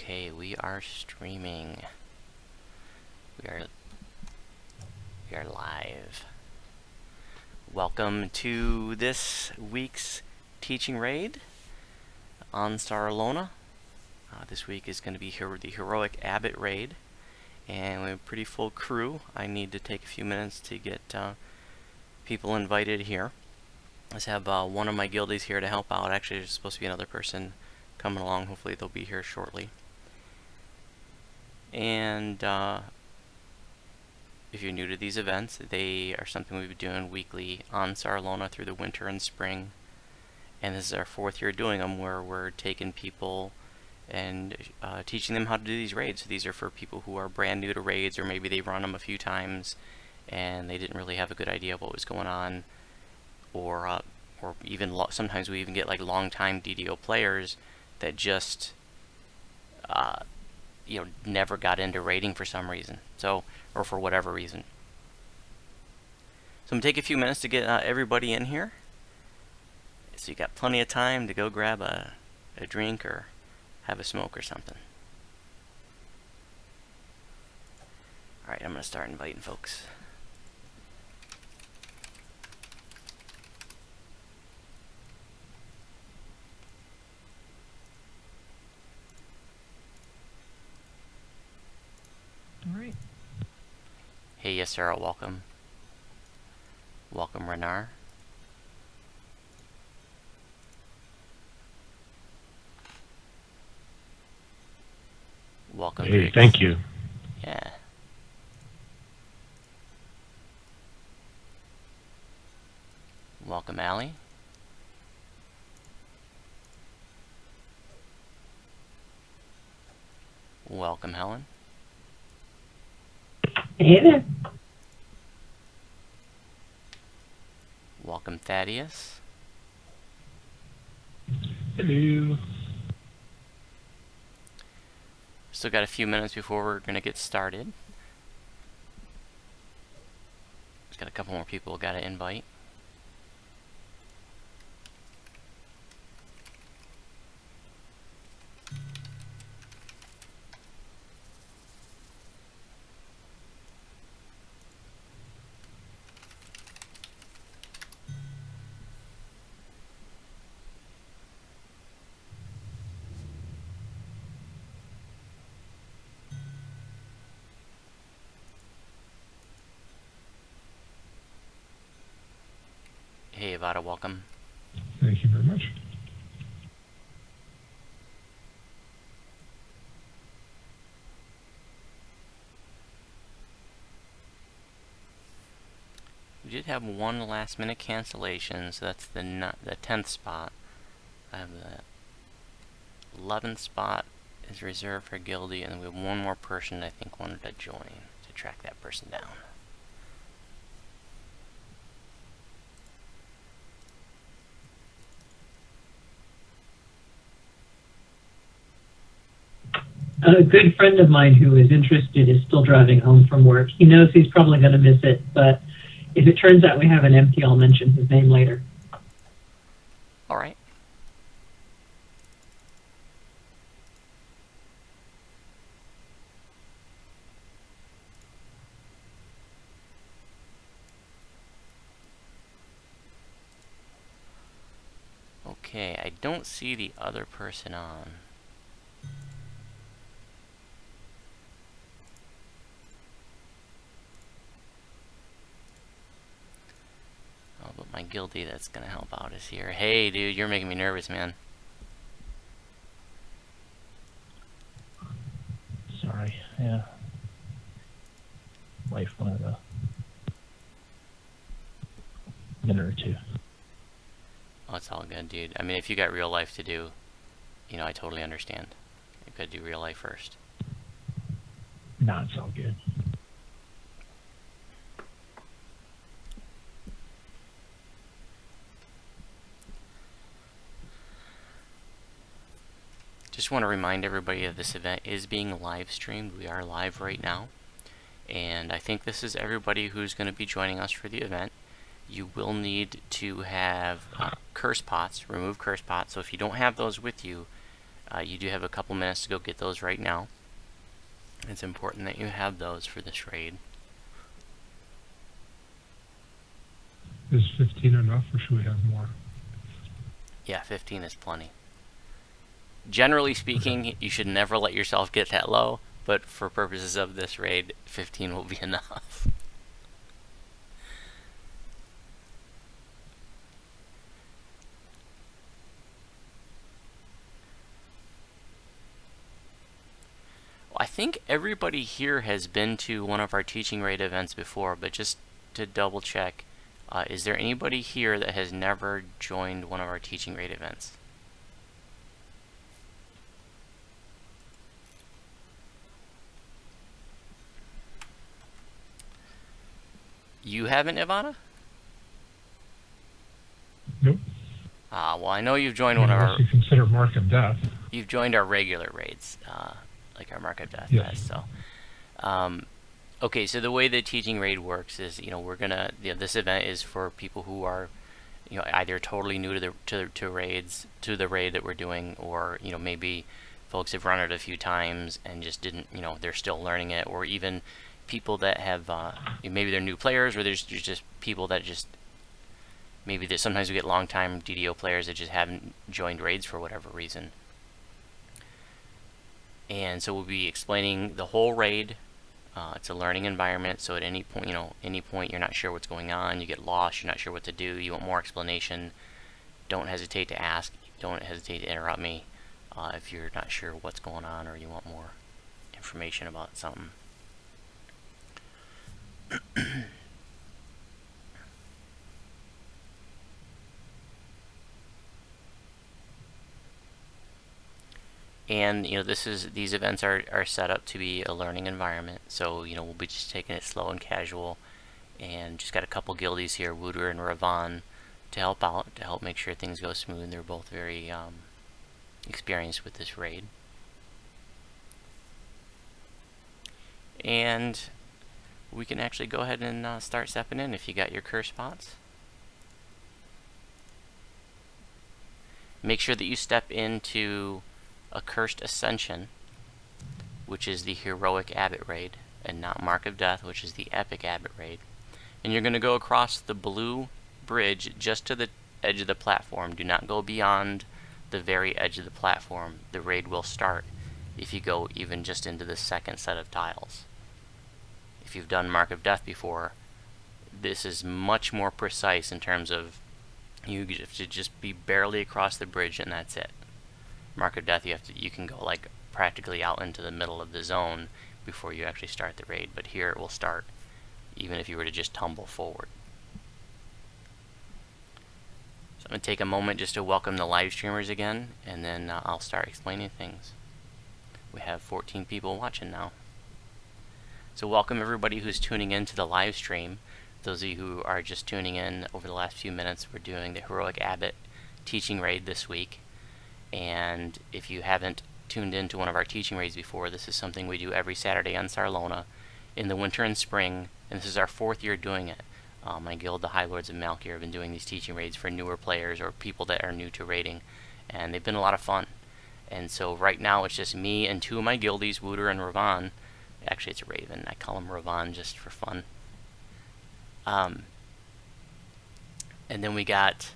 Okay, we are streaming. We are live. Welcome to this week's teaching raid on Star Alona. This week is going to be the heroic Abbot raid, and we have a pretty full crew. I need to take a few minutes to get people invited here. Let's have one of my guildies here to help out. Actually, there's supposed to be another person coming along. Hopefully they'll be here shortly. And if you're new to these events, they are something we've been doing weekly on Star Alona through the winter and spring. And this is our 4th year doing them, where we're taking people and teaching them how to do these raids. So these are for people who are brand new to raids, or maybe they run them a few times and they didn't really have a good idea of what was going on, or even sometimes we even get like long-time DDO players that just never got into raiding for some reason, or for whatever reason. So I'm going to take a few minutes to get everybody in here, so you got plenty of time to go grab a drink or have a smoke or something. Alright, I'm going to start inviting folks. Alright. Hey, yes, Sarah, welcome. Welcome, Renar. Welcome. Hey, thank you. Yeah. Welcome, Allie. Welcome, Helen. Hey there. Welcome, Thaddeus. Hello. Still got a few minutes before we're going to get started. Just got a couple more people got to invite. Hey, Avada, welcome. Thank you very much. We did have one last-minute cancellation, so that's the 10th spot. I have the 11th spot is reserved for Guildie, and then we have one more person I think wanted to join to track that person down. A good friend of mine who is interested is still driving home from work. He knows he's probably going to miss it, but if it turns out we have an empty, I'll mention his name later. All right. Okay, I don't see the other person on. Oh, but my guildie that's gonna help out is here. Hey, dude, you're making me nervous, man. Sorry, yeah. Life wanted a minute or two. Oh, it's all good, dude. I mean, if you got real life to do, I totally understand. You gotta do real life first. Nah, it's all good. Just want to remind everybody that this event is being live streamed. We are live right now. And I think this is everybody who's going to be joining us for the event. You will need to have curse pots, remove curse pots. So if you don't have those with you, You do have a couple minutes to go get those right now. It's important that you have those for this raid. Is 15 enough, or should we have more? Yeah, 15 is plenty. Generally speaking, you should never let yourself get that low, but for purposes of this raid, 15 will be enough. Well, I think everybody here has been to one of our teaching raid events before, but just to double check, is there anybody here that has never joined one of our teaching raid events? You haven't, Ivana? Nope. Well, I know you've joined one of Unless our. you consider Mark of Death. You've joined our regular raids, like our Mark of Death Yes. Fest. So, okay. So the way the teaching raid works is, we're gonna. This event is for people who are, either totally new to raids, to the raid that we're doing, or maybe folks have run it a few times and just didn't. They're still learning it, or even people that have maybe they're new players, or there's just people that just maybe that sometimes we get long-time DDO players that just haven't joined raids for whatever reason. And so we'll be explaining the whole raid. It's a learning environment, so at any point, you're not sure what's going on, you get lost, you're not sure what to do, you want more explanation, don't hesitate to ask, don't hesitate to interrupt me if you're not sure what's going on or you want more information about something. And these events are set up to be a learning environment, so we'll be just taking it slow and casual, and just got a couple guildies here, Wooter and Ravan, to help out, to help make sure things go smooth. They're both very experienced with this raid. And we can actually go ahead and start stepping in if you got your curse spots. Make sure that you step into Accursed Ascension, which is the heroic Abbot raid, and not Mark of Death, which is the epic Abbot raid. And you're going to go across the blue bridge just to the edge of the platform. Do not go beyond the very edge of the platform. The raid will start if you go even just into the second set of tiles. If you've done Mark of Death before, this is much more precise in terms of you have to just be barely across the bridge and that's it. Mark of Death, you can go like practically out into the middle of the zone before you actually start the raid, but here it will start even if you were to just tumble forward. So I'm going to take a moment just to welcome the live streamers again, and then I'll start explaining things. We have 14 people watching now. So welcome everybody who's tuning in to the live stream. Those of you who are just tuning in over the last few minutes, we're doing the Heroic Abbot teaching raid this week. And if you haven't tuned into one of our teaching raids before, this is something we do every Saturday on Sarlona in the winter and spring, and this is our 4th year doing it. My guild, the High Lords of Malkir, have been doing these teaching raids for newer players or people that are new to raiding, and they've been a lot of fun. And so right now it's just me and 2 of my guildies, Wooter and Ravan. Actually, it's a Raven. I call him Ravan just for fun. And then we got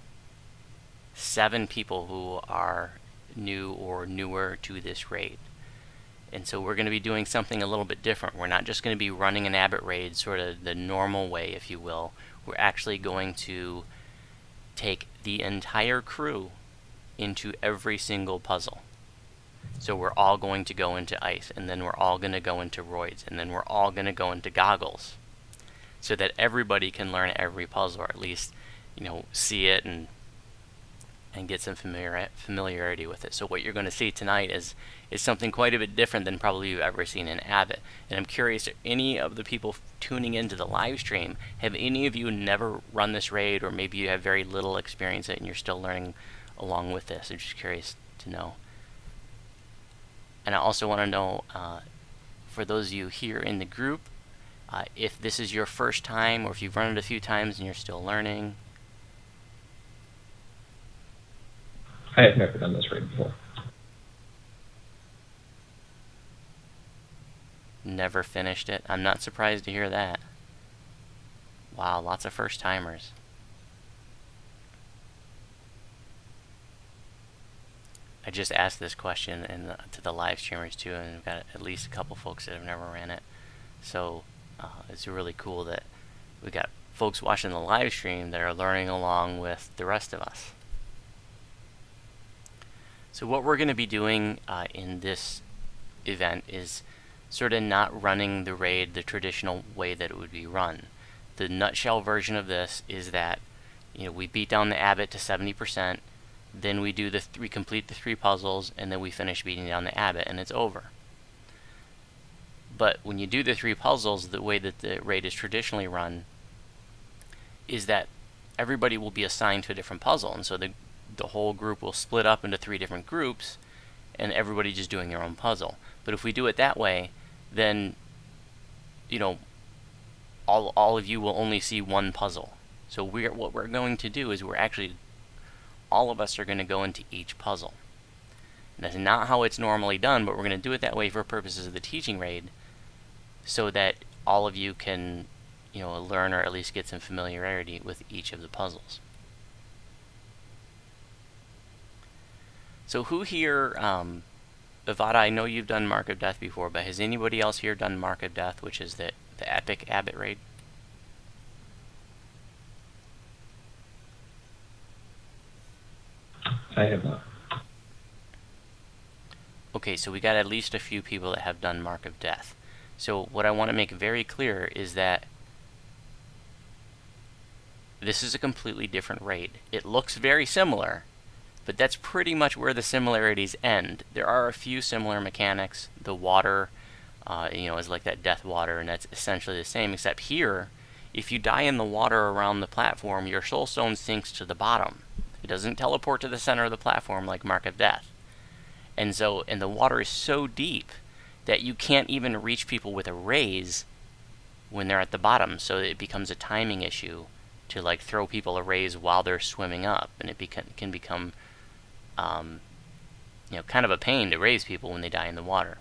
7 people who are new or newer to this raid. And so we're going to be doing something a little bit different. We're not just going to be running an Abbot raid sort of the normal way, if you will. We're actually going to take the entire crew into every single puzzle. So we're all going to go into ice, and then we're all going to go into roids, and then we're all going to go into goggles, so that everybody can learn every puzzle, or at least see it and get some familiarity with it. So what you're going to see tonight is something quite a bit different than probably you've ever seen in Abbot. And I'm curious, any of the people tuning into the live stream, have any of you never run this raid, or maybe you have very little experience in it and you're still learning along with this? I'm just curious to know. And I also want to know, for those of you here in the group, if this is your first time, or if you've run it a few times and you're still learning. I have never done this raid before. Never finished it. I'm not surprised to hear that. Wow, lots of first timers. I just asked this question to the live streamers too, and we've got at least a couple folks that have never ran it. So it's really cool that we got folks watching the live stream that are learning along with the rest of us. So what we're going to be doing in this event is sort of not running the raid the traditional way that it would be run. The nutshell version of this is that we beat down the Abbot to 70%, then we complete the 3 puzzles, and then we finish beating down the Abbot, and it's over. But when you do the 3 puzzles, the way that the raid is traditionally run is that everybody will be assigned to a different puzzle, and so the whole group will split up into 3 different groups, and everybody just doing their own puzzle. But if we do it that way, then all of you will only see one puzzle. So what we're going to do is all of us are going to go into each puzzle. And that's not how it's normally done, but we're going to do it that way for purposes of the teaching raid, so that all of you can learn or at least get some familiarity with each of the puzzles. So who here, Ivada, I know you've done Mark of Death before, but has anybody else here done Mark of Death, which is the epic Abbot raid? I have not. Okay, so we got at least a few people that have done Mark of Death. So what I want to make very clear is that this is a completely different raid. It looks very similar, but that's pretty much where the similarities end. There are a few similar mechanics. The water, is like that death water, and that's essentially the same, except here, if you die in the water around the platform, your soul stone sinks to the bottom. It doesn't teleport to the center of the platform like Mark of Death. And the water is so deep that you can't even reach people with a raise when they're at the bottom, so it becomes a timing issue to throw people a raise while they're swimming up, and it can become kind of a pain to raise people when they die in the water.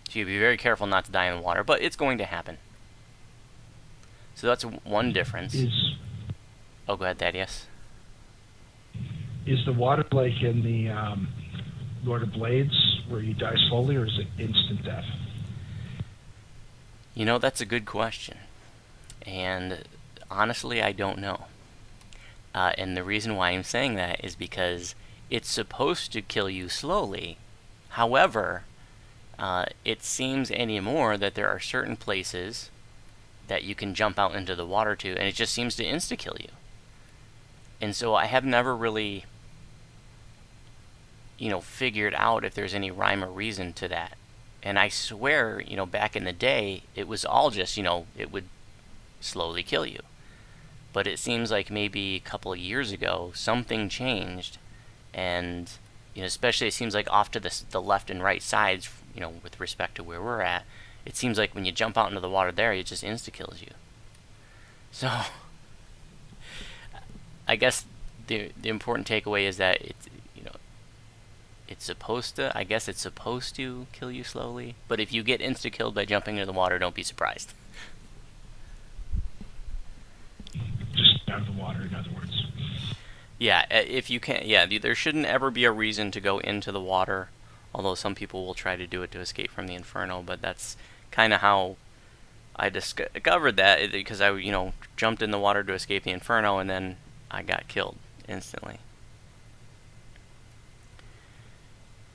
So you be very careful not to die in the water, but it's going to happen. So that's one difference. Oh, go ahead, Thaddeus. Is the water like in the Lord of Blades, where you die slowly, or is it instant death? That's a good question. And honestly, I don't know. And the reason why I'm saying that is because it's supposed to kill you slowly. However, it seems anymore that there are certain places that you can jump out into the water to, and it just seems to insta-kill you. And so I have never really figured out if there's any rhyme or reason to that. And I swear, back in the day, it was all just, it would slowly kill you. But it seems like maybe a couple of years ago, something changed, and, especially it seems like off to the left and right sides, with respect to where we're at, it seems like when you jump out into the water there, it just insta-kills you. So, I guess the important takeaway is that it's supposed to kill you slowly, but if you get insta-killed by jumping into the water, don't be surprised. Just out of the water, in other words. Yeah, if you can, there shouldn't ever be a reason to go into the water, although some people will try to do it to escape from the Inferno, but that's kind of how I discovered that, because I, jumped in the water to escape the Inferno, and then I got killed instantly.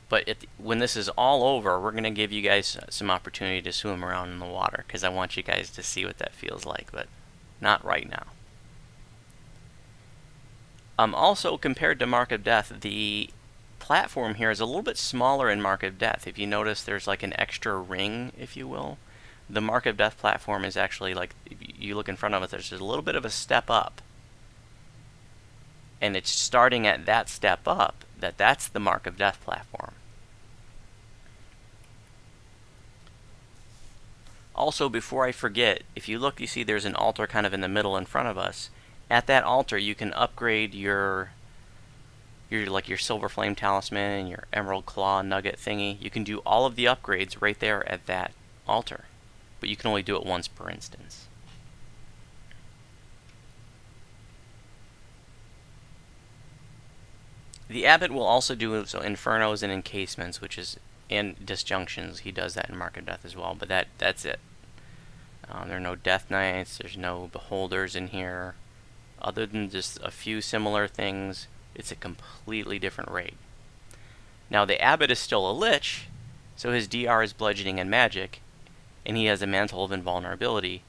But when this is all over, we're going to give you guys some opportunity to swim around in the water, because I want you guys to see what that feels like, but not right now. Also, compared to Mark of Death, the platform here is a little bit smaller in Mark of Death. If you notice, there's like an extra ring, if you will. The Mark of Death platform is actually, like, if you look in front of it, there's just a little bit of a step up. And it's starting at that step up, that's the Mark of Death platform. Also, before I forget, if you look, you see there's an altar kind of in the middle in front of us. At that altar, you can upgrade your Silver Flame Talisman and your Emerald Claw Nugget thingy. You can do all of the upgrades right there at that altar, but you can only do it once per instance. The Abbot will also do infernos and encasements, and disjunctions. He does that in Mark of Death as well, but that's it. There are no Death Knights, there's no Beholders in here. Other than just a few similar things, it's a completely different raid. Now the Abbot is still a Lich, so his DR is Bludgeoning and Magic, and he has a Mantle of Invulnerability,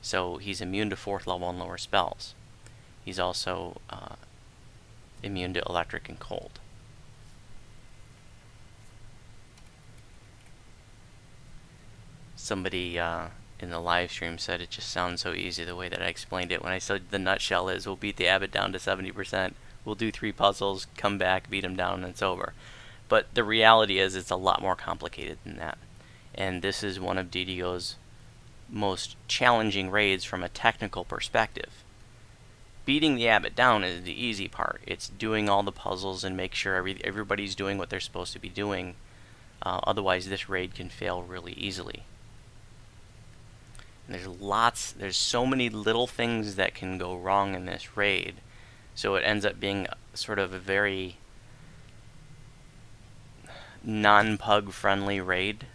so he's immune to 4th level and lower spells. He's also immune to electric and cold. Somebody in the live stream said it just sounds so easy the way that I explained it. When I said the nutshell is, we'll beat the Abbot down to 70%, we'll do 3 puzzles, come back, beat him down, and it's over. But the reality is it's a lot more complicated than that. And this is one of DDO's most challenging raids from a technical perspective. Beating the Abbot down is the easy part. It's doing all the puzzles and make sure everybody's doing what they're supposed to be doing. Otherwise, this raid can fail really easily. And there's so many little things that can go wrong in this raid. So it ends up being sort of a very non-pug friendly raid.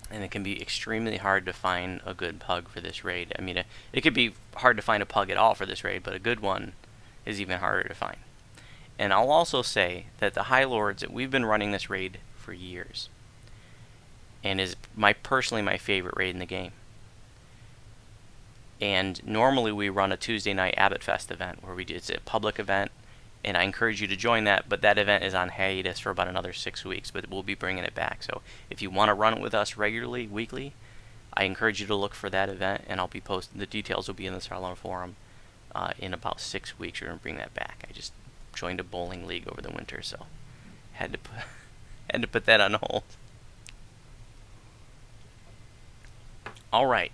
And it can be extremely hard to find a good pug for this raid. I mean, it could be hard to find a pug at all for this raid, but a good one is even harder to find. And I'll also say that the High Lords, we've been running this raid for years, and is personally my favorite raid in the game. And normally we run a Tuesday night Abbot Fest event where it's a public event, and I encourage you to join that, but that event is on hiatus for about another 6 weeks, but we'll be bringing it back. So if you want to run it with us regularly, weekly, I encourage you to look for that event, and I'll be posting, the details will be in the Sarlona forum in about 6 weeks. We're going to bring that back. I just joined a bowling league over the winter, so had to put that on hold. All right.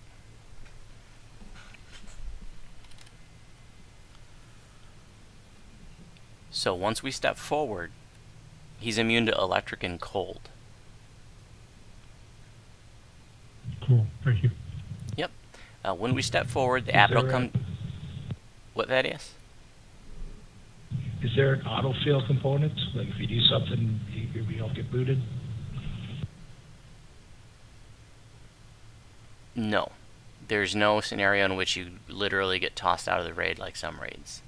So once we step forward, he's immune to electric and cold. Cool, thank you. Yep. When we step forward, the Abbot will come... What that is? Is there an autofill component? Like if you do something, you don't get booted? No. There's no scenario in which you literally get tossed out of the raid like some raids.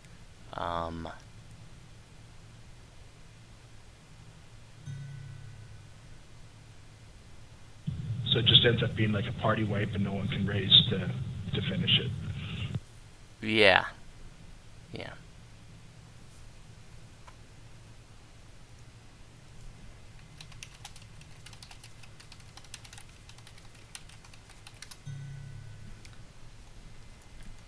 So it just ends up being like a party wipe and no one can raise to finish it. Yeah. Yeah.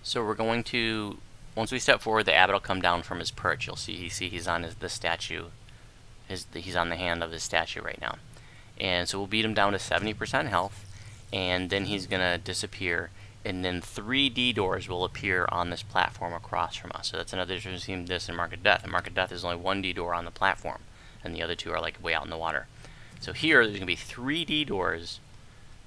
So we're going to, once we step forward, the Abbot will come down from his perch. You'll see he's on the statue. He's on the hand of his statue right now. And so we'll beat him down to 70% health, and then he's going to disappear, and then 3 D doors will appear on this platform across from us. So that's another difference between this and Mark of Death. In Mark of Death, there's only 1 D door on the platform, and the other 2 are like way out in the water. So here, there's going to be 3 D doors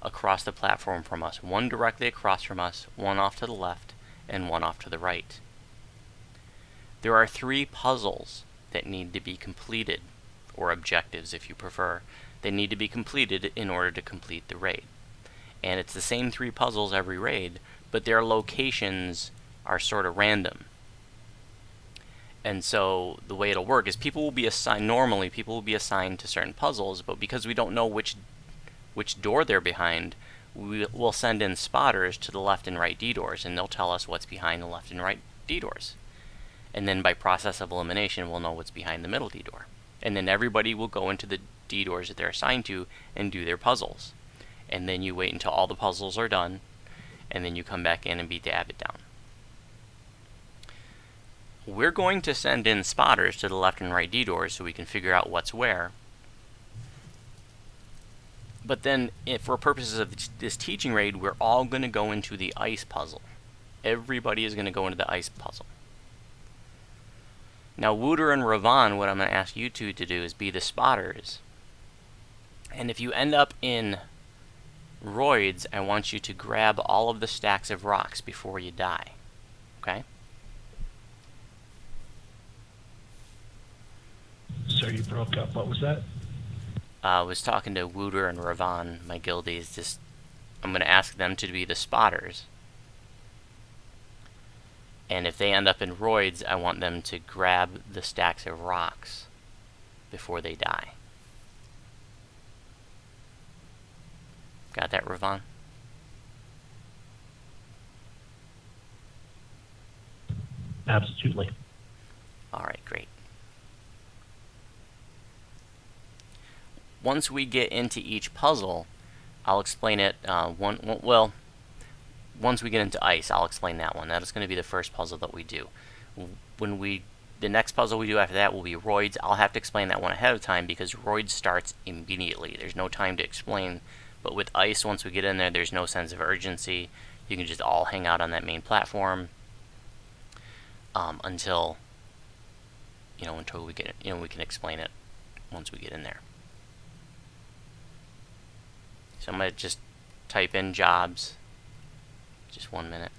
across the platform from us. 1 directly across from us, 1 off to the left, and 1 off to the right. There are 3 puzzles that need to be completed, or objectives if you prefer. They need to be completed in order to complete the raid. And it's the same 3 puzzles every raid, but their locations are sort of random. And so the way it'll work is people will be assigned to certain puzzles, but because we don't know which door they're behind, we'll send in spotters to the left and right D doors, and they'll tell us what's behind the left and right D doors. And then by process of elimination, we'll know what's behind the middle D door. And then everybody will go into the D doors that they're assigned to and do their puzzles. And then you wait until all the puzzles are done, and then you come back in and beat the Abbot down. We're going to send in spotters to the left and right D doors so we can figure out what's where. But then, for purposes of this teaching raid, we're all going to go into the ice puzzle. Everybody is going to go into the ice puzzle. Now, Wooter and Ravan, what I'm going to ask you two to do is be the spotters. And if you end up in Roids, I want you to grab all of the stacks of rocks before you die. Okay? Sorry, you broke up. What was that? I was talking to Wooter and Ravan, my guildies. I'm going to ask them to be the spotters. And if they end up in Roids, I want them to grab the stacks of rocks before they die. Got that, Ravan? Absolutely. Alright, great. Once we get into each puzzle, I'll explain it. Well, once we get into ice, I'll explain that one. That is going to be the first puzzle that we do. The next puzzle we do after that will be Roids. I'll have to explain that one ahead of time because Roids starts immediately. There's no time to explain. But with ice, once we get in there, there's no sense of urgency. You can just all hang out on that main platform until we get it. We can explain it once we get in there. So I'm going to just type in jobs. Just 1 minute.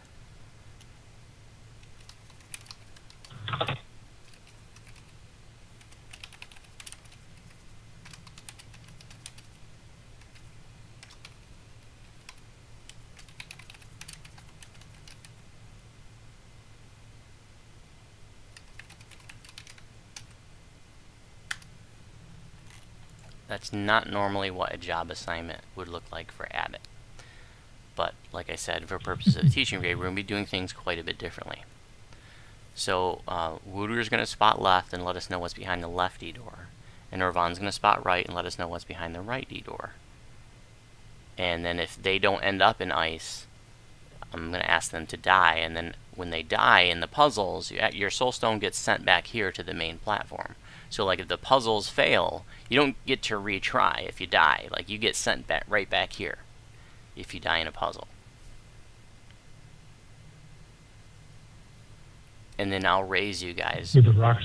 That's not normally what a job assignment would look like for Abbot. But, like I said, for purposes of the teaching grade, we're going to be doing things quite a bit differently. So, Wooter's going to spot left and let us know what's behind the left D-door. And Irvan's going to spot right and let us know what's behind the right D-door. And then if they don't end up in ice, I'm going to ask them to die. And then when they die in the puzzles, your soulstone gets sent back here to the main platform. So, like, if the puzzles fail, you don't get to retry if you die. Like, you get sent back right back here if you die in a puzzle. And then I'll raise you guys. Do the rocks?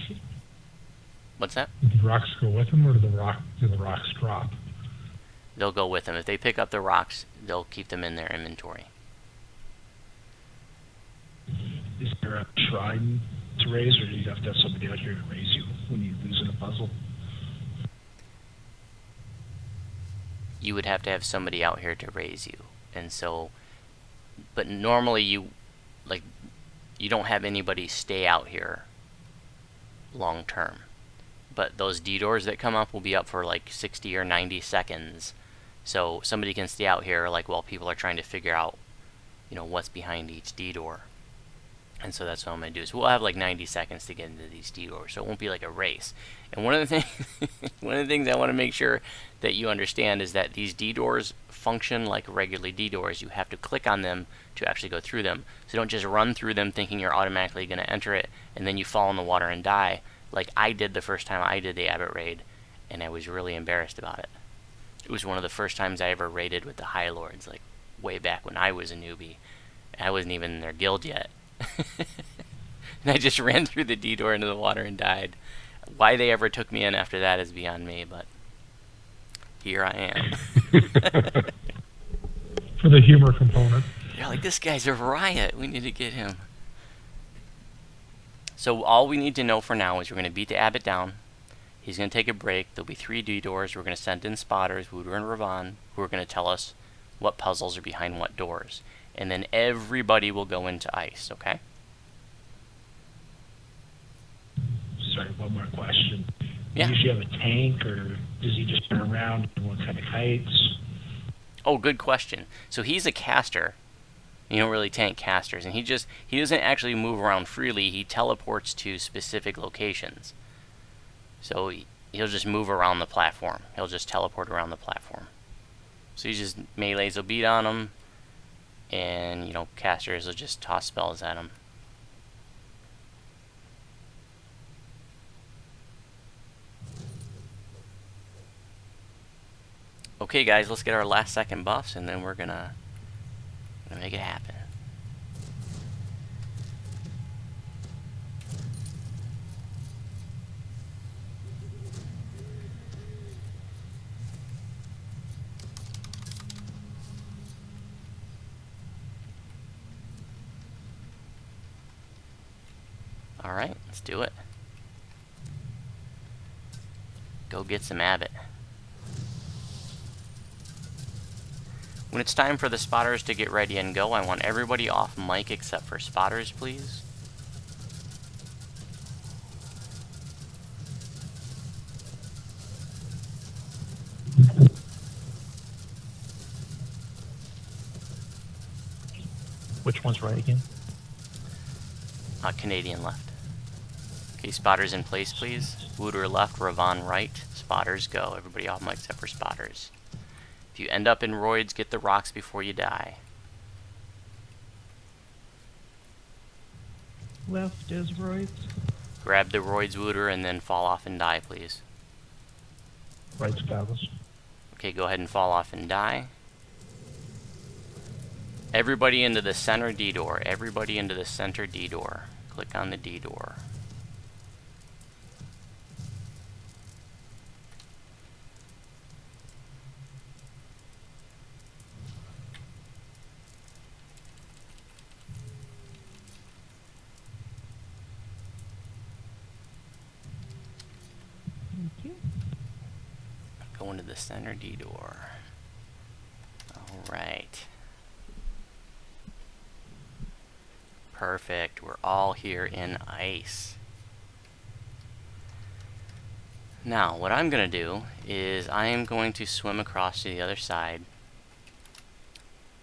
What's that? Do the rocks go with them, or do the rocks drop? They'll go with them. If they pick up the rocks, they'll keep them in their inventory. Is there a shrine to raise, or do you have to have somebody out here to raise you when you lose in a puzzle? You would have to have somebody out here to raise you. And so, but normally you don't have anybody stay out here long term. But those D-doors that come up will be up for like 60 or 90 seconds. So somebody can stay out here like while people are trying to figure out, what's behind each D-door. And so that's what I'm going to do. Is we'll have like 90 seconds to get into these D-doors, so it won't be like a race. And one of the things I want to make sure that you understand is that these D-doors function like regular D-doors. You have to click on them to actually go through them. So don't just run through them thinking you're automatically going to enter it, and then you fall in the water and die, like I did the first time I did the Abbot raid, and I was really embarrassed about it. It was one of the first times I ever raided with the High Lords, like way back when I was a newbie. I wasn't even in their guild yet. And I just ran through the D-door into the water and died. Why they ever took me in after that is beyond me, but here I am. For the humor component. You're like, this guy's a riot. We need to get him. So all we need to know for now is we're going to beat the Abbot down. He's going to take a break. There'll be 3 D-doors. We're going to send in spotters, Wooter and Ravan, who are going to tell us what puzzles are behind what doors. And then everybody will go into ice, okay? Sorry, one more question. Yeah. Do you usually have a tank, or does he just turn around and what kind of kites? Oh, good question. So he's a caster. You don't really tank casters, and he doesn't actually move around freely. He teleports to specific locations. So he'll just move around the platform. He'll just teleport around the platform. So he just melees will beat on him, and casters will just toss spells at him. Okay, guys, let's get our last second buffs, and then we're gonna make it happen. Alright, let's do it. Go get some Abbot. When it's time for the spotters to get ready and go, I want everybody off mic except for spotters, please. Which one's right again? Canadian left. Okay, spotters in place, please. Wooter left, Ravon right. Spotters go. Everybody off mic except for spotters. If you end up in roids, get the rocks before you die. Left is roids. Grab the roids, Wooter, and then fall off and die, please. Right's goggles. Okay, go ahead and fall off and die. Everybody into the center D door. Everybody into the center D door. Click on the D door. Thank you. Go into the center D door. Alright. Perfect. We're all here in ice. Now, what I'm going to do is I am going to swim across to the other side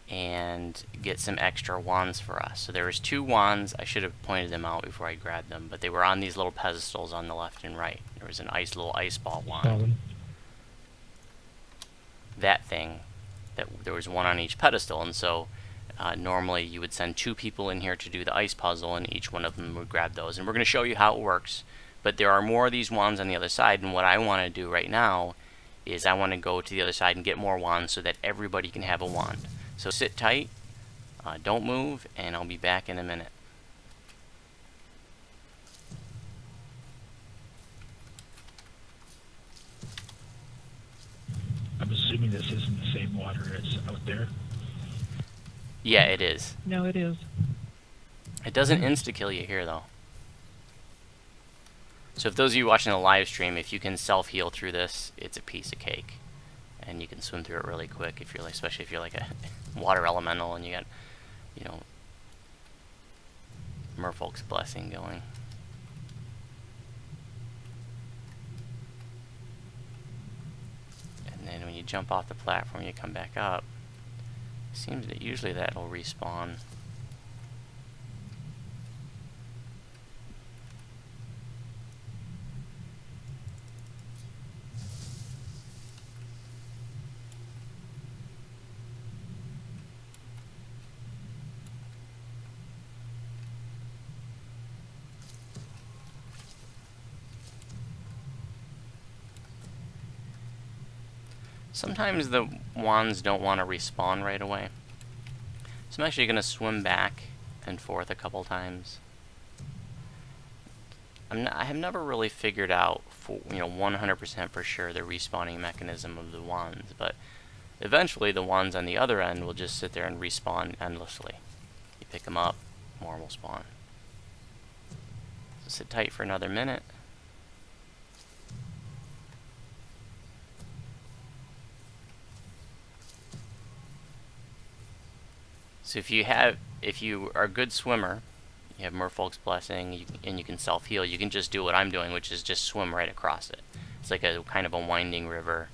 and get some extra wands for us. So there was 2 wands. I should have pointed them out before I grabbed them, but they were on these little pedestals on the left and right. There was an little ice ball wand. Solid. That thing, there was 1 on each pedestal, and so normally you would send 2 people in here to do the ice puzzle, and each one of them would grab those. And we're going to show you how it works, but there are more of these wands on the other side, and what I want to do right now is I want to go to the other side and get more wands so that everybody can have a wand. So sit tight, don't move, and I'll be back in a minute. I'm assuming this isn't the same water as out there. Yeah, it is. No, it is. It doesn't insta-kill you here, though. So if those of you watching the live stream, if you can self-heal through this, it's a piece of cake. And you can swim through it really quick, if you're like, especially if you're like a water elemental and you got, you know, Merfolk's Blessing going. And then when you jump off the platform, you come back up. Seems that usually that'll respawn. Sometimes the wands don't want to respawn right away. So I'm actually going to swim back and forth a couple times. I have never really figured out, 100% for sure the respawning mechanism of the wands, but eventually the wands on the other end will just sit there and respawn endlessly. You pick them up, more will spawn. So sit tight for another minute. So if you are a good swimmer, you have Merfolk's Blessing, and you can self-heal, you can just do what I'm doing, which is just swim right across it. It's like a kind of a winding river,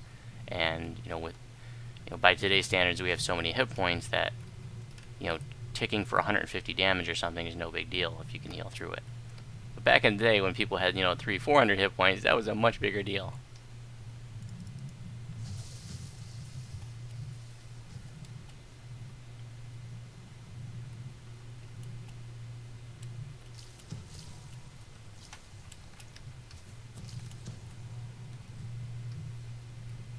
and by today's standards, we have so many hit points that ticking for 150 damage or something is no big deal if you can heal through it. But back in the day, when people had 300-400 hit points, that was a much bigger deal.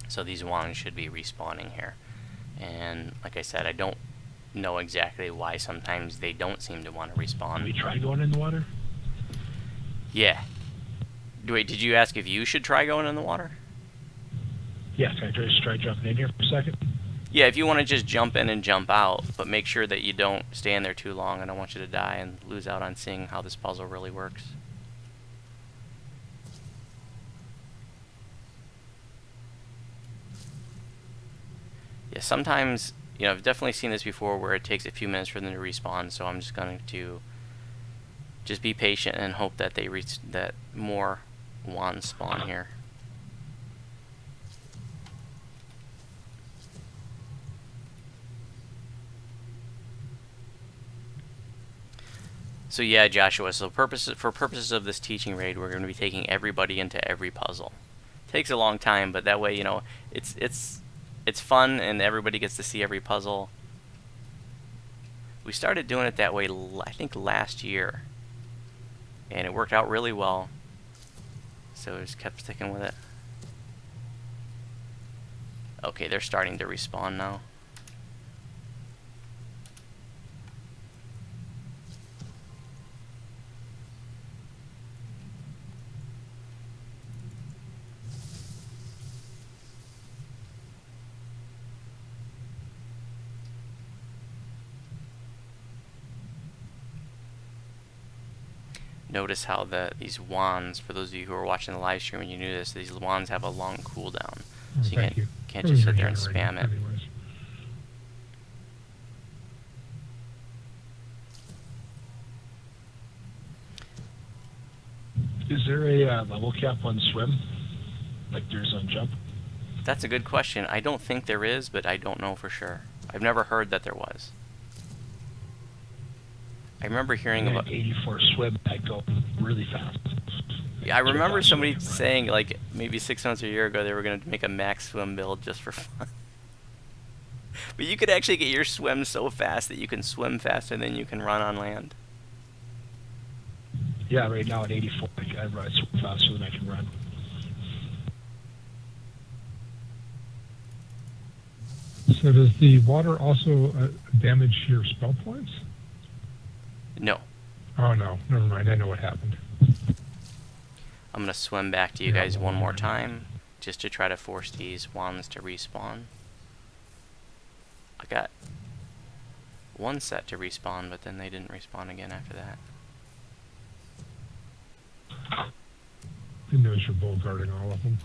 So these wands should be respawning here. And like I said, I don't know exactly why sometimes they don't seem to want to respawn. Have you tried going in the water? Yeah. Wait, did you ask if you should try going in the water? Yeah, can I just try jumping in here for a second? Yeah, if you want to just jump in and jump out, but make sure that you don't stay in there too long. I don't want you to die and lose out on seeing how this puzzle really works. Yeah, sometimes, you know, I've definitely seen this before where it takes a few minutes for them to respawn, so I'm just going to just be patient and hope that they reach that more wands spawn here. So yeah, Joshua, so for purposes of this teaching raid, we're going to be taking everybody into every puzzle. Takes a long time, but that way, you know, it's fun and everybody gets to see every puzzle. We started doing it that way, I think, last year, and it worked out really well. So we just kept sticking with it. Okay, they're starting to respawn now. Notice how these wands, for those of you who are watching the live stream and you knew this, these wands have a long cooldown. Oh, So thank you. can't just sit there and spam it. Anyways. Is there a level cap on swim, like there's on jump? That's a good question. I don't think there is, but I don't know for sure. I've never heard that there was. I remember hearing I had about... 84 swim, I go really fast. Yeah, I remember somebody saying, like, maybe 6 months or a year ago, they were going to make a max swim build just for fun. But you could actually get your swim so fast that you can swim faster than you can run on land. Yeah, right now at 84, I run swim faster than I can run. So does the water also damage your spell points? No. Oh no, never mind. I know what happened. I'm going to swim back to you guys one more time, just to try to force these wands to respawn. I got one set to respawn, but then they didn't respawn again after that. He knows you're bull guarding all of them.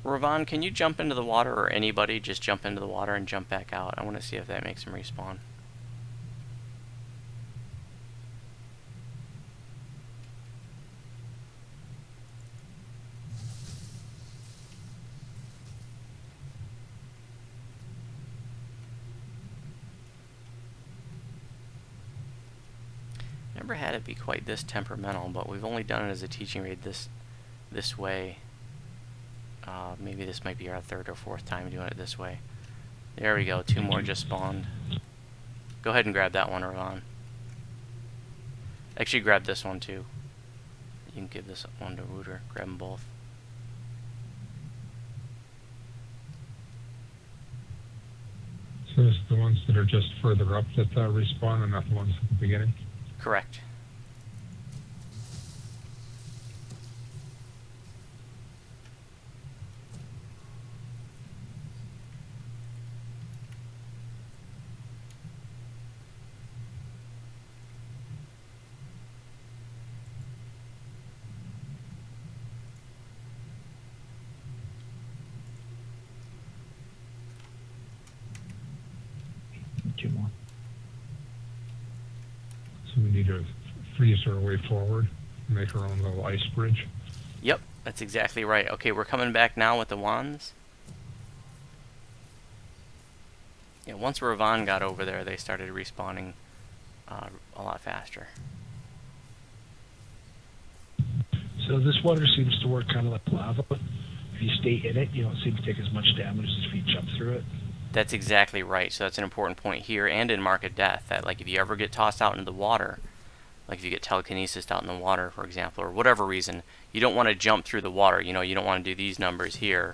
Ravon, can you jump into the water, or anybody just jump into the water and jump back out? I want to see if that makes him respawn. Never had it be quite this temperamental, but we've only done it as a teaching raid this way. Maybe this might be our third or fourth time doing it this way. There we go, 2 more just spawned. Go ahead and grab that one, Ravon. Actually, grab this one too. You can give this one to Rooter. Grab them both. So it's the ones that are just further up that respawn and not the ones at the beginning? Correct. Two more. So we need to freeze our way forward, make our own little ice bridge. Yep, that's exactly right. Okay, we're coming back now with the wands. Yeah, once Ravon got over there, they started respawning a lot faster. So this water seems to work kind of like lava. If you stay in it, you don't seem to take as much damage as if you jump through it. That's exactly right. So that's an important point here and in Mark of Death, that like if you ever get tossed out into the water, like if you get telekinesis out in the water, for example, or whatever reason, you don't want to jump through the water. You know, you don't want to do these numbers here,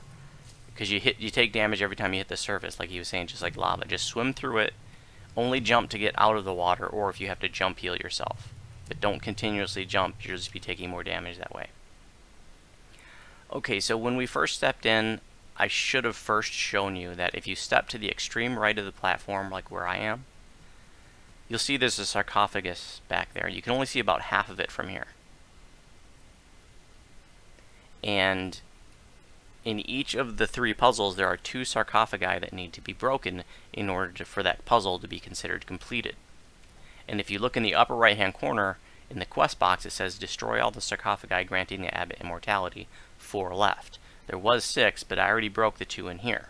because you take damage every time you hit the surface, like he was saying, just like lava. Just swim through it. Only jump to get out of the water, or if you have to jump heal yourself. but don't continuously jump. You'll just be taking more damage that way. Okay, so when we first stepped in, I should have first shown you that if you step to the extreme right of the platform, like where I am, you'll see there's a sarcophagus back there. You can only see about half of it from here. And in each of the 3 puzzles, there are 2 sarcophagi that need to be broken in order for that puzzle to be considered completed. And if you look in the upper right-hand corner, in the quest box, it says, destroy all the sarcophagi granting the abbot immortality. 4 left. There was 6, but I already broke the 2 in here.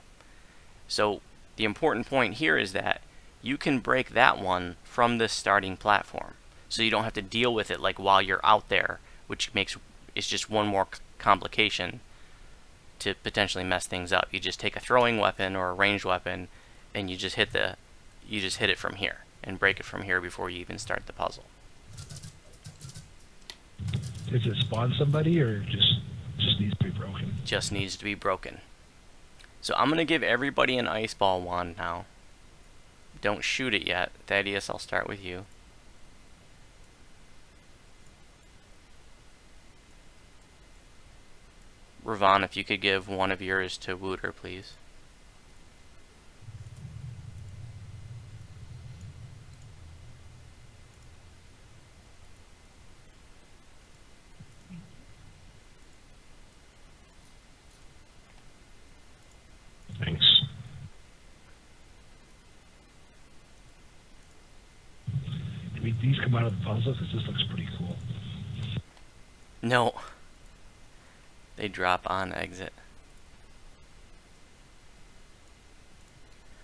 So the important point here is that you can break that one from this starting platform. So you don't have to deal with it like while you're out there, which makes it's just one more complication to potentially mess things up. You just take a throwing weapon or a ranged weapon and you just hit it from here and break it from here before you even start the puzzle. Does it spawn somebody or just needs to be broken? Just needs to be broken. So I'm going to give everybody an ice ball wand now. Don't shoot it yet. Thaddeus, I'll start with you. Ravon, if you could give one of yours to Wooter, please. Thanks. I mean, these come out of the puzzle because this looks pretty cool. No. They drop on exit.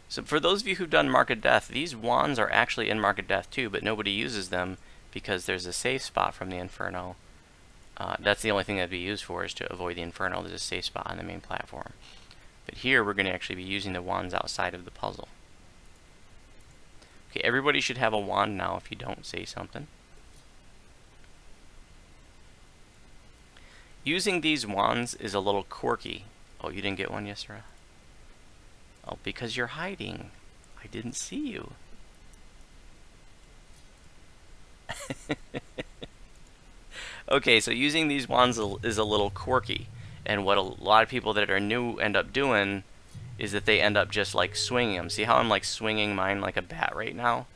So for those of you who've done Mark of Death, these wands are actually in Mark of Death too, but nobody uses them because there's a safe spot from the Inferno. That's the only thing that'd be used for, is to avoid the Inferno. There's a safe spot on the main platform. But here we're going to actually be using the wands outside of the puzzle. Okay, everybody should have a wand now. If you don't, say something. Using these wands is a little quirky. Oh, you didn't get one, Yisra? Oh, because you're hiding. I didn't see you. Okay, so using these wands is a little quirky. And what a lot of people that are new end up doing is that they end up just like swinging them. See how I'm like swinging mine like a bat right now?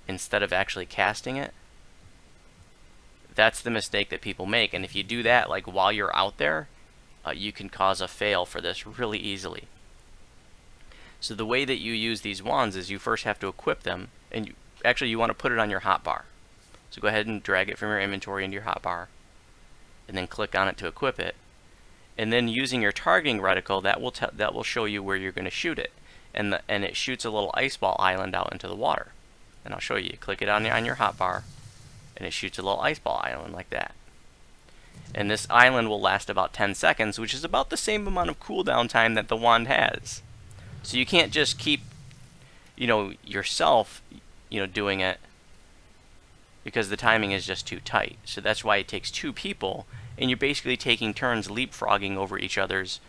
Instead of actually casting it? That's the mistake that people make, and if you do that like while you're out there, you can cause a fail for this really easily. So the way that you use these wands is you first have to equip them, and you want to put it on your hotbar. So go ahead and drag it from your inventory into your hotbar, and then click on it to equip it. And then using your targeting reticle, that will show you where you're going to shoot it, and it shoots a little ice ball island out into the water. And I'll show you. Click it on your hotbar, and it shoots a little ice ball island like that. And this island will last about 10 seconds, which is about the same amount of cooldown time that the wand has. So you can't just keep, yourself, doing it, because the timing is just too tight. So that's why it takes 2 people, and you're basically taking turns leapfrogging over each other's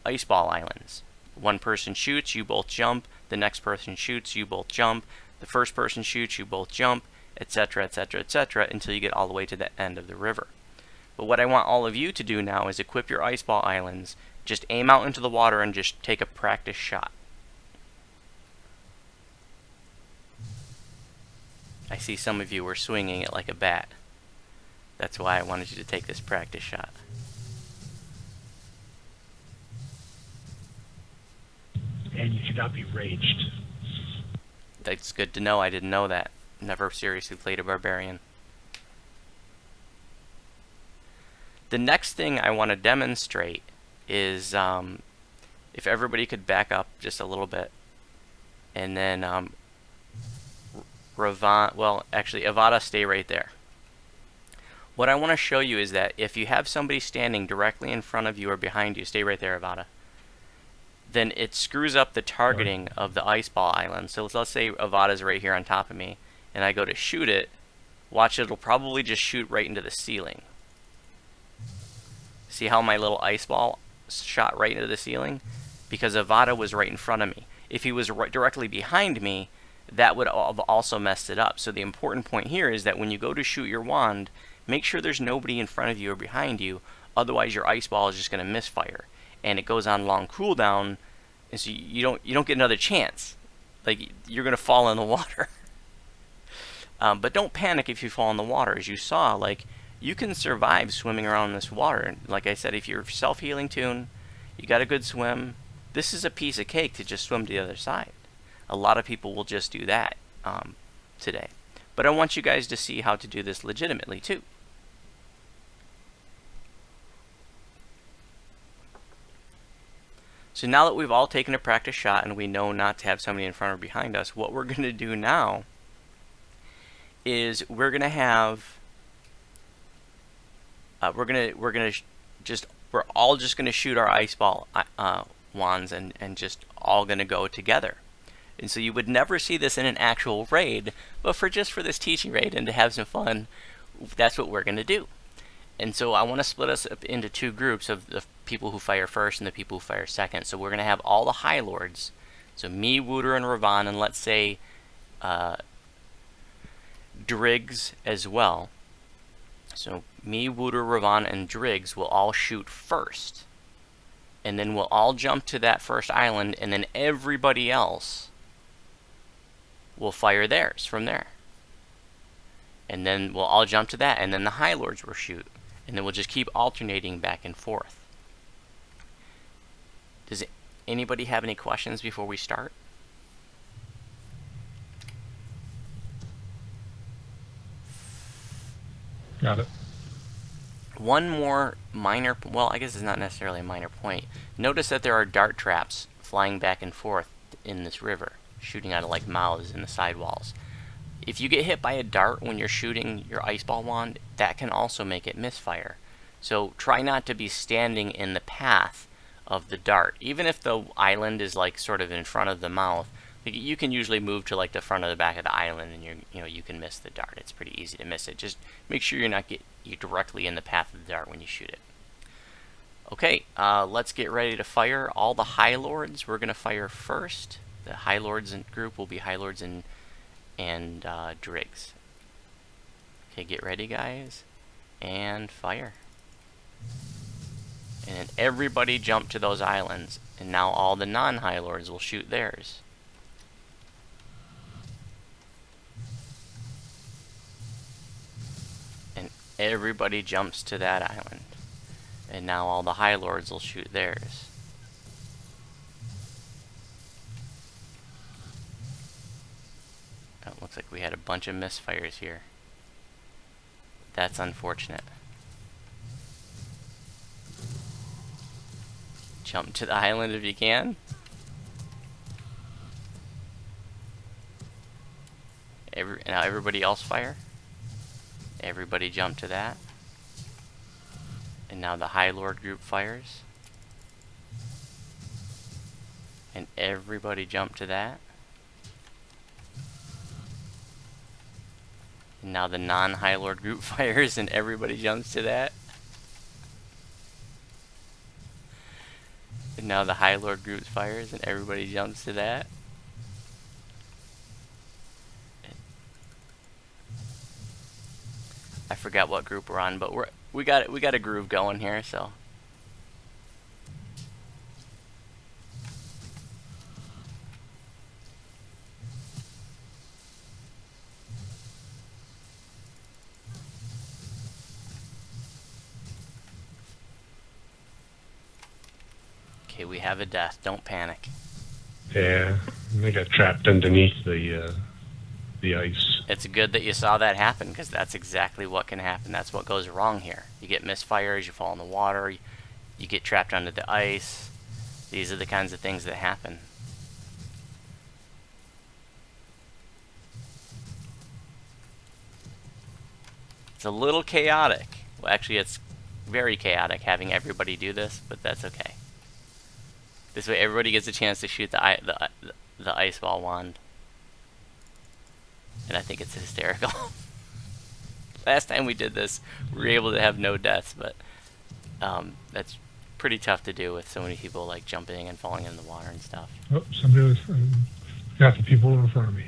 ice ball islands. One person shoots, you both jump. The next person shoots, you both jump. The first person shoots, you both jump, etc., etc., etc., until you get all the way to the end of the river. But what I want all of you to do now is equip your ice ball islands. Just aim out into the water and just take a practice shot. I see some of you were swinging it like a bat. That's why I wanted you to take this practice shot. And you cannot be raged. That's good to know. I didn't know that. Never seriously played a barbarian. The next thing I want to demonstrate is if everybody could back up just a little bit, and then Avada, stay right there. What I want to show you is that if you have somebody standing directly in front of you or behind you, stay right there, Avada, then it screws up the targeting of the ice ball island. So let's say Avada's right here on top of me, and I go to shoot it. Watch, it'll probably just shoot right into the ceiling. See how my little ice ball shot right into the ceiling? Because Avada was right in front of me. If he was directly behind me, that would have also messed it up. So the important point here is that when you go to shoot your wand, make sure there's nobody in front of you or behind you, otherwise your ice ball is just going to misfire. And it goes on long cooldown, and so you don't get another chance. Like, you're going to fall in the water. But don't panic if you fall in the water. As you saw, like, you can survive swimming around in this water. Like I said, if you're self-healing tune, you got a good swim, this is a piece of cake to just swim to the other side. A lot of people will just do that today. But I want you guys to see how to do this legitimately too. So now that we've all taken a practice shot and we know not to have somebody in front or behind us, what we're going to do now is we're going to have we're all just going to shoot our ice ball wands and just all going to go together. And so you would never see this in an actual raid, but for this teaching raid and to have some fun, that's what we're going to do. And so I want to split us up into two groups of the people who fire first and the people who fire second. So we're going to have all the High Lords, so me, Wooter, and Ravan, and let's say Driggs as well. So me, Wooter, Ravan, and Driggs will all shoot first. And then we'll all jump to that first island, and then everybody else will fire theirs from there. And then we'll all jump to that, and then the High Lords will shoot. And then we'll just keep alternating back and forth. Does anybody have any questions before we start? Got it. One more minor, well, I guess it's not necessarily a minor point. Notice that there are dart traps flying back and forth in this river, shooting out of like mouths in the sidewalls. If you get hit by a dart when you're shooting your ice ball wand, that can also make it misfire. So try not to be standing in the path of the dart. Even if the island is like sort of in front of the mouth, you can usually move to like the front or the back of the island, and you can miss the dart. It's pretty easy to miss it. Just make sure you're directly in the path of the dart when you shoot it. Okay, let's get ready to fire. All the High Lords we're gonna fire first. The High Lords group will be High Lords and Driggs. Okay, get ready, guys, and fire. And then everybody jump to those islands, and now all the non-High Lords will shoot theirs. And everybody jumps to that island, and now all the High Lords will shoot theirs. It looks like we had a bunch of misfires here. That's unfortunate. Jump to the island if you can. Now everybody else fire. Everybody jump to that. And now the High Lord group fires. And everybody jump to that. And now the non-High Lord group fires and everybody jumps to that. And now the High Lord group fires and everybody jumps to that. I forgot what group we're on, but we got a groove going here, so. Okay, we have a death. Don't panic. Yeah, they got trapped underneath the ice. It's good that you saw that happen, because that's exactly what can happen. That's what goes wrong here. You get misfires, you fall in the water, you get trapped under the ice. These are the kinds of things that happen. It's a little chaotic. Well, actually, it's very chaotic having everybody do this, but that's okay. This way, everybody gets a chance to shoot the ice ball wand. And I think it's hysterical. Last time we did this, we were able to have no deaths, but that's pretty tough to do with so many people like jumping and falling in the water and stuff. Oh, somebody was got the people in front of me.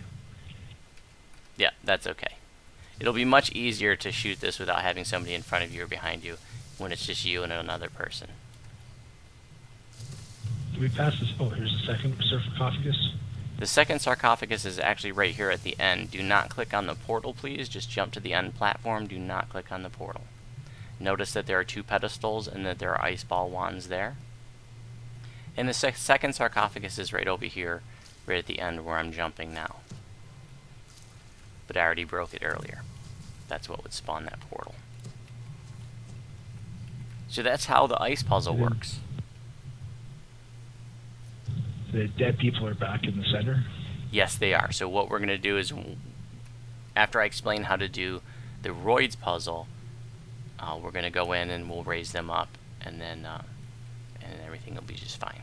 Yeah, that's okay. It'll be much easier to shoot this without having somebody in front of you or behind you when it's just you and another person. Do we pass this? Oh, here's the second sarcophagus. The second sarcophagus is actually right here at the end. Do not click on the portal, please. Just jump to the end platform. Do not click on the portal. Notice that there are 2 pedestals and that there are ice ball wands there. And the second sarcophagus is right over here, right at the end where I'm jumping now. But I already broke it earlier. That's what would spawn that portal. So that's how the ice puzzle works. The dead people are back in the center. Yes, they are. So what we're going to do is, after I explain how to do the Roids puzzle, we're going to go in and we'll raise them up, and then and everything will be just fine.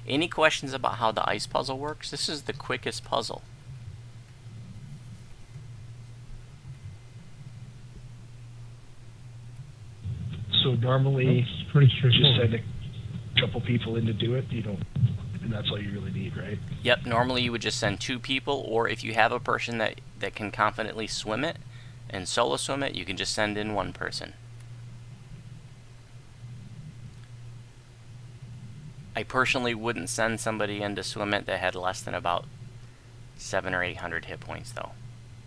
Any questions about how the ice puzzle works? This is the quickest puzzle. So normally, It's pretty just straightforward. send a couple people in to do it. You don't, and that's all you really need, right? Yep, normally you would just send 2 people, or if you have a person that can confidently swim it and solo swim it, you can just send in 1 person. I personally wouldn't send somebody in to swim it that had less than about 700 or 800 hit points, though.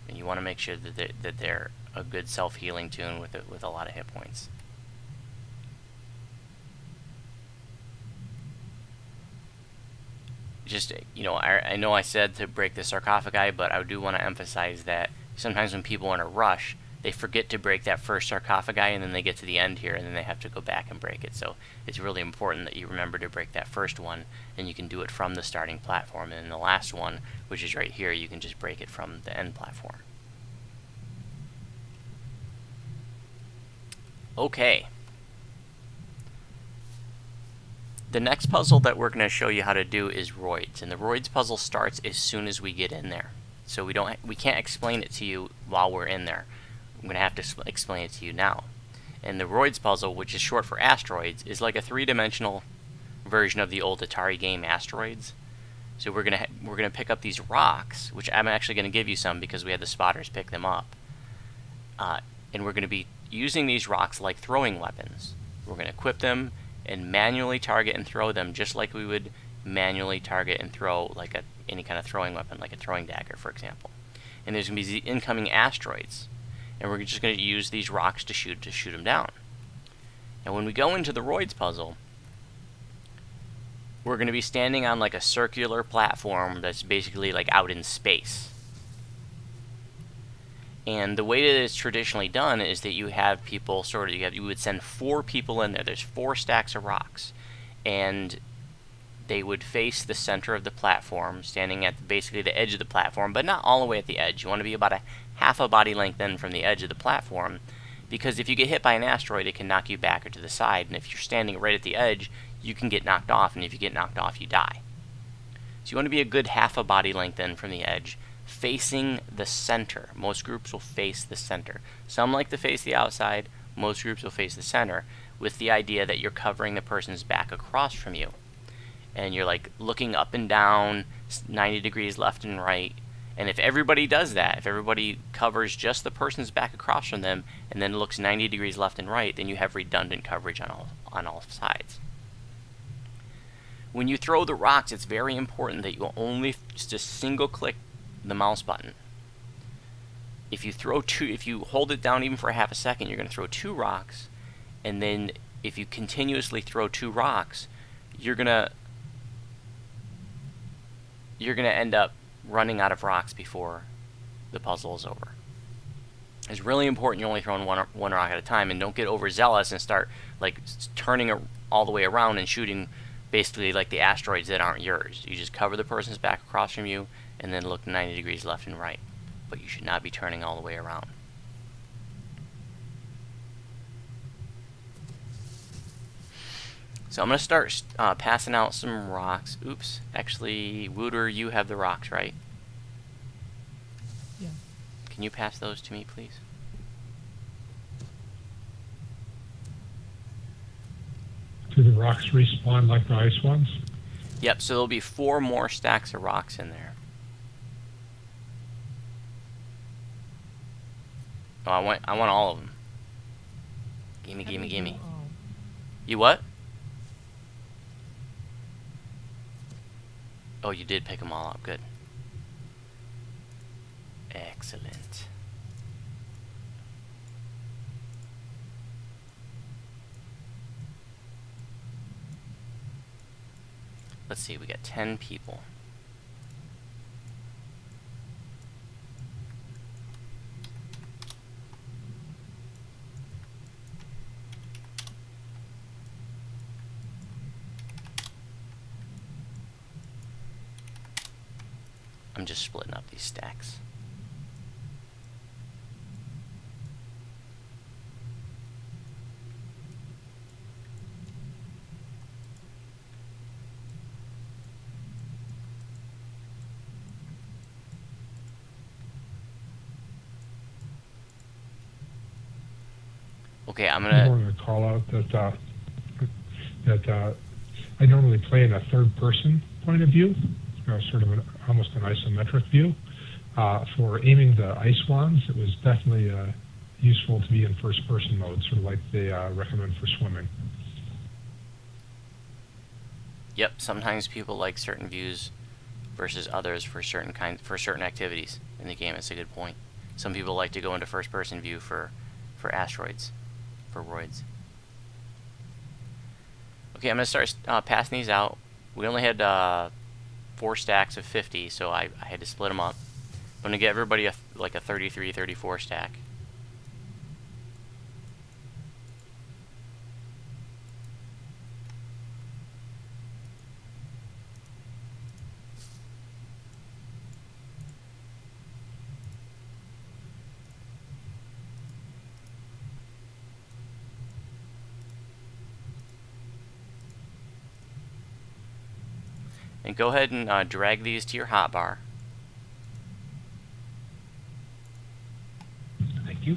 And you want to make sure that they're a good self-healing tune with a lot of hit points. Just, you know, I know I said to break the sarcophagi, but I do want to emphasize that sometimes when people are in a rush, they forget to break that first sarcophagi, and then they get to the end here, and then they have to go back and break it. So it's really important that you remember to break that first one, and you can do it from the starting platform. And then the last one, which is right here, you can just break it from the end platform. Okay. The next puzzle that we're going to show you how to do is Roids, and the Roids puzzle starts as soon as we get in there. So we can't explain it to you while we're in there. I'm going to have to explain it to you now. And the Roids puzzle, which is short for Asteroids, is like a 3-dimensional version of the old Atari game Asteroids. So we're gonna pick up these rocks, which I'm actually going to give you some because we had the spotters pick them up. And we're going to be using these rocks like throwing weapons. We're going to equip them and manually target and throw them just like we would manually target and throw like any kind of throwing weapon, like a throwing dagger, for example. And there's going to be the incoming asteroids, and we're just going to use these rocks to shoot them down. And when we go into the Roids puzzle, we're going to be standing on like a circular platform that's basically like out in space. And the way that it's traditionally done is that you have people you would send 4 people in there. There's 4 stacks of rocks, and they would face the center of the platform, standing at basically the edge of the platform, but not all the way at the edge. You want to be about a half a body length in from the edge of the platform, because if you get hit by an asteroid, it can knock you back or to the side, and if you're standing right at the edge, you can get knocked off, and if you get knocked off, you die. So you want to be a good half a body length in from the edge, facing the center. Most groups will face the center. Some like to face the outside. Most groups will face the center, with the idea that you're covering the person's back across from you. And you're like looking up and down, 90 degrees left and right. And if everybody does that, if everybody covers just the person's back across from them and then looks 90 degrees left and right, then you have redundant coverage on all sides. When you throw the rocks, it's very important that you only just single click the mouse button. If you hold it down even for half a second, you're going to throw 2 rocks, and then if you continuously throw 2 rocks, you're gonna end up running out of rocks before the puzzle is over. It's really important you're only throwing one rock at a time, and don't get overzealous and start like turning all the way around and shooting basically like the asteroids that aren't yours. You just cover the person's back across from you and then look 90 degrees left and right. But you should not be turning all the way around. So I'm going to start passing out some rocks. Oops. Actually, Wooter, you have the rocks, right? Yeah. Can you pass those to me, please? Do the rocks respawn like the ice ones? Yep, so there'll be 4 more stacks of rocks in there. Oh, I want all of them. Gimme, How gimme, do you do gimme. all? You what? Oh, you did pick them all up. Good. Excellent. Let's see, we got 10 people. I'm just splitting up these stacks. Okay, I'm I gonna. wanted to call out that I normally play in a third-person point of view, sort of almost an isometric view. For aiming the ice wands, it was definitely useful to be in first-person mode, sort of like they recommend for swimming. Yep, sometimes people like certain views versus others for certain activities in the game. It's a good point. Some people like to go into first-person view for asteroids, for roids. Okay, I'm gonna start passing these out. We only had 4 stacks of 50, so I had to split them up. I'm gonna get everybody like a 33, 34 stack. And go ahead and drag these to your hotbar. Thank you.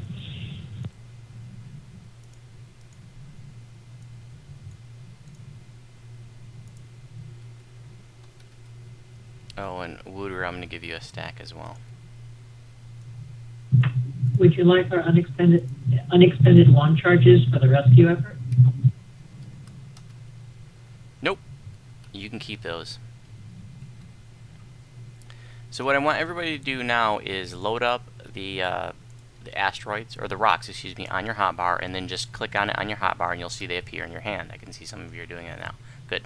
Oh, and Wooter, I'm going to give you a stack as well. Would you like our unexpended launch charges for the rescue effort? Nope. You can keep those. So what I want everybody to do now is load up the asteroids, or the rocks, excuse me, on your hotbar, and then just click on it on your hotbar, and you'll see they appear in your hand. I can see some of you are doing it now. Good.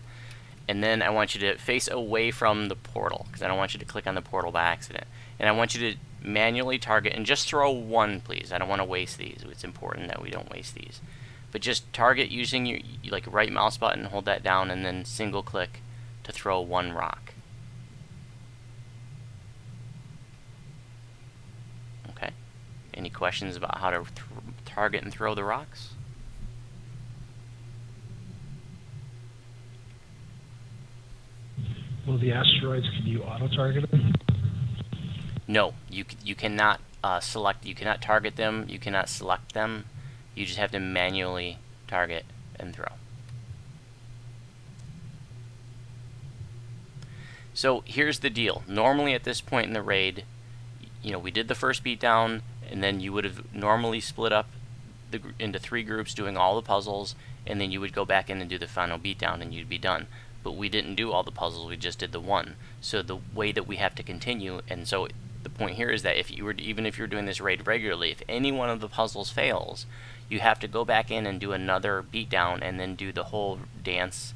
And then I want you to face away from the portal, because I don't want you to click on the portal by accident. And I want you to manually target, and just throw one, please. I don't want to waste these. It's important that we don't waste these. But just target using your like right mouse button, hold that down, and then single click to throw one rock. Okay. Any questions about how to target and throw the rocks? Well, the asteroids, can you auto-target them? No, you cannot select. You cannot target them. You cannot select them. You just have to manually target and throw. So here's the deal. Normally at this point in the raid, you know, we did the first beatdown, and then you would have normally split up into 3 groups doing all the puzzles, and then you would go back in and do the final beatdown, and you'd be done. But we didn't do all the puzzles, we just did the one. So the way that we have to continue, and so the point here is that even if you're doing this raid regularly, if any one of the puzzles fails, you have to go back in and do another beatdown, and then do the whole dance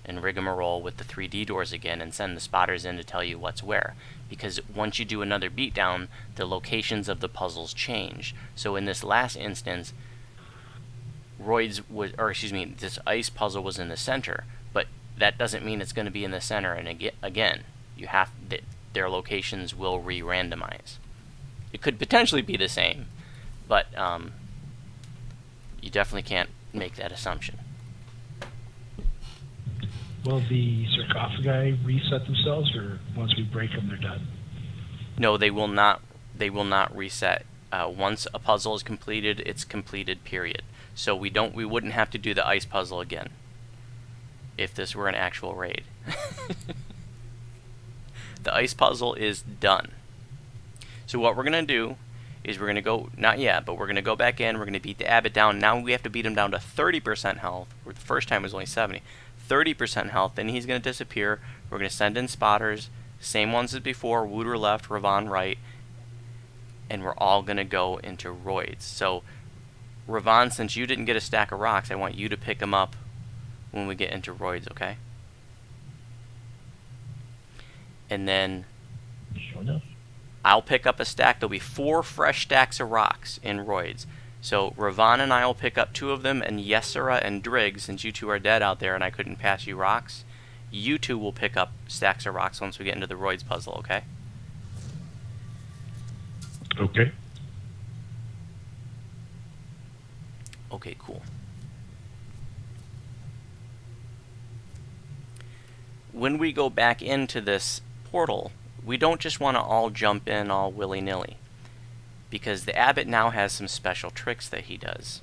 and rigmarole with the 3D doors again, and send the spotters in to tell you what's where. Because once you do another beatdown, the locations of the puzzles change. So in this last instance, this ice puzzle was in the center, but that doesn't mean it's going to be in the center. And again, their locations will re-randomize. It could potentially be the same, but you definitely can't make that assumption. Will the sarcophagi reset themselves, or once we break them, they're done? No, they will not. They will not reset. Once a puzzle is completed, it's completed. Period. So we wouldn't have to do the ice puzzle again if this were an actual raid. The ice puzzle is done. So what we're gonna do is we're going to go, not yet, but we're going to go back in, we're going to beat the Abbot down. Now we have to beat him down to 30% health, where the first time was only 70. 30% health, then he's going to disappear. We're going to send in spotters, same ones as before, Wooter left, Ravon right, and we're all going to go into Roids. So, Ravon, since you didn't get a stack of rocks, I want you to pick them up when we get into Roids, okay? And then Sure enough. I'll pick up a stack. There'll be 4 fresh stacks of rocks in Roids. So Ravon and I will pick up 2 of them, and Yesera and Driggs, since you 2 are dead out there and I couldn't pass you rocks, you 2 will pick up stacks of rocks once we get into the Roids puzzle, okay? Okay. Okay, cool. When we go back into this portal, we don't just want to all jump in all willy-nilly, because the Abbot now has some special tricks that he does,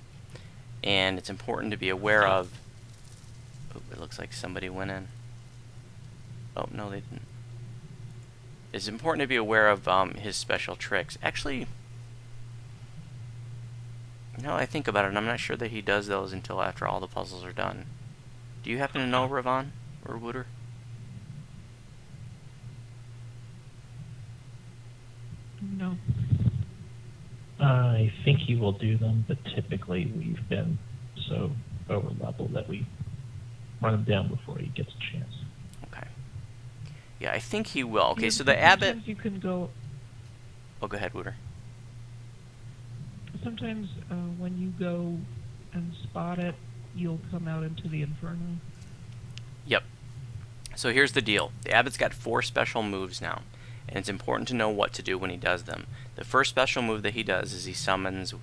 and it's important to be aware of. Oh, it looks like somebody went in. Oh, no, they didn't. It's important to be aware of his special tricks. Actually, now I think about it, I'm not sure that he does those until after all the puzzles are done. Do you happen to know, Ravon or Wooter? No. I think he will do them, but typically we've been so over level that we run him down before he gets a chance. Okay. Yeah, I think he will. Okay, Yeah, so the but Abbot... sometimes you can go. Oh, go ahead, Wooter. Sometimes when you go and spot it, you'll come out into the Inferno. Yep. So here's the deal. The Abbot's got 4 special moves now, and it's important to know what to do when he does them. The first special move that he does is he summons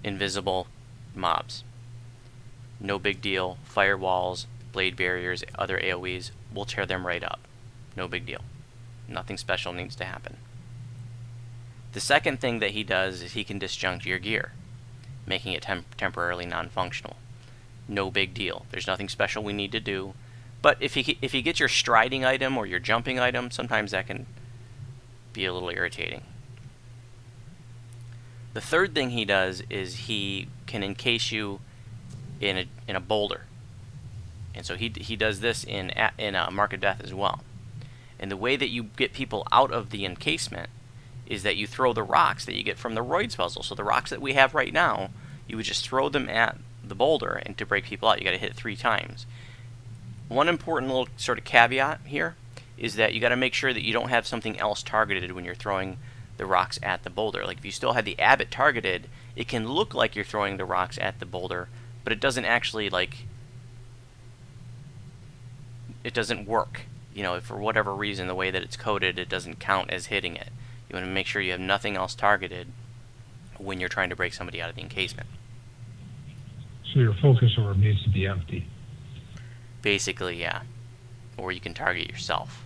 invisible mobs. No big deal. Firewalls, blade barriers, other AoEs, we'll tear them right up. No big deal. Nothing special needs to happen. The second thing that he does is he can disjunct your gear, making it temporarily non-functional. No big deal. There's nothing special we need to do. But if he gets your striding item or your jumping item, sometimes that can be a little irritating. The third thing he does is he can encase you in a boulder, and so he does this in Mark of Death as well. And the way that you get people out of the encasement is that you throw the rocks that you get from the Roids puzzle. So the rocks that we have right now, you would just throw them at the boulder, and to break people out, you got to hit 3 times. One important little sort of caveat here is that you got to make sure that you don't have something else targeted when you're throwing the rocks at the boulder. Like if you still had the Abbot targeted, it can look like you're throwing the rocks at the boulder, but it doesn't actually, like, it doesn't work. You know, if for whatever reason, the way that it's coded, it doesn't count as hitting it. You want to make sure you have nothing else targeted when you're trying to break somebody out of the encasement. So your focus orb needs to be empty. Basically, yeah. Or you can target yourself.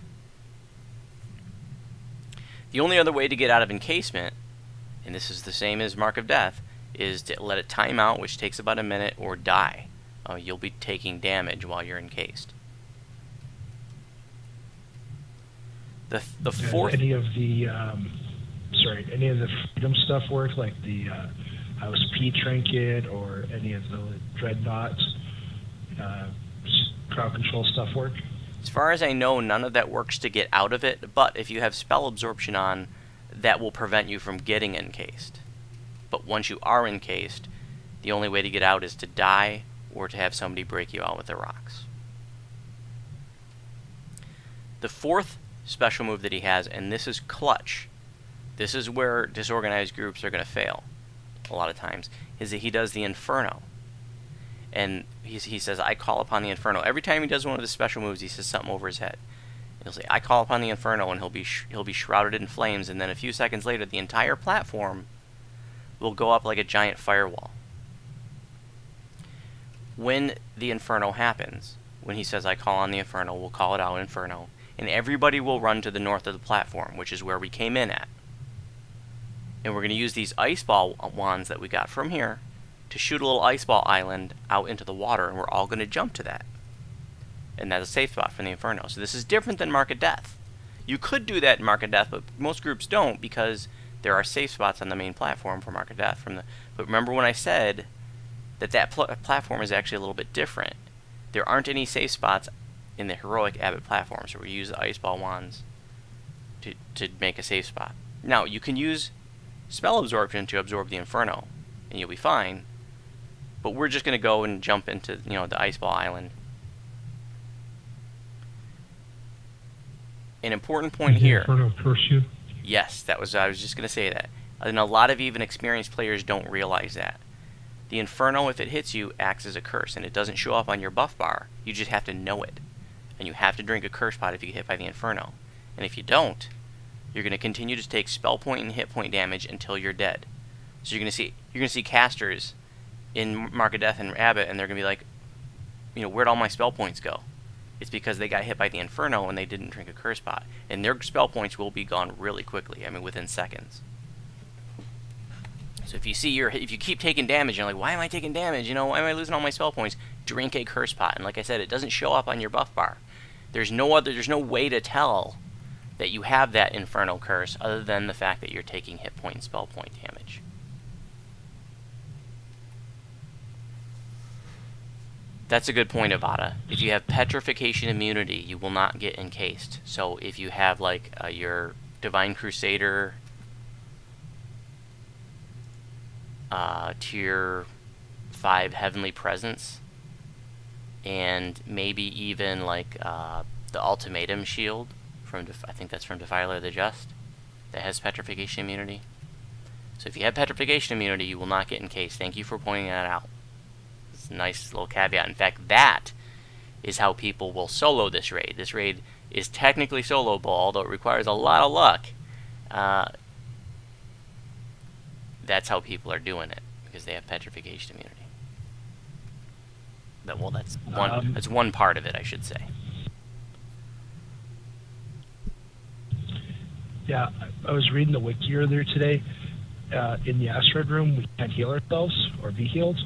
The only other way to get out of encasement, and this is the same as Mark of Death, is to let it time out, which takes about a minute, or die. You'll be taking damage while you're encased. The fourth... Any of the freedom stuff work, like the House P trinket or any of the dreadnoughts, crowd control stuff work? As far as I know, none of that works to get out of it, but if you have spell absorption on, that will prevent you from getting encased. But once you are encased, the only way to get out is to die or to have somebody break you out with the rocks. The fourth special move that he has, and this is clutch, this is where disorganized groups are going to fail a lot of times, is that he does the Inferno. And he says, I call upon the Inferno. Every time he does one of his special moves, he says something over his head. He'll say, I call upon the Inferno, and he'll be shrouded in flames, and then a few seconds later, the entire platform will go up like a giant firewall. When the Inferno happens, when he says, I call on the Inferno, we'll call it out Inferno, and everybody will run to the north of the platform, which is where we came in at. And we're going to use these ice ball wands that we got from here to shoot a little ice ball island out into the water, and we're all going to jump to that. And that's a safe spot for the Inferno. So this is different than Mark of Death. You could do that in Mark of Death, but most groups don't, because there are safe spots on the main platform for Mark of Death. But remember when I said that platform is actually a little bit different. There aren't any safe spots in the heroic Abbot platform, so we use the Ice Ball wands to make a safe spot. Now, you can use Spell Absorption to absorb the Inferno, and you'll be fine, but we're just going to go and jump into, the Ice Ball Island. An important point here. Inferno curse you? Yes, I was just going to say that. And a lot of even experienced players don't realize that. The Inferno, if it hits you, acts as a curse, and it doesn't show up on your buff bar. You just have to know it. And you have to drink a curse pot if you get hit by the Inferno. And if you don't, you're going to continue to take spell point and hit point damage until you're dead. So you're going to see casters in Mark of Death and Abbot, and they're going to be like, where'd all my spell points go? It's because they got hit by the Inferno and they didn't drink a curse pot. And their spell points will be gone really quickly. I mean, within seconds. So if you keep taking damage, you're like, why am I taking damage? Why am I losing all my spell points? Drink a curse pot. And like I said, it doesn't show up on your buff bar. There's no way to tell that you have that Inferno curse other than the fact that you're taking hit point and spell point damage. That's a good point, Avada. If you have Petrification immunity, you will not get encased. So if you have your Divine Crusader tier 5 Heavenly Presence, and maybe even the Ultimatum Shield from I think that's from Defiler of the Just, that has Petrification immunity. So if you have Petrification immunity, you will not get encased. Thank you for pointing that out. It's a nice little caveat. In fact, that is how people will solo this raid. This raid is technically soloable, although it requires a lot of luck. That's how people are doing it, because they have Petrification immunity. That's one part of it, I should say. Yeah, I was reading the wiki earlier today. In the asteroid room, we can't heal ourselves or be healed.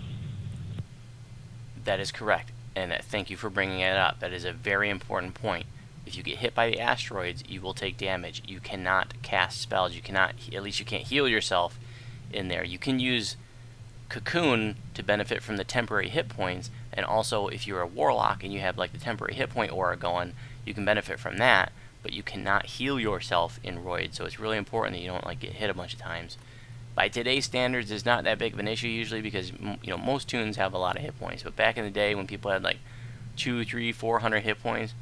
That is correct, and thank you for bringing it up. That is a very important point. If you get hit by the asteroids, you will take damage. You cannot cast spells. At least you can't heal yourself in there. You can use Cocoon to benefit from the temporary hit points, and also if you're a Warlock and you have the temporary hit point aura going, you can benefit from that, but you cannot heal yourself in Roid, so it's really important that you don't get hit a bunch of times. By today's standards, it's not that big of an issue usually, because most tunes have a lot of hit points, but back in the day when people had 200, 300, 400 hit points,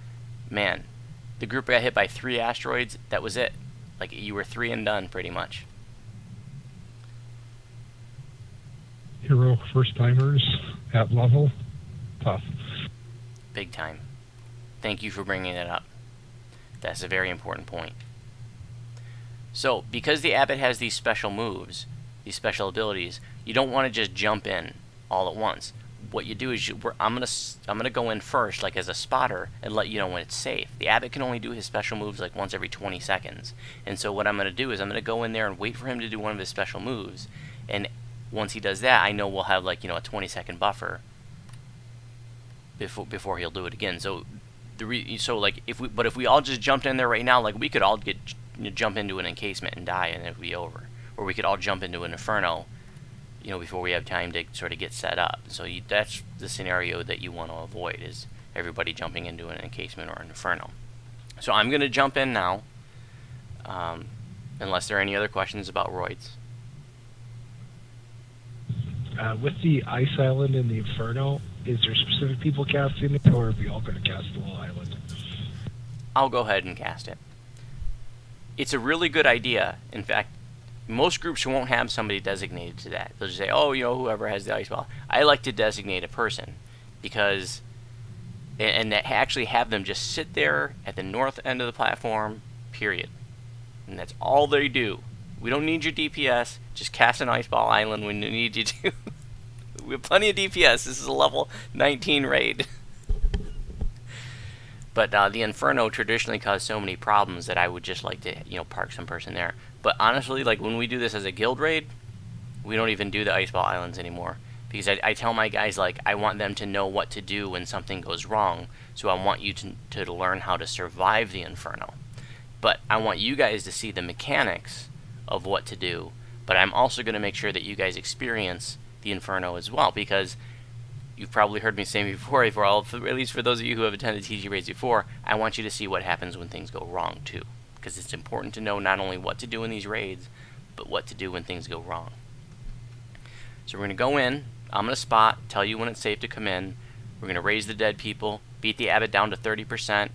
man, the group got hit by 3 asteroids, that was it. You were 3 and done pretty much. Heroic first-timers at level, tough. Big time. Thank you for bringing it up. That's a very important point. So, because the Abbot has these special moves, these special abilities, you don't want to just jump in all at once. What you do is I'm gonna go in first, as a spotter, and let you know when it's safe. The Abbot can only do his special moves once every 20 seconds, and so what I'm gonna do is I'm gonna go in there and wait for him to do one of his special moves, and once he does that, I know we'll have a 20-second buffer before he'll do it again. So if we all just jumped in there right now, we could all jump into an encasement and die, and it would be over. Or we could all jump into an Inferno, before we have time to sort of get set up. So that's the scenario that you want to avoid, is everybody jumping into an encasement or an Inferno. So I'm going to jump in now, unless there are any other questions about Roids. With the Ice Island and the Inferno, is there specific people casting it, or are we all going to cast the whole island? I'll go ahead and cast it. It's a really good idea. In fact, most groups won't have somebody designated to that. They'll just say, whoever has the ice ball. I like to designate a person, because, and actually have them just sit there at the north end of the platform, period. And that's all they do. We don't need your DPS. Just cast an ice ball island when we need you to. We have plenty of DPS. This is a level 19 raid. But the Inferno traditionally caused so many problems that I would just like to, park some person there. But honestly, when we do this as a guild raid, we don't even do the ice ball islands anymore. Because I tell my guys, I want them to know what to do when something goes wrong. So I want you to learn how to survive the Inferno. But I want you guys to see the mechanics of what to do, but I'm also going to make sure that you guys experience the Inferno as well, because you've probably heard me say before, at least for those of you who have attended TG raids before, I want you to see what happens when things go wrong too, because it's important to know not only what to do in these raids, but what to do when things go wrong. So we're going to go in, I'm going to spot, tell you when it's safe to come in, we're going to raise the dead people, beat the Abbot down to 30%,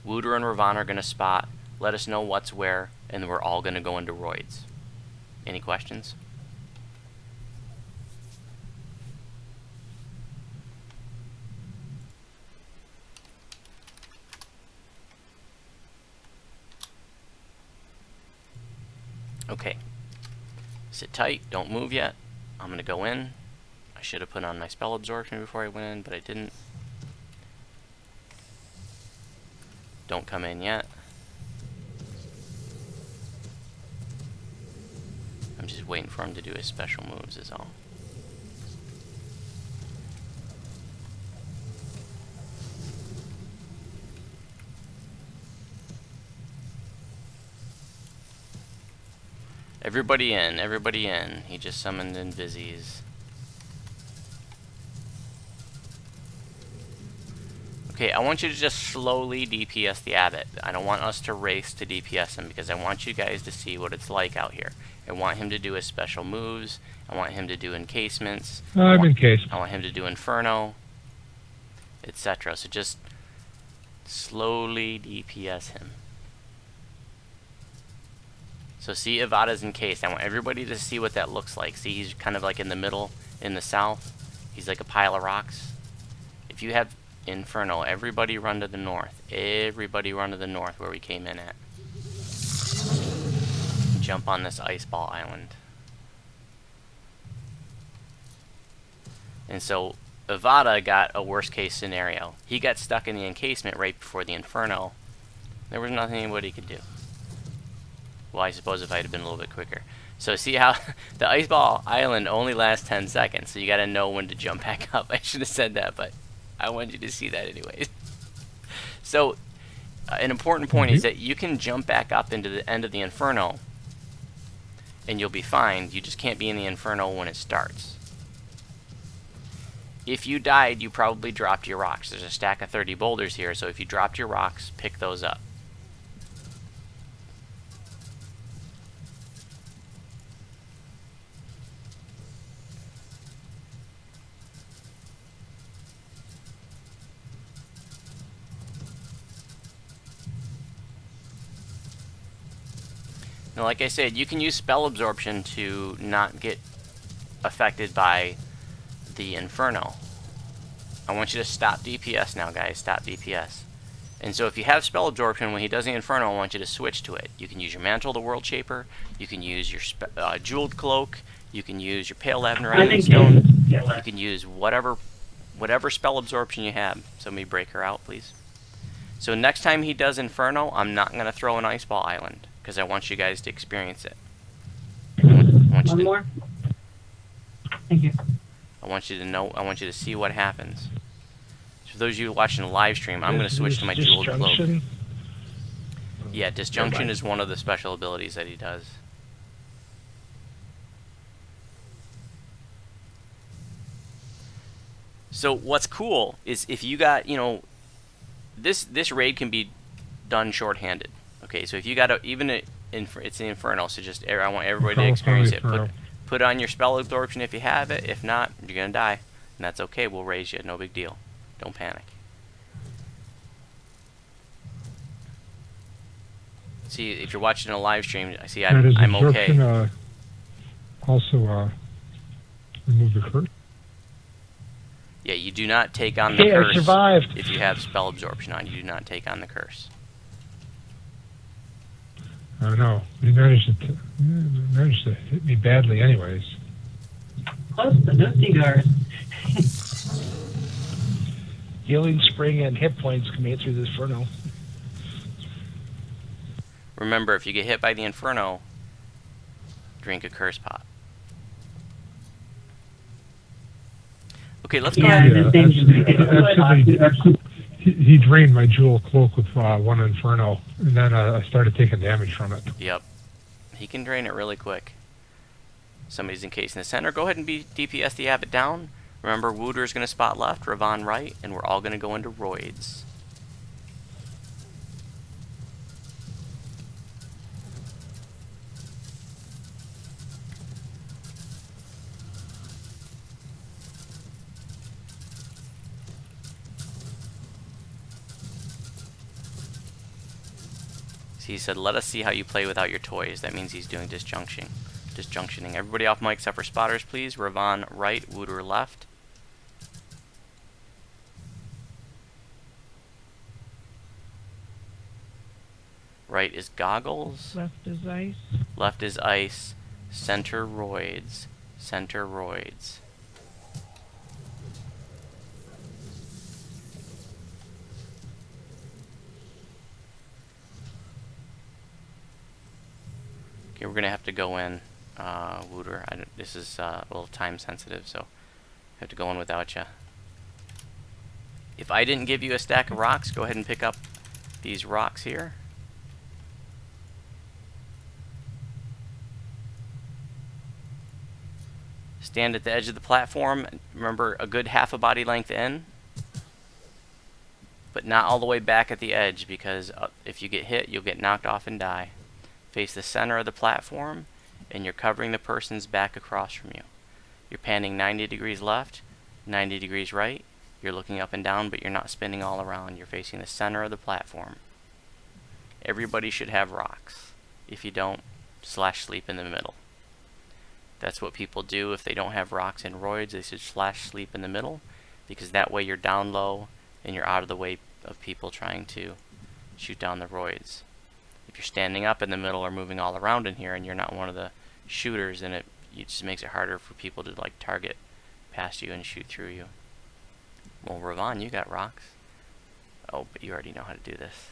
Wooter and Ravana are going to spot, let us know what's where, and then we're all going to go into roids. Any questions? Okay. Sit tight, don't move yet. I'm going to go in. I should have put on my spell absorption before I went in, but I didn't. Don't come in yet. I'm just waiting for him to do his special moves is all. Everybody in, everybody in. He just summoned Invisies. Okay, I want you to just slowly DPS the Abbot. I don't want us to race to DPS him, because I want you guys to see what it's like out here. I want him to do his special moves. I want him to do encasements. I'm encased. I want him to do Inferno, etc. So just slowly DPS him. So see, Avada's encased. I want everybody to see what that looks like. See, he's kind of like in the middle, in the south. He's like a pile of rocks. If you have Inferno, everybody run to the north. Everybody run to the north where we came in at. Jump on this ice ball island. And so Avada got a worst case scenario. He got stuck in the encasement right before the Inferno. There was nothing anybody could do. Well, I suppose if I had been a little bit quicker. So see how the ice ball island only lasts 10 seconds, so you gotta know when to jump back up. I should have said that, but I wanted you to see that anyways. So an important point is that you can jump back up into the end of the Inferno and you'll be fine. You just can't be in the Inferno when it starts. If you died, you probably dropped your rocks. There's a stack of 30 boulders here, so if you dropped your rocks, pick those up. Now, like I said, you can use spell absorption to not get affected by the Inferno. I want you to stop DPS now, guys. Stop DPS. And so if you have spell absorption, when he does the Inferno, I want you to switch to it. You can use your Mantle of the World Shaper. You can use your Jeweled Cloak. You can use your Pale Lavender Island Stone. You can use whatever spell absorption you have. Somebody break her out, please. So next time he does Inferno, I'm not going to throw an Ice Ball Island, because I want you guys to experience it. One more? Thank you. I want you to know, I want you to see what happens. So for those of you watching the live stream, I'm going to switch to my Jeweled Cloak. Yeah, Disjunction is one of the special abilities that he does. So what's cool is if you got, you know, this raid can be done shorthanded. Okay, so if you got it's the Inferno, so just I want everybody to experience it. Put on your spell absorption if you have it. If not, you're gonna die, and that's okay. We'll raise you. No big deal. Don't panic. See, if you're watching a live stream, I see I'm okay. Also, remove the curse. Yeah, you do not take on the curse. I survived. If you have spell absorption on, you do not take on the curse. I know. He managed to hit me badly anyways. Close, but no cigar. Healing Spring and hit points can make it through this Inferno. Remember, if you get hit by the Inferno, drink a curse pot. Okay, let's go ahead. He drained my Jewel Cloak with one Inferno, and then I started taking damage from it. Yep. He can drain it really quick. Somebody's encased in the center. Go ahead and DPS the Abbot down. Remember, Wooder's going to spot left, Ravon right, and we're all going to go into Roids. He said, let us see how you play without your toys. That means he's doing disjunctioning. Everybody off mic except for spotters, please. Ravon right, Wooder left. Right is goggles. Left is ice. Left is ice. Center roids. Center roids. Okay, we're gonna have to go in, Wooder. This is a little time sensitive, so I have to go in without you. If I didn't give you a stack of rocks, go ahead and pick up these rocks here. Stand at the edge of the platform. Remember, a good half a body length in, but not all the way back at the edge, because if you get hit, you'll get knocked off and die. Face the center of the platform, and you're covering the person's back across from you. You're panning 90 degrees left, 90 degrees right. You're looking up and down, but you're not spinning all around. You're facing the center of the platform. Everybody should have rocks. If you don't, /sleep in the middle. That's what people do if they don't have rocks and roids. They should /sleep in the middle, because that way you're down low and you're out of the way of people trying to shoot down the roids. If you're standing up in the middle or moving all around in here and you're not one of the shooters, then it just makes it harder for people to like target past you and shoot through you. Well, Ravon, you got rocks. Oh, but you already know how to do this.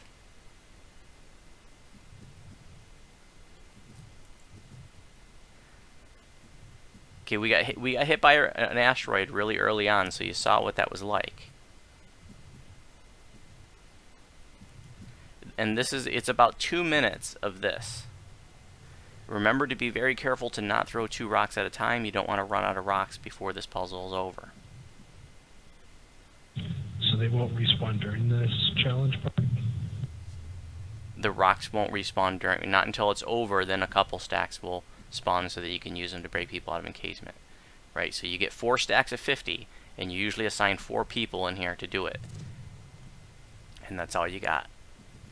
Okay, we got hit by an asteroid really early on, so you saw what that was like. And it's about 2 minutes of this. Remember to be very careful to not throw 2 rocks at a time. You don't want to run out of rocks before this puzzle is over. So they won't respawn during this challenge part? The rocks won't respawn not until it's over. Then a couple stacks will spawn so that you can use them to break people out of encasement. Right, so you get 4 stacks of 50, and you usually assign 4 people in here to do it. And that's all you got.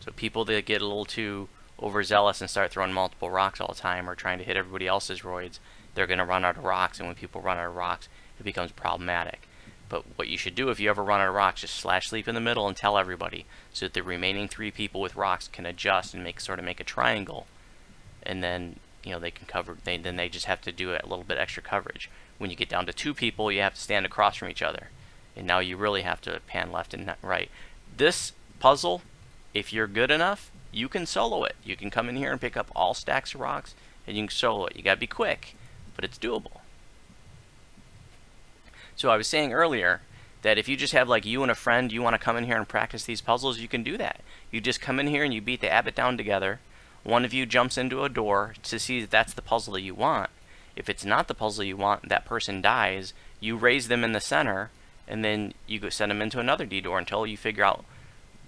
So people that get a little too overzealous and start throwing multiple rocks all the time or trying to hit everybody else's roids, they're going to run out of rocks, and when people run out of rocks, it becomes problematic. But what you should do if you ever run out of rocks, just /sleep in the middle and tell everybody, so that the remaining 3 people with rocks can adjust and make a triangle, and then they can cover. Then they just have to do a little bit extra coverage. When you get down to 2 people, you have to stand across from each other, and now you really have to pan left and right. This puzzle, if you're good enough, you can solo it. You can come in here and pick up all stacks of rocks, and you can solo it. You gotta be quick, but it's doable. So I was saying earlier that if you just have like you and a friend, you want to come in here and practice these puzzles, you can do that. You just come in here and you beat the Abbot down together. One of you jumps into a door to see that that's the puzzle that you want. If it's not the puzzle you want, that person dies. You raise them in the center, and then you go send them into another D door until you figure out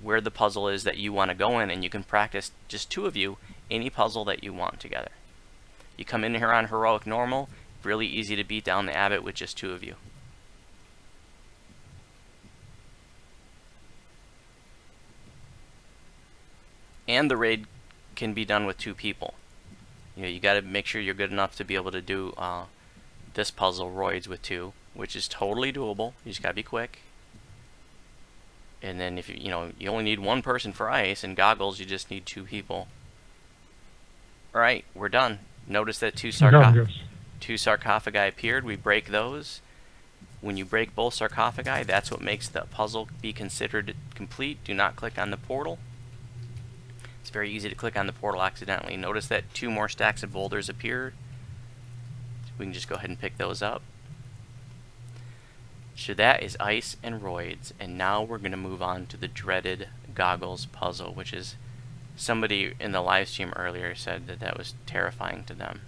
where the puzzle is that you want to go in, and you can practice, just 2 of you, any puzzle that you want together. You come in here on heroic normal, really easy to beat down the Abbot with just 2 of you. And the raid can be done with 2 people. You got to make sure you're good enough to be able to do this puzzle roids with 2, which is totally doable. You just got to be quick. And then if you only need 1 person for ice and goggles, you just need 2 people. All right, we're done. Notice that 2 sarcophagi appeared. We break those. When you break both sarcophagi, that's what makes the puzzle be considered complete. Do not click on the portal. It's very easy to click on the portal accidentally. Notice that 2 more stacks of boulders appeared. We can just go ahead and pick those up. So that is ice and roids, and now we're going to move on to the dreaded goggles puzzle, which is somebody in the live stream earlier said that that was terrifying to them.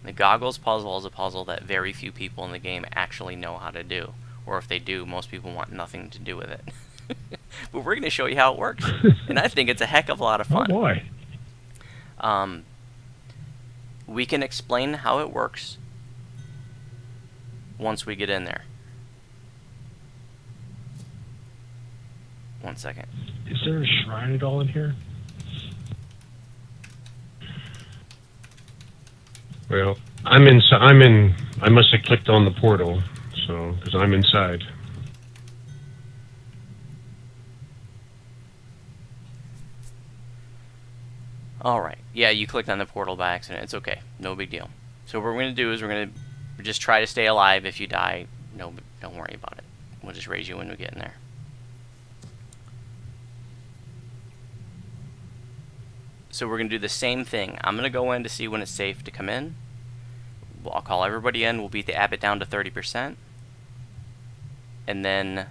The goggles puzzle is a puzzle that very few people in the game actually know how to do. Or if they do, most people want nothing to do with it. But we're going to show you how it works. And I think it's a heck of a lot of fun. Oh boy. We can explain how it works once we get in there. One second. Is there a shrine at all in here? Well, I must have clicked on the portal, so, because I'm inside. Alright. Yeah, you clicked on the portal by accident. It's okay. No big deal. So what we're going to do is we're going to just try to stay alive. If you die, no, don't worry about it. We'll just raise you when we get in there. So we're going to do the same thing. I'm going to go in to see when it's safe to come in. I'll call everybody in. We'll beat the Abbot down to 30%. And then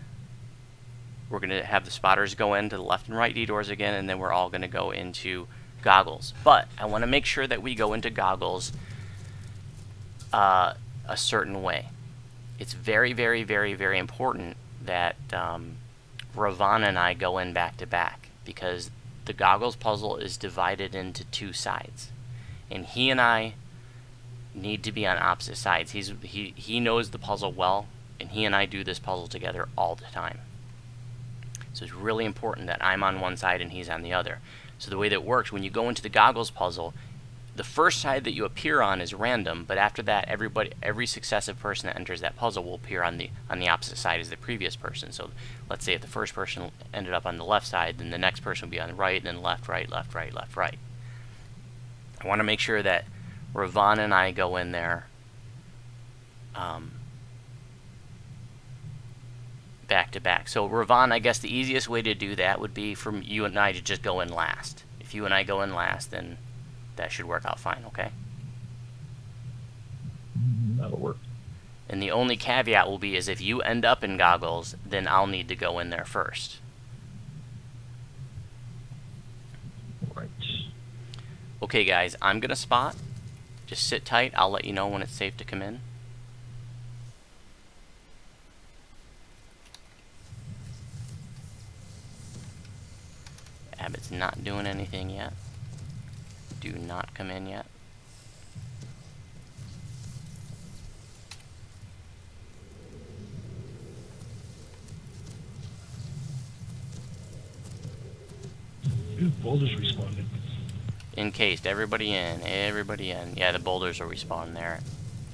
we're going to have the spotters go into the left and right D doors again, and then we're all going to go into goggles. But I want to make sure that we go into goggles a certain way. It's very, very, very, very important that Ravana and I go in back to back, because the goggles puzzle is divided into two sides, and he and I need to be on opposite sides. He knows the puzzle well, and he and I do this puzzle together all the time. So it's really important that I'm on one side and he's on the other. So the way that it works, when you go into the goggles puzzle, the first side that you appear on is random, but after that, every successive person that enters that puzzle will appear on the opposite side as the previous person. So let's say if the first person ended up on the left side, then the next person would be on the right, and then left, right, left, right, left, right. I want to make sure that Ravana and I go in there back to back. So Ravana, I guess the easiest way to do that would be for you and I to just go in last. If you and I go in last, then that should work out fine, okay? That'll work. And the only caveat will be is if you end up in goggles, then I'll need to go in there first. Right. Okay, guys, I'm going to spot. Just sit tight. I'll let you know when it's safe to come in. Abbot's not doing anything yet. Do not come in yet. Ooh, boulders responded. Encased. Everybody in. Everybody in. Yeah, the boulders will respawn there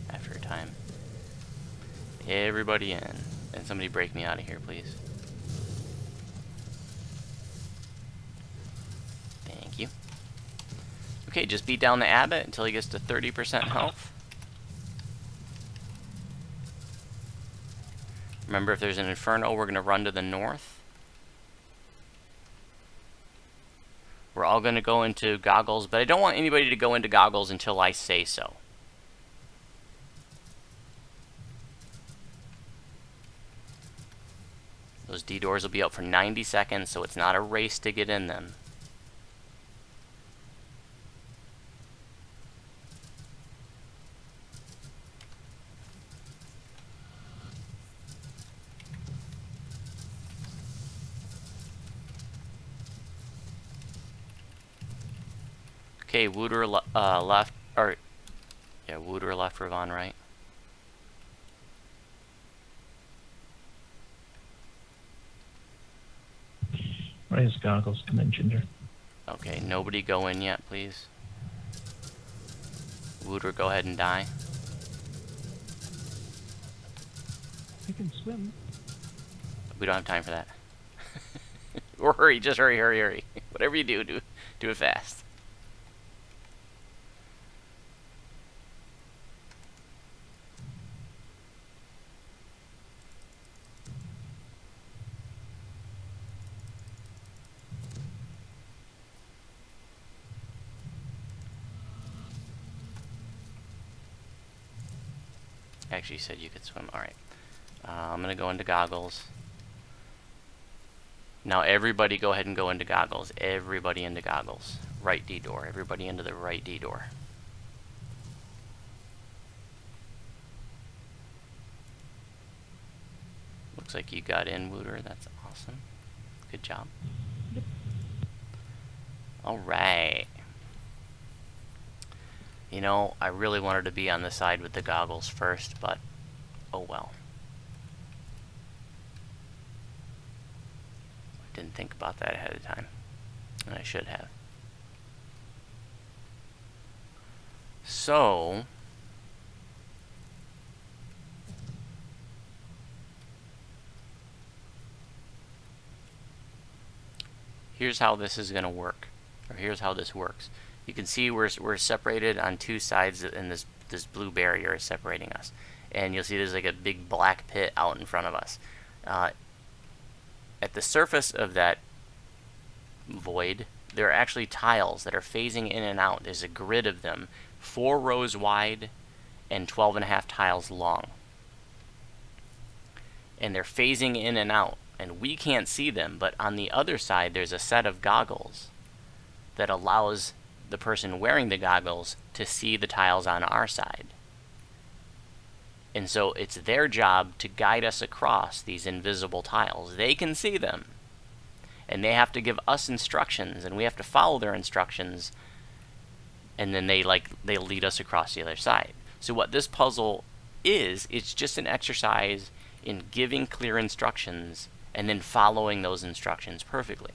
after a time. Everybody in. And somebody break me out of here, please. Thank you. Okay, just beat down the Abbot until he gets to 30% health. Remember, if there's an Inferno, we're going to run to the north. We're all going to go into goggles, but I don't want anybody to go into goggles until I say so. Those D doors will be out for 90 seconds, so it's not a race to get in them. Okay, Wooter left, or yeah, Wooter left, Ravon right. Right as goggles come in, Ginger. Okay, nobody go in yet, please. Wooter, go ahead and die. I can swim. We don't have time for that. Or hurry, just hurry, hurry, hurry. Whatever you do, do it fast. Actually, you said you could swim. Alright. I'm going to go into goggles. Now everybody go ahead and go into goggles. Everybody into goggles. Right D door. Everybody into the right D door. Looks like you got in, Wooter. That's awesome. Good job. Alright. You know, I really wanted to be on the side with the goggles first, but oh well. I didn't think about that ahead of time, and I should have. So, here's how this is going to work, or here's how this works. You can see we're separated on two sides, and this blue barrier is separating us. And you'll see there's like a big black pit out in front of us. At the surface of that void, there are actually tiles that are phasing in and out. There's a grid of them, 4 rows wide and 12.5 tiles long. And they're phasing in and out, and we can't see them, but on the other side there's a set of goggles that allows the person wearing the goggles to see the tiles on our side. And so it's their job to guide us across these invisible tiles. They can see them, and they have to give us instructions, and we have to follow their instructions, and then they lead us across the other side. So what this puzzle is, it's just an exercise in giving clear instructions and then following those instructions perfectly.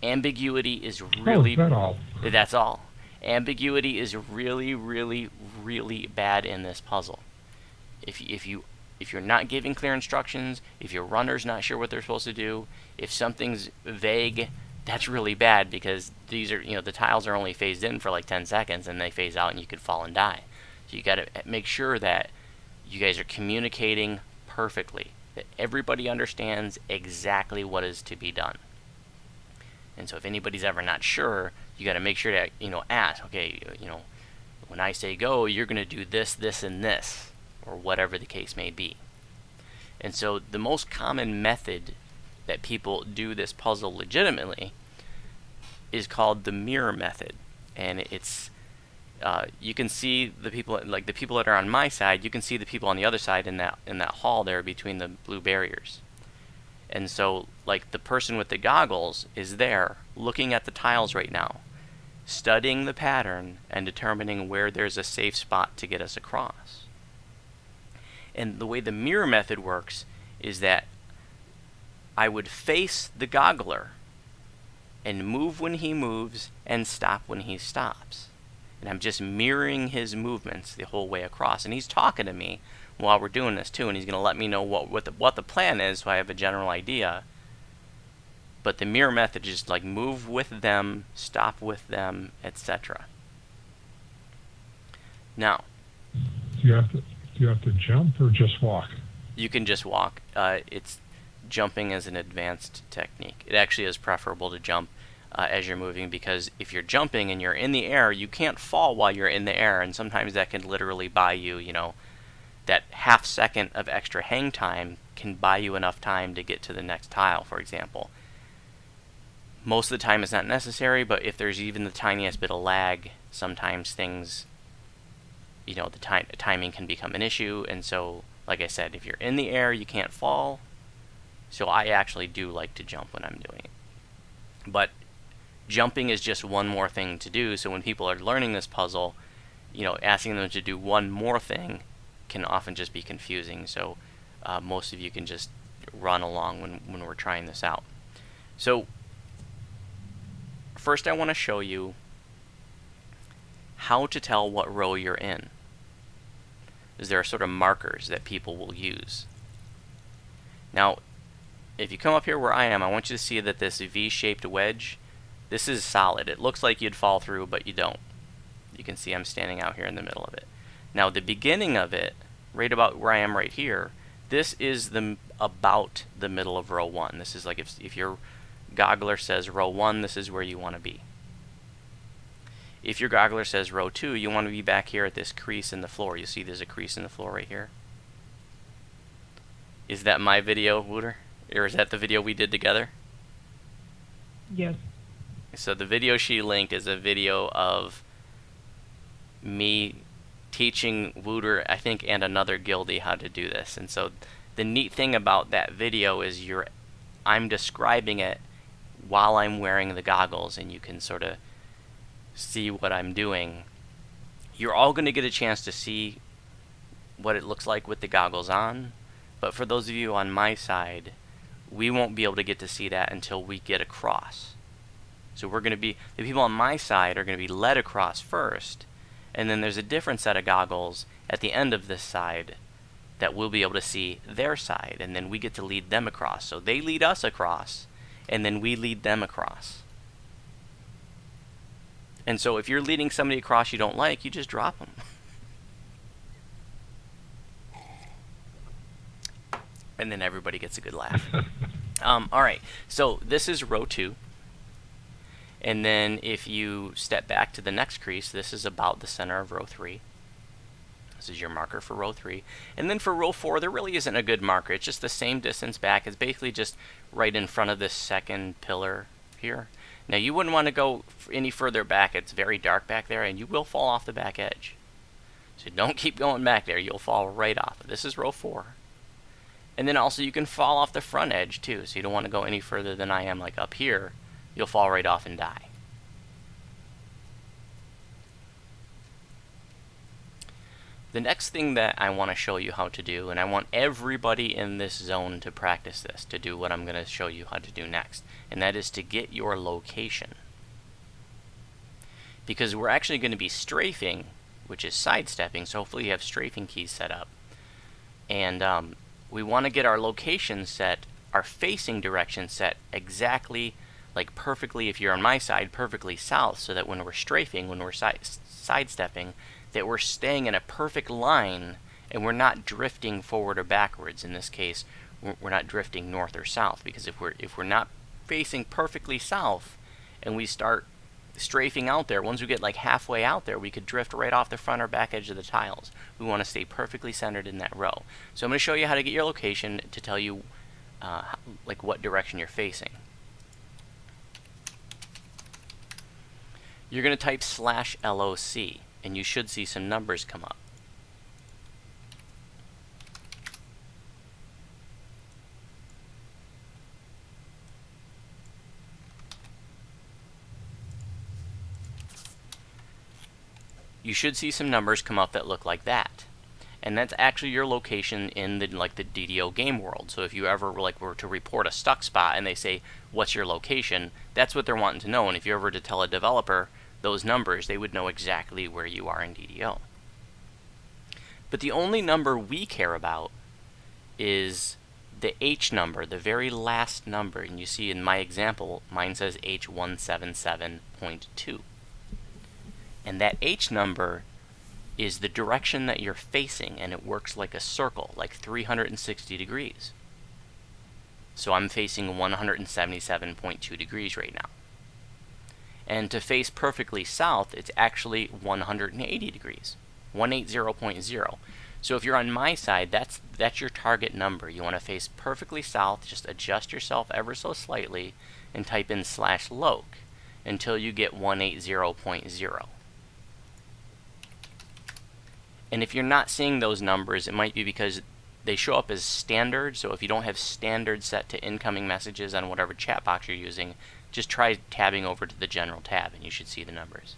Ambiguity is really... Oh, is that all? That's all. Ambiguity is really, really, really bad in this puzzle. If you're not giving clear instructions, if your runner's not sure what they're supposed to do, if something's vague, that's really bad, because these are, the tiles are only phased in for like 10 seconds and they phase out and you could fall and die. So you got to make sure that you guys are communicating perfectly, that everybody understands exactly what is to be done. And so if anybody's ever not sure, you got to make sure to, ask, okay, when I say go, you're going to do this, this, and this, or whatever the case may be. And so the most common method that people do this puzzle legitimately is called the mirror method. And it's, you can see the people, like the people that are on my side, you can see the people on the other side in that hall there between the blue barriers. And so, like, the person with the goggles is there, looking at the tiles right now, studying the pattern and determining where there's a safe spot to get us across. And the way the mirror method works is that I would face the goggler and move when he moves and stop when he stops. And I'm just mirroring his movements the whole way across. And he's talking to me while we're doing this too, and he's going to let me know what the plan is, so I have a general idea. But the mirror method is just like move with them, stop with them, etc. Now, Do you have to jump or just walk? you can just walk. It's jumping is an advanced technique. It actually is preferable to jump as you're moving, because if you're jumping and you're in the air, you can't fall while you're in the air, and sometimes that can literally buy you, that half second of extra hang time can buy you enough time to get to the next tile, for example. Most of the time it's not necessary, but if there's even the tiniest bit of lag, sometimes things, the timing can become an issue. And so, like I said, if you're in the air, you can't fall. So I actually do like to jump when I'm doing it. But jumping is just one more thing to do, so when people are learning this puzzle, asking them to do one more thing can often just be confusing. So most of you can just run along when we're trying this out. So first I want to show you how to tell what row you're in. There are sort of markers that people will use. Now, if you come up here where I am, I want you to see that this V-shaped wedge, this is solid. It looks like you'd fall through, but you don't. You can see I'm standing out here in the middle of it. Now, the beginning of it, right about where I am right here, this is about the middle of row 1. This is like if your goggler says row 1, this is where you want to be. If your goggler says row 2, you want to be back here at this crease in the floor. You see there's a crease in the floor right here. Is that my video, Wooter? Or is that the video we did together? Yes. So the video she linked is a video of me teaching Wooter, I think, and another guildie how to do this. And so the neat thing about that video is I'm describing it while I'm wearing the goggles, and you can sort of see what I'm doing. You're all going to get a chance to see what it looks like with the goggles on, but for those of you on my side, we won't be able to get to see that until we get across. So the people on my side are going to be led across first, and then there's a different set of goggles at the end of this side that we'll be able to see their side, and then we get to lead them across. So they lead us across, and then we lead them across. And so if you're leading somebody across you don't like, you just drop them. And then everybody gets a good laugh. Alright, so this is row 2. And then if you step back to the next crease, this is about the center of row 3. This is your marker for row 3. And then for row 4, there really isn't a good marker. It's just the same distance back. It's basically just right in front of this second pillar here. Now you wouldn't want to go any further back. It's very dark back there, and you will fall off the back edge. So don't keep going back there. You'll fall right off. This is row 4. And then also you can fall off the front edge too. So you don't want to go any further than I am, like up here. You'll fall right off and die. The next thing that I want to show you how to do, and I want everybody in this zone to practice this, to do what I'm going to show you how to do next, and that is to get your location. Because we're actually going to be strafing, which is sidestepping, so hopefully you have strafing keys set up. And we want to get our location set, our facing direction set exactly, like perfectly, if you're on my side, perfectly south, so that when we're strafing, when we're sidestepping, that we're staying in a perfect line and we're not drifting forward or backwards. In this case, we're not drifting north or south, because if we're not facing perfectly south and we start strafing out there, once we get like halfway out there, we could drift right off the front or back edge of the tiles. We want to stay perfectly centered in that row. So I'm going to show you how to get your location to tell you like what direction you're facing. You're going to type /LOC, and you should see some numbers come up. You should see some numbers come up that look like that. And that's actually your location in the DDO game world. So if you ever were to report a stuck spot and they say, what's your location, that's what they're wanting to know. And if you ever were to tell a developer those numbers, they would know exactly where you are in DDO. But the only number we care about is the H number, the very last number. And you see in my example, mine says H177.2. And that H number is the direction that you're facing, and it works like a circle, like 360 degrees. So I'm facing 177.2 degrees right now. And to face perfectly south, it's actually 180 degrees, 180.0. So if you're on my side, that's your target number. You want to face perfectly south, just adjust yourself ever so slightly, and type in /loc until you get 180.0. And if you're not seeing those numbers, it might be because they show up as standard. So if you don't have standard set to incoming messages on whatever chat box you're using, just try tabbing over to the general tab and you should see the numbers.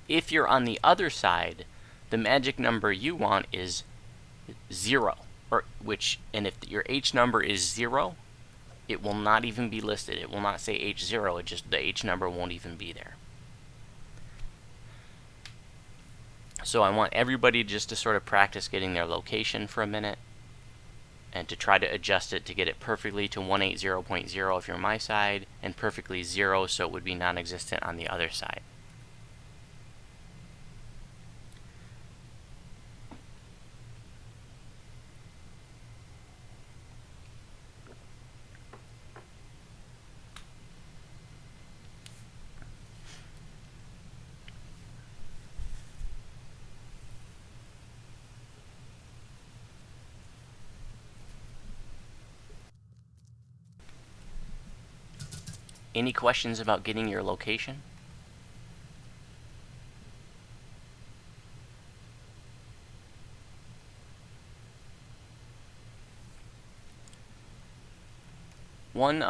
If you're on the other side, the magic number you want is 0, and if your H number is 0, it will not even be listed. It will not say H0, the H number won't even be there. So I want everybody just to sort of practice getting their location for a minute and to try to adjust it to get it perfectly to 180.0 if you're on my side, and perfectly 0 so it would be non-existent on the other side. Any questions about getting your location? One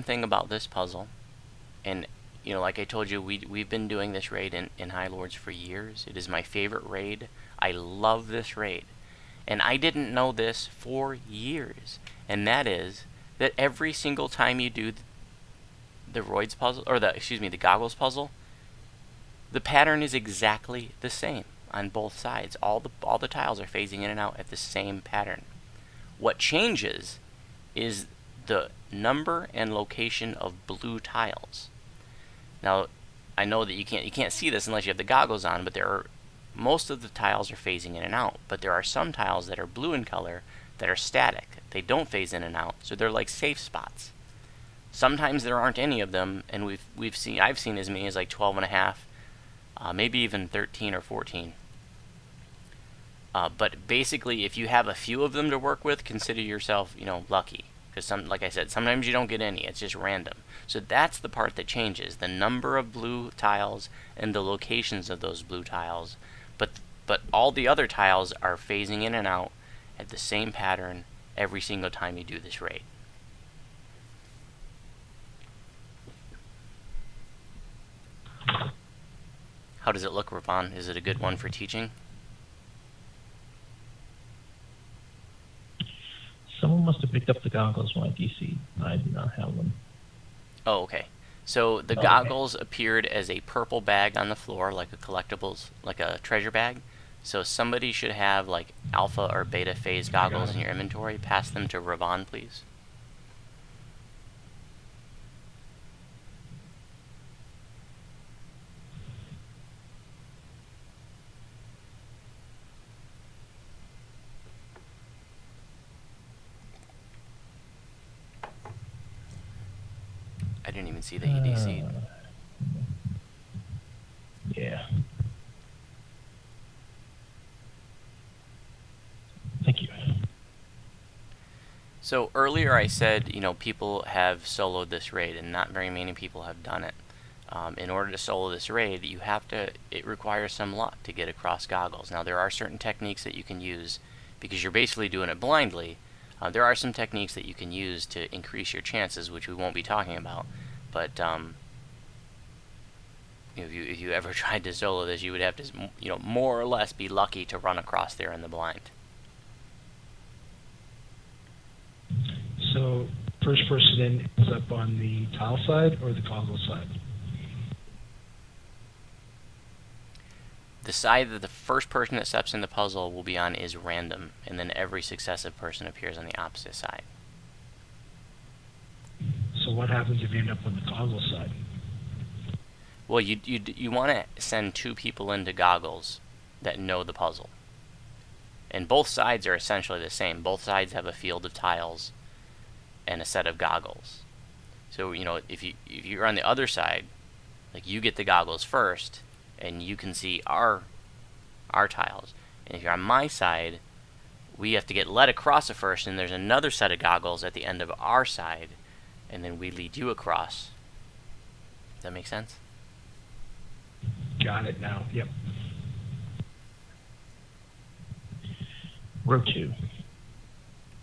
thing about this puzzle, and like I told you, we've been doing this raid in High Lords for years. It is my favorite raid. I love this raid. And I didn't know this for years. And that is that every single time you do the roids puzzle, or the goggles puzzle, the pattern is exactly the same on both sides. All the tiles are phasing in and out at the same pattern. What changes is the number and location of blue tiles. Now, I know that you can't see this unless you have the goggles on, but most of the tiles are phasing in and out, but there are some tiles that are blue in color that are static. They don't phase in and out, so they're like safe spots. Sometimes there aren't any of them, and I've seen as many as like 12 and a half, maybe even 13 or 14. But basically, if you have a few of them to work with, consider yourself, lucky. Because like I said, sometimes you don't get any. It's just random. So that's the part that changes: the number of blue tiles and the locations of those blue tiles. But all the other tiles are phasing in and out at the same pattern every single time you do this raid. How does it look, Ravan? Is it a good one for teaching? Someone must have picked up the goggles when I DC'd. I do not have them. Oh, okay. So the goggles appeared as a purple bag on the floor, like a collectibles, like a treasure bag. So somebody should have like alpha or beta phase goggles in your inventory. Pass them to Ravan, please. I didn't even see that you DC'd. Yeah. Thank you. So earlier I said, people have soloed this raid, and not very many people have done it. In order to solo this raid, it requires some luck to get across goggles. Now, there are certain techniques that you can use, because you're basically doing it blindly. There are some techniques that you can use to increase your chances, which we won't be talking about. But if you ever tried to solo this, you would have to, more or less be lucky to run across there in the blind. So, first person in is up on the tile side or the goggle side? The side that the first person that steps in the puzzle will be on is random, and then every successive person appears on the opposite side. So what happens if you end up on the goggle side? Well, you want to send 2 people into goggles that know the puzzle. And both sides are essentially the same. Both sides have a field of tiles and a set of goggles. So, if you're on the other side, like, you get the goggles first, and you can see our tiles. And if you're on my side, we have to get led across it first, and there's another set of goggles at the end of our side, and then we lead you across. Does that make sense? Got it now. Yep. Row 2.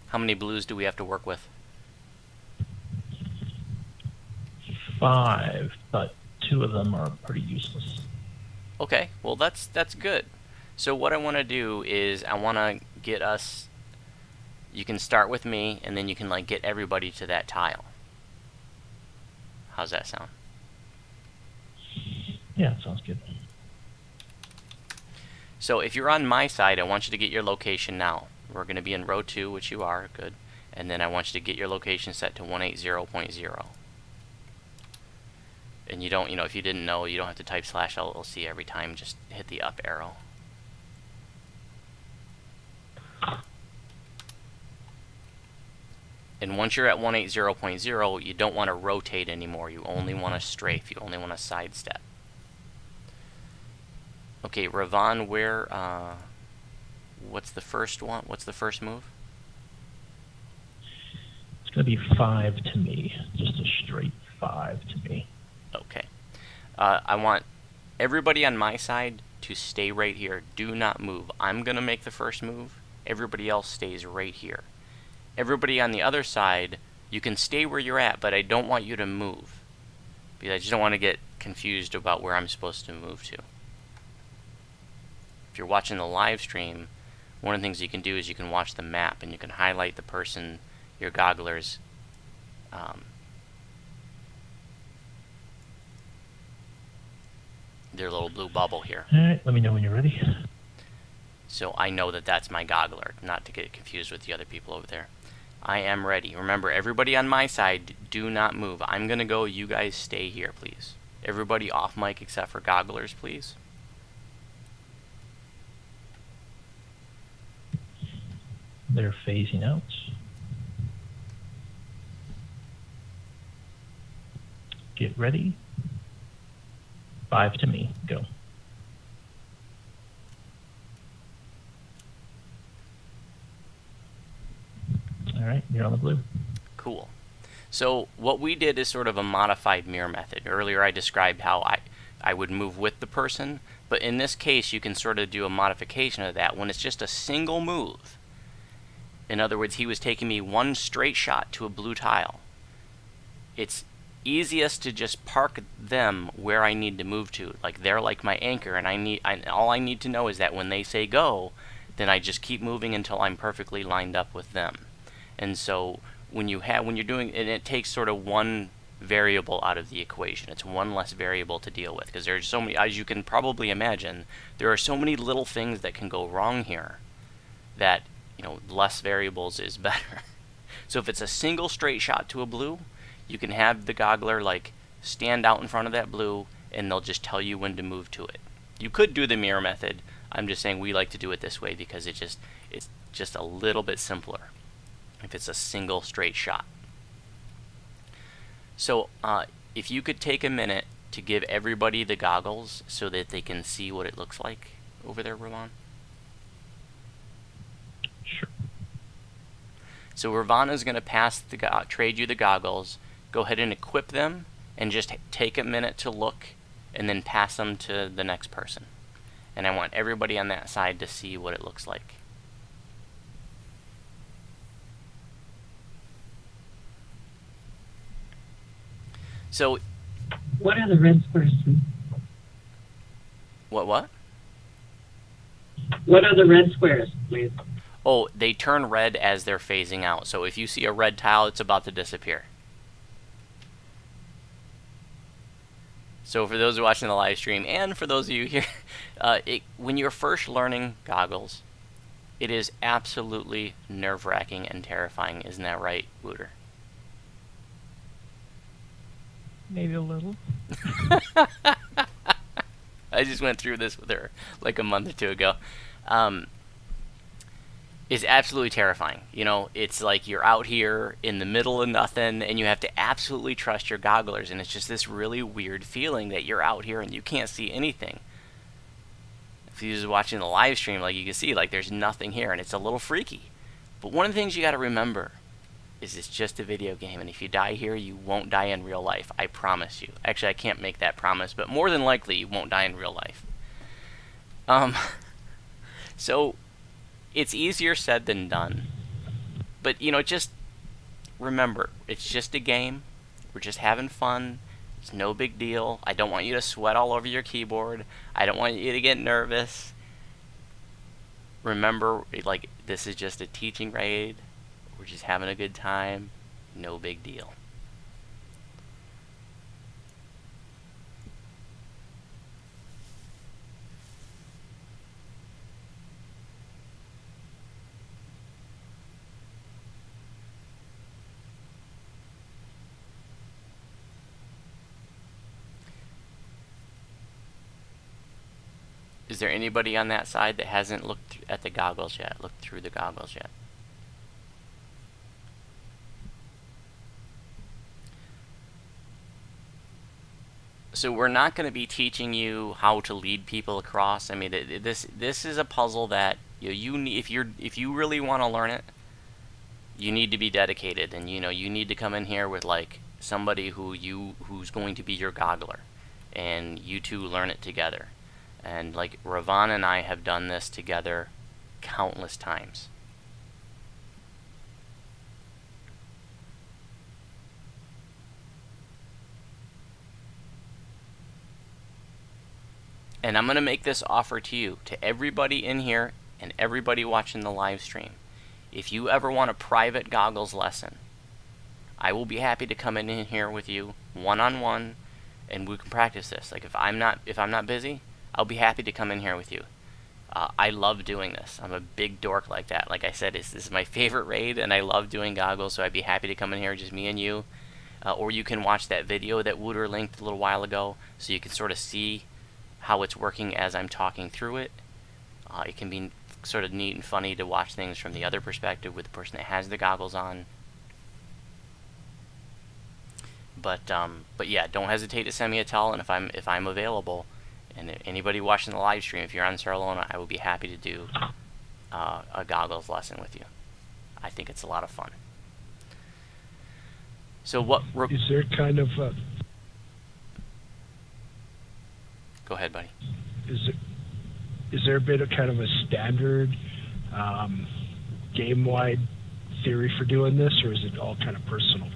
How many blues do we have to work with? 5, but 2 of them are pretty useless. Okay, well that's good. So what I want to do is I want to get us. You can start with me, and then you can get everybody to that tile. How's that sound? Yeah, it sounds good. So if you're on my side, I want you to get your location now. We're going to be in row 2, which you are, good. And then I want you to get your location set to 180.0. And you don't, if you didn't know, you don't have to type /LLC every time, just hit the up arrow. And once you're at 180.0, you don't want to rotate anymore. You only want to strafe. You only want to sidestep. Okay, Ravan, what's the first one? What's the first move? It's going to be 5 to me. Just a straight 5 to me. Okay. I want everybody on my side to stay right here. Do not move. I'm going to make the first move. Everybody else stays right here. Everybody on the other side, you can stay where you're at, but I don't want you to move. Because I just don't want to get confused about where I'm supposed to move to. If you're watching the live stream, one of the things you can do is you can watch the map and you can highlight the person, your gogglers, their little blue bubble here. Alright, let me know when you're ready. So I know that that's my goggler, not to get confused with the other people over there. I am ready. Remember, everybody on my side, do not move. I'm going to go. You guys stay here, please. Everybody off mic except for gogglers, please. They're phasing out. Get ready. 5 to me. Go. All right, you're on the blue. Cool. So what we did is sort of a modified mirror method. Earlier I described how I would move with the person, but in this case you can sort of do a modification of that when it's just a single move. In other words, he was taking me one straight shot to a blue tile. It's easiest to just park them where I need to move to. Like they're like my anchor, and all I need to know is that when they say go, then I just keep moving until I'm perfectly lined up with them. And so when you're doing, and it takes sort of one variable out of the equation. It's one less variable to deal with, because there's so many, as you can probably imagine, there are so many little things that can go wrong here that, you know, less variables is better. So if it's a single straight shot to a blue, you can have the goggler like stand out in front of that blue and they'll just tell you when to move to it. You could do the mirror method. I'm just saying we like to do it this way because it's just a little bit simpler if it's a single straight shot. So if you could take a minute to give everybody the goggles so that they can see what it looks like over there, Ravon. Sure. So Ravana is going to trade you the goggles. Go ahead and equip them and just take a minute to look and then pass them to the next person. And I want everybody on that side to see what it looks like. So, What are the red squares? what? What are the red squares, please? Oh, they turn red as they're phasing out. So if you see a red tile, it's about to disappear. So for those watching the live stream, and for those of you here, when you're first learning goggles, it is absolutely nerve-wracking and terrifying. Isn't that right, Wooter? Maybe a little. I just went through this with her like a month or two ago. It's absolutely terrifying. You know, it's like you're out here in the middle of nothing and you have to absolutely trust your gogglers, and it's just this really weird feeling that you're out here and you can't see anything. If you're just watching the live stream, like you can see, like there's nothing here and it's a little freaky. But one of the things you got to remember is it's just a video game, and if you die here, you won't die in real life. I promise you. Actually, I can't make that promise, but more than likely, you won't die in real life. So, it's easier said than done. But, you know, just remember, it's just a game. We're just having fun. It's no big deal. I don't want you to sweat all over your keyboard. I don't want you to get nervous. Remember, like, this is just a teaching raid. We're just having a good time. No big deal. Is there anybody on that side that hasn't looked at the goggles yet? Looked through the goggles yet? So we're not going to be teaching you how to lead people across. I mean, this is a puzzle that if you really want to learn it, you need to be dedicated, and you need to come in here with like somebody who's going to be your goggler, and you two learn it together. And like Ravon and I have done this together countless times. And I'm going to make this offer to you, to everybody in here and everybody watching the live stream. If you ever want a private goggles lesson, I will be happy to come in here with you one-on-one, and we can practice this. Like if I'm not busy, I'll be happy to come in here with you. I love doing this. I'm a big dork like that. Like I said, this is my favorite raid, and I love doing goggles, so I'd be happy to come in here, just me and you. Or you can watch that video that Wooter linked a little while ago, so you can sort of see how it's working as I'm talking through it. It can be sort of neat and funny to watch things from the other perspective with the person that has the goggles on. But yeah, don't hesitate to send me a tell, and if I'm available, and anybody watching the live stream, if you're on Sarlona, I will be happy to do a goggles lesson with you. I think it's a lot of fun. So what? Is there kind of Go ahead, buddy. is there a bit of kind of a standard game-wide theory for doing this, or is it all kind of personal?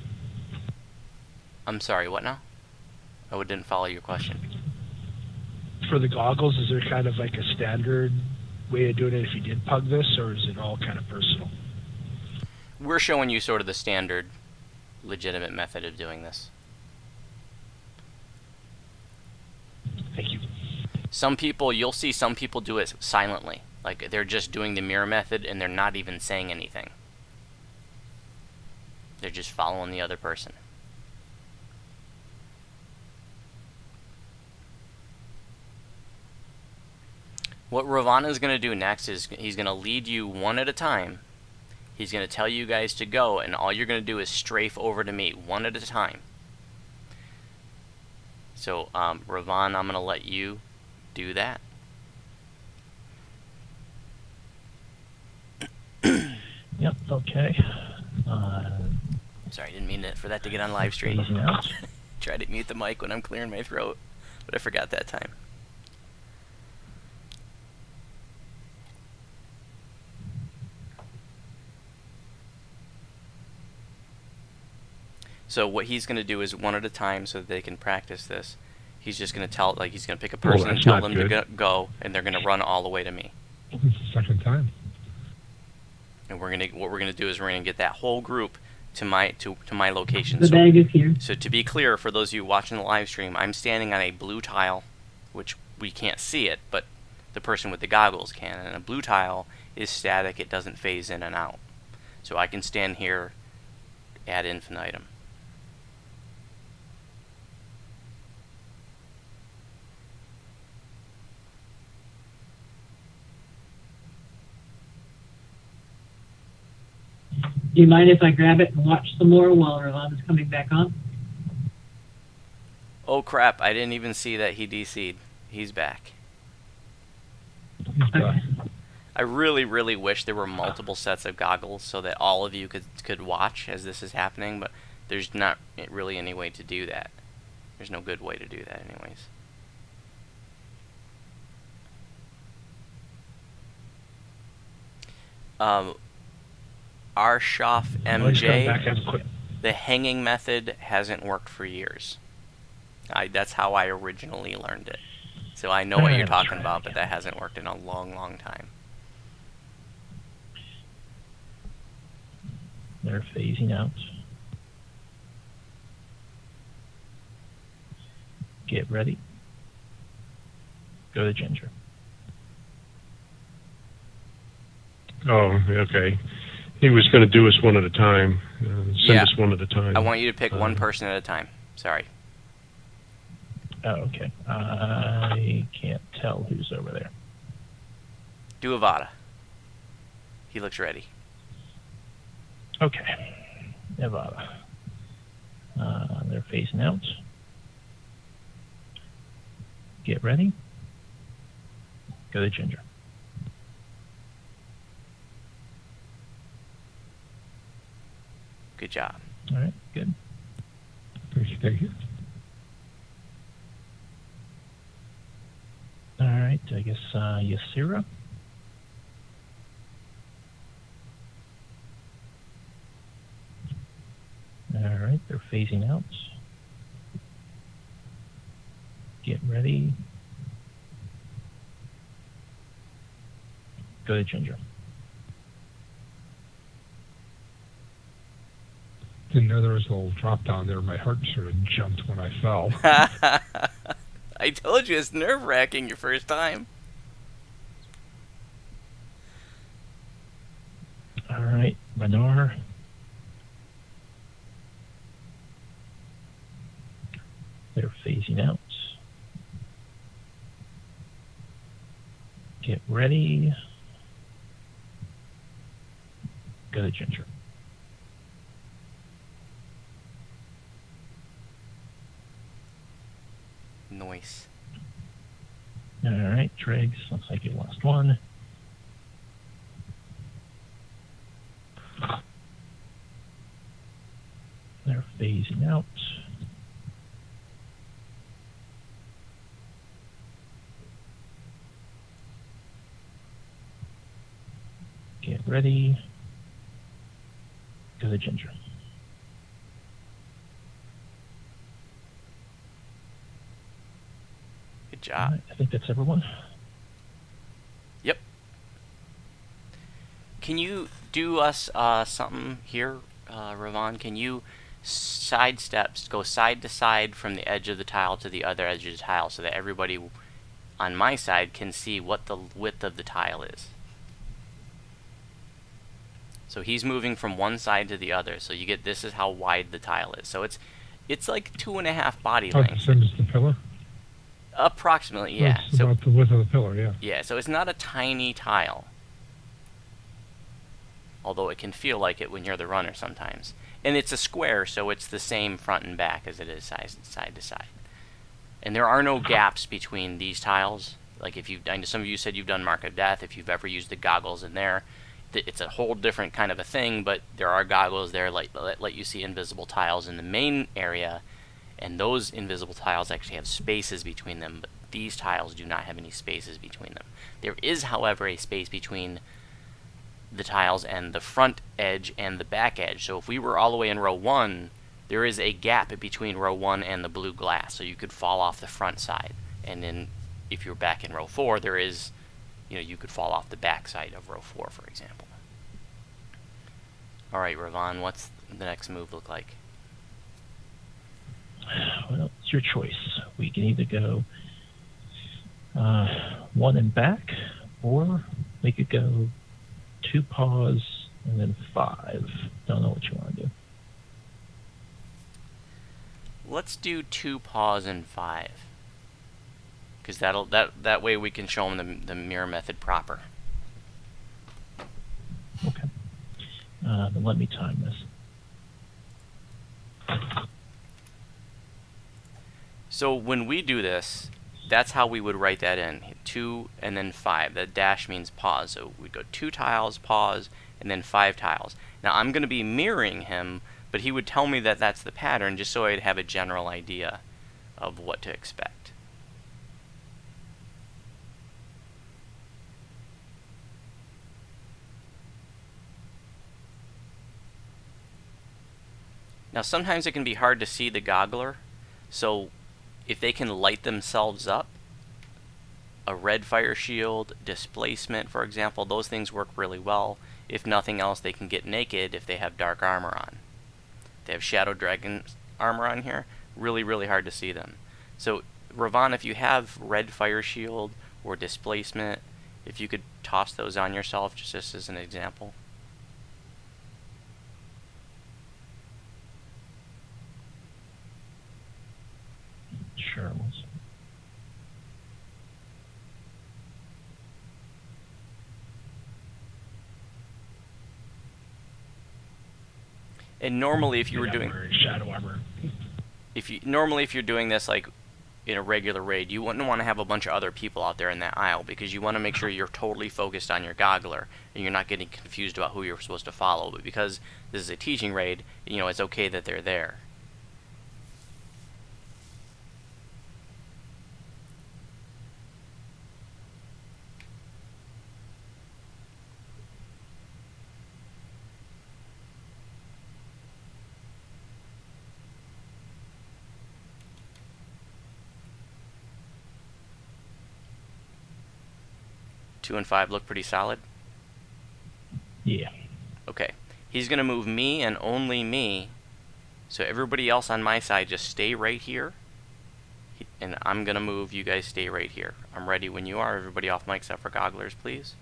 I'm sorry, what now? I didn't follow your question. For the goggles, is there kind of like a standard way of doing it if you did pug this, or is it all kind of personal? We're showing you sort of the standard, legitimate method of doing this. Thank you. Some people, you'll see some people do it silently. Like they're just doing the mirror method and they're not even saying anything. They're just following the other person. What Ravana is going to do next is he's going to lead you one at a time. He's going to tell you guys to go, and all you're going to do is strafe over to me one at a time. So, Ravon, I'm going to let you do that. Yep, okay. Sorry, I didn't mean for that to get on live stream. Easy out. Try to mute the mic when I'm clearing my throat, but I forgot that time. So what he's going to do is one at a time so that they can practice this. He's just going to tell, like he's going to pick a person and that's tell not them good. to go, and they're going to run all the way to me. It's the second time. And what we're going to do is we're going to get that whole group to my location. The bag is here. So to be clear, for those of you watching the live stream, I'm standing on a blue tile, which we can't see it, but the person with the goggles can. And a blue tile is static; it doesn't phase in and out. So I can stand here ad infinitum. Do you mind if I grab it and watch some more while Ravon is coming back on? Oh crap, I didn't even see that he DC'd. He's back. He's back. I really, really wish there were multiple sets of goggles so that all of you could watch as this is happening, but there's not really any way to do that. There's no good way to do that anyways. Arshoff MJ, the hanging method hasn't worked for years. That's how I originally learned it. So I know what you're talking about, but that hasn't worked in a long, long time. They're phasing out. Get ready. Go to Ginger. Oh, okay. He was going to do us one at a time. Send us one at a time. I want you to pick one person at a time. Sorry. Oh, okay. I can't tell who's over there. Do Avada. He looks ready. Okay. Nevada. They're phasing out. Get ready. Go to Ginger. Good job. All right, good. Thank you. All right, I guess Ysira. All right, they're phasing out. Get ready. Go to Ginger. Didn't know there was a little drop down there. My heart sort of jumped when I fell. I told you it's nerve-wracking your first time. All right, Renar. They're phasing out. Get ready. Go to Ginger. Noise. All right, Triggs. Looks like you lost one. They're phasing out. Get ready. Go to Ginger. Good All job. right, I think that's everyone. Yep. Can you do us something here, Ravon? Can you sidesteps go side to side from the edge of the tile to the other edge of the tile so that everybody on my side can see what the width of the tile is? So he's moving from one side to the other. So you get, this is how wide the tile is. So it's like 2.5 body About the lengths. same as the pillar? Approximately, yeah. It's about the width of the pillar, yeah. Yeah, so it's not a tiny tile. Although it can feel like it when you're the runner sometimes. And it's a square, so it's the same front and back as it is side to side. And there are no gaps between these tiles. Like if I know some of you said you've done Mark of Death, if you've ever used the goggles in there, it's a whole different kind of a thing, but there are goggles there let you see invisible tiles in the main area, and those invisible tiles actually have spaces between them, but these tiles do not have any spaces between them. There is, however, a space between the tiles and the front edge and the back edge. So if we were all the way in row 1, there is a gap between row 1 and the blue glass, so you could fall off the front side. And then if you're back in row 4, there is, you could fall off the back side of row 4, for example. All right, Ravon, what's the next move look like? Well, it's your choice. We can either go 1 and back, or we could go 2 paws and then 5. Don't know what you want to do. Let's do 2 paws and 5, because that way we can show them the mirror method proper. Okay. Then let me time this. So when we do this, that's how we would write that in. 2 and then 5. That dash means pause. So we'd go 2 tiles, pause, and then 5 tiles. Now I'm going to be mirroring him, but he would tell me that that's the pattern just so I'd have a general idea of what to expect. Now sometimes it can be hard to see the goggler, so if they can light themselves up, a red fire shield, displacement, for example, those things work really well. If nothing else, they can get naked if they have dark armor on. If they have Shadow Dragon armor on here, really, really hard to see them. So, Ravon, if you have red fire shield or displacement, if you could toss those on yourself just as an example. Sure. And normally, if you were doing shadow armor, if you're doing this like in a regular raid, you wouldn't want to have a bunch of other people out there in that aisle, because you want to make sure you're totally focused on your goggler and you're not getting confused about who you're supposed to follow. But because this is a teaching raid, it's okay that they're there. Two and 5 look pretty solid. Yeah. Okay. He's going to move me and only me. So everybody else on my side just stay right here. And I'm going to move. You guys stay right here. I'm ready when you are. Everybody off mic except for gogglers, please.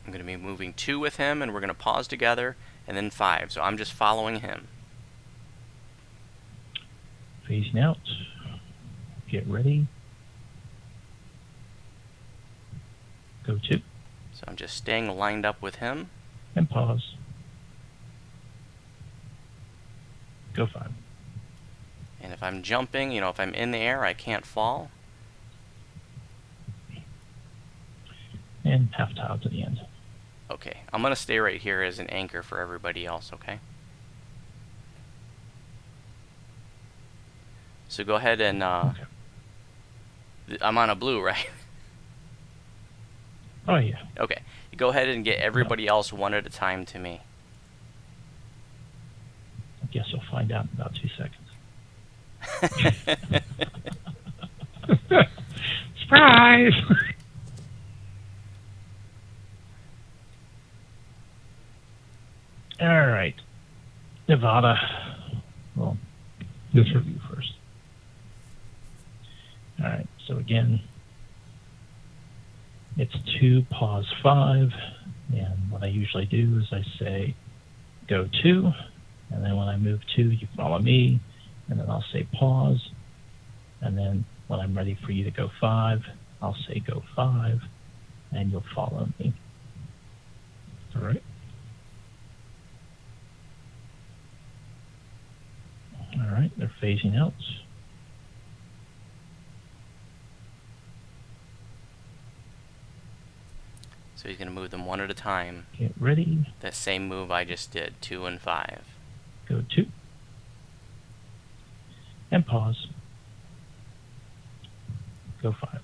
I'm going to be moving 2 with him, and we're going to pause together, and then 5. So I'm just following him. Phasing out. Get ready. Go 2. So I'm just staying lined up with him. And pause. Go 5. And if I'm jumping, if I'm in the air, I can't fall. And half tile to the end. Okay, I'm going to stay right here as an anchor for everybody else, okay? So go ahead and, Okay. I'm on a blue, right? Oh, yeah. Okay, go ahead and get everybody else one at a time to me. I guess you'll find out in about 2 seconds. Surprise! All right. Nevada. Well, Yes, sir. you first. All right. So again, it's 2, pause 5. And what I usually do is I say, go 2. And then when I move 2, you follow me. And then I'll say pause. And then when I'm ready for you to go 5, I'll say go 5. And you'll follow me. All right. All right, they're phasing out. So he's going to move them one at a time. Get ready. That same move I just did, 2 and 5. Go 2. And pause. Go 5.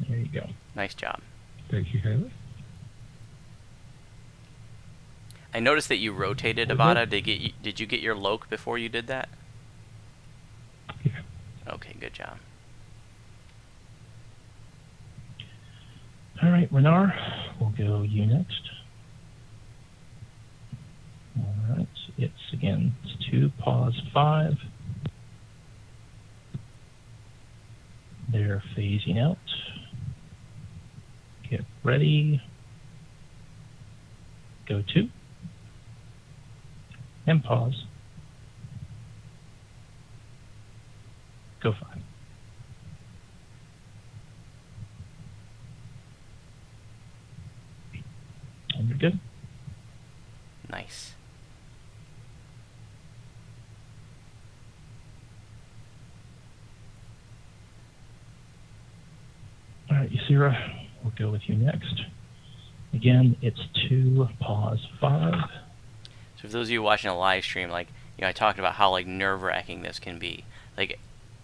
There you go. Nice job. Thank you, Haley. I noticed that you rotated, Avada. Did you get your Loke before you did that? Yeah. Okay, good job. All right, Renar, we'll go you next. All right, it's 2, pause 5. They're phasing out. Get ready. Go 2. And pause. Go 5. And you're good. Nice. All right, Ysira, we'll go with you next. Again, it's 2, pause 5. So for those of you watching a live stream, I talked about how nerve-wracking this can be.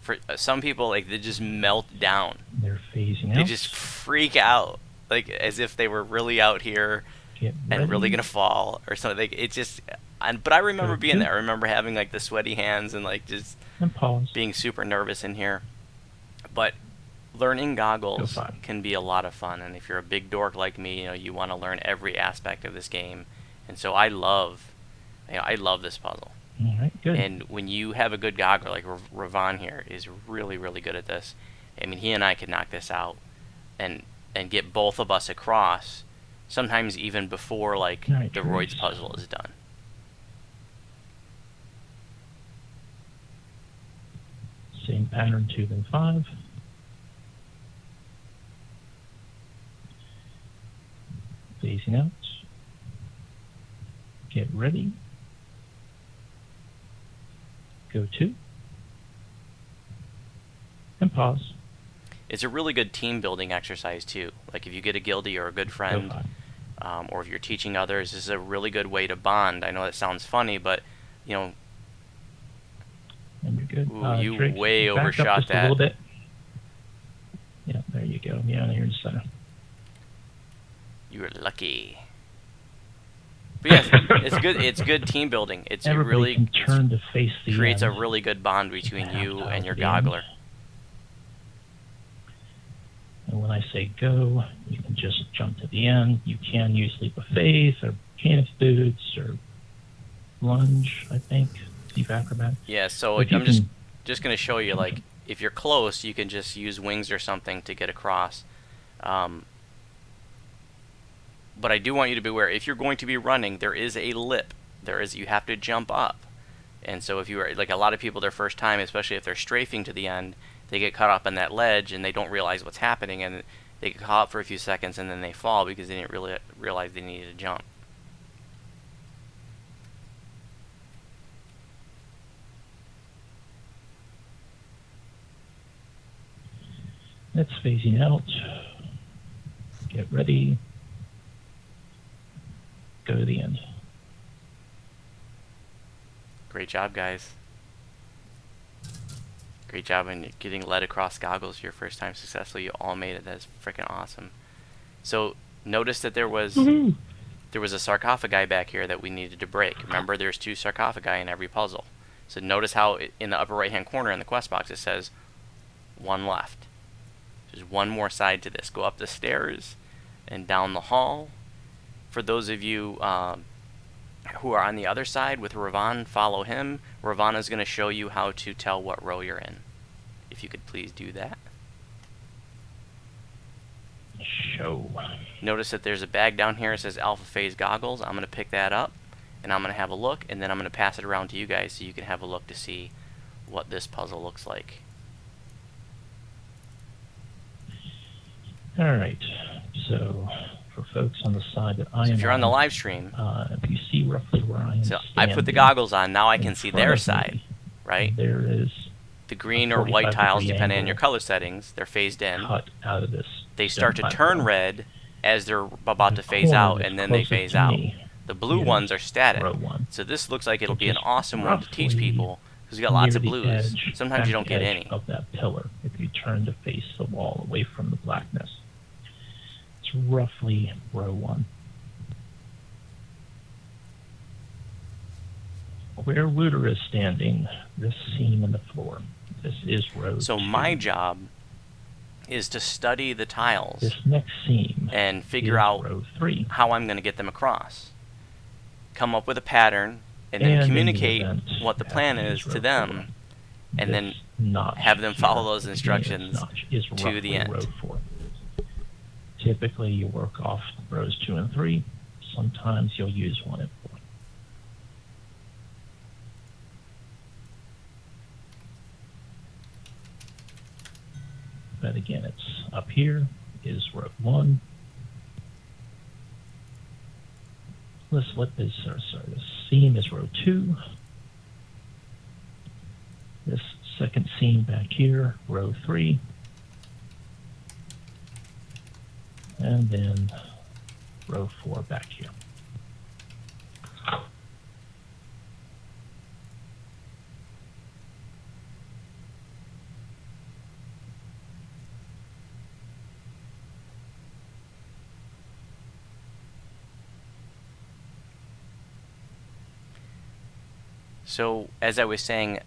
For some people, they just melt down. They're phasing out. They just freak out, as if they were really out here and really gonna fall or something. It's just, but I remember being there. I remember having the sweaty hands and just and pause. being super nervous in here. But learning goggles can be a lot of fun, and if you're a big dork like me, you want to learn every aspect of this game, and so I love this puzzle. All right, good. And when you have a good goggler, like Ravon here is really, really good at this. I mean, he and I could knock this out and get both of us across, sometimes even before the Roids puzzle is done. Same pattern, 2 then 5. Phasing out. Get ready. Go 2. And pause. It's a really good team building exercise too. Like if you get a guildie or a good Go friend, 5. or if you're teaching others, this is a really good way to bond. I know that sounds funny, but you know, And you're good. ooh, you Drake, way back overshot up just that. a little bit. Yeah, there you go. Yeah, here's You were lucky. But yes, it's good. It's good team building. It's everybody really can turn to face the creates a end. really good bond between Half you tile and your to the end. goggler. And when I say go, you can just jump to the end. You can use Leap of Faith or Canvas Boots or Lunge, I think. Deep Acrobat. Yeah, so But you I'm can- just going to show you, like, if you're close, you can just use wings or something to get across. But I do want you to be aware, if you're going to be running, there is a lip. You have to jump up. And so if you are, like a lot of people their first time, especially if they're strafing to the end, they get caught up on that ledge and they don't realize what's happening, and they get caught up for a few seconds and then they fall because they didn't really realize they needed to jump. It's phasing out. Get ready. Go to the end. Great job, guys. Great job in getting led across goggles your first time successfully. You all made it. That's freaking awesome. So notice that there was a sarcophagi back here that we needed to break. Remember, there's 2 sarcophagi in every puzzle. So notice how in the upper right hand corner in the quest box it says 1 left. There's 1 more side to this. Go up the stairs and down the hall. For those of you who are on the other side with Ravan, follow him. Ravana's going to show you how to tell what row you're in. If you could please do that. Show. Notice that there's a bag down here that says Alpha Phase Goggles. I'm going to pick that up, and I'm going to have a look, and then I'm going to pass it around to you guys so you can have a look to see what this puzzle looks like. Alright, so for folks on the side that I So am if you're on the live stream, if you see roughly where I am so I put the standing goggles on, now I in can see front their of side, me, right? There is The green a or white 45 tiles, degree depending on angle your color settings, they're phased in. cut out of this. They stone start to turn platform. red as they're about The to phase corner out, that's and then they closest phase to out. me The blue is ones are static. row 1. So this looks like it'll Which be an is awesome one to teach roughly people, because we got lots near of the blues. edge, Sometimes you don't back get edge any. of that pillar if you turn to face the wall away from the blackness. It's roughly row 1. Where Looter is standing, this seam in the floor. This is row So 2. my job is to study the tiles This next seam and figure is out row 3. how I'm going to get them across. Come up with a pattern, and then And in the communicate event, what the have plan to is use to row them, 4. and This then notch have them follow here those at the beginning of this instructions notch is to roughly the end. row 4. Typically, you work off rows 2 and 3. Sometimes you'll use 1 and 4. But again, it's up here is row 1. This lip is, this seam is row 2. This second seam back here, row 3. And then row 4 back here. So, as I was saying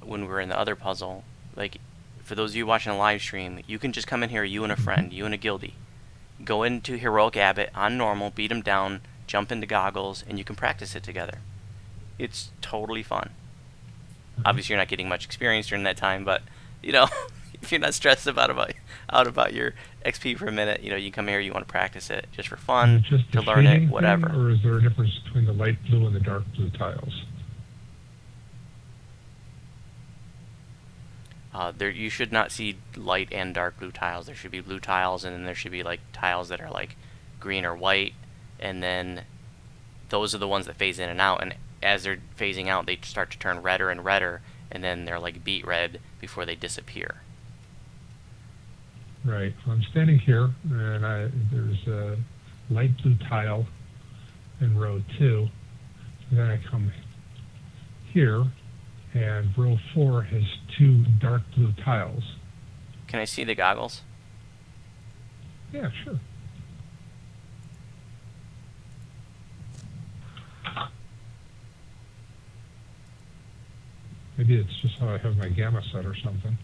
when we were in the other puzzle, like, for those of you watching a live stream, you can just come in here, you and a friend, you and a guildie. Go into Heroic Abbot on normal, beat him down, jump into goggles, and you can practice it together. It's totally fun. Obviously, you're not getting much experience during that time, but, you know, if you're not stressed about your XP for a minute, you know, you come here, you want to practice it just for fun, Is it just to the learn shading it, whatever. thing, or is there a difference between the light blue and the dark blue tiles? You should not see light and dark blue tiles. There should be blue tiles, and then there should be like tiles that are like green or white, and then those are the ones that phase in and out, and as they're phasing out, they start to turn redder and redder, and then they're like beet red before they disappear. Right. Well, I'm standing here, and there's a light blue tile in row 2. And then I come here, and row 4 has 2 dark blue tiles. Can I see the goggles? Yeah, sure. Maybe it's just how I have my gamma set or something.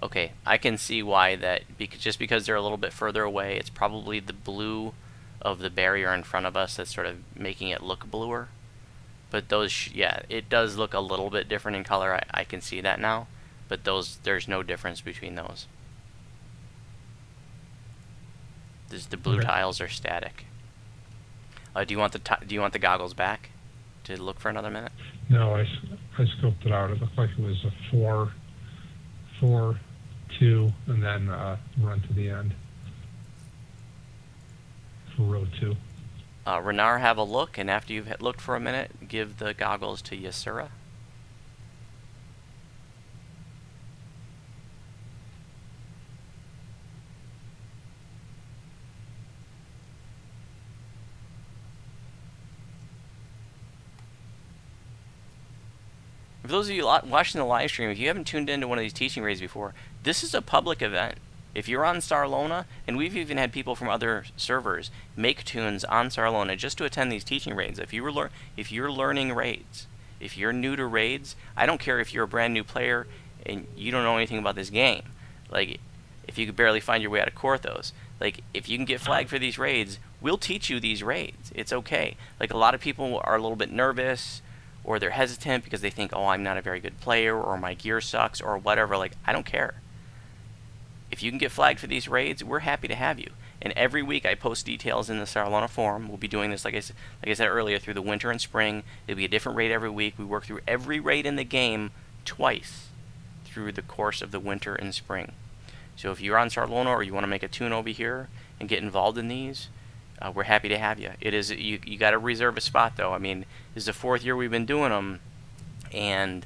Okay, I can see why that, just because they're a little bit further away, it's probably the blue of the barrier in front of us that's sort of making it look bluer. But those, yeah, it does look a little bit different in color. I can see that now. But those, there's no difference between those. The blue Okay. tiles are static. Do you want the goggles back to look for another minute? No, I scoped it out. It looked like it was a 4, 4, 2, and then run to the end for row 2. Renar, have a look, and after you've looked for a minute, give the goggles to Yasura. For those of you watching the live stream, if you haven't tuned into one of these teaching raids before, this is a public event. If you're on Starlona, and we've even had people from other servers make tunes on Starlona just to attend these teaching raids. If you're learning raids, if you're new to raids, I don't care if you're a brand new player and you don't know anything about this game. Like, if you could barely find your way out of Korthos, like, if you can get flagged for these raids, we'll teach you these raids. It's okay. Like, a lot of people are a little bit nervous, or they're hesitant because they think, oh, I'm not a very good player, or my gear sucks, or whatever. Like, I don't care. If you can get flagged for these raids, we're happy to have you. And every week I post details in the Starlona forum. We'll be doing this, like I said earlier, through the winter and spring. There'll be a different raid every week. We work through every raid in the game twice through the course of the winter and spring. So if you're on Starlona or you want to make a tune over here and get involved in these, we're happy to have you. It is you got to reserve a spot, though. I mean, this is the 4th year we've been doing them, and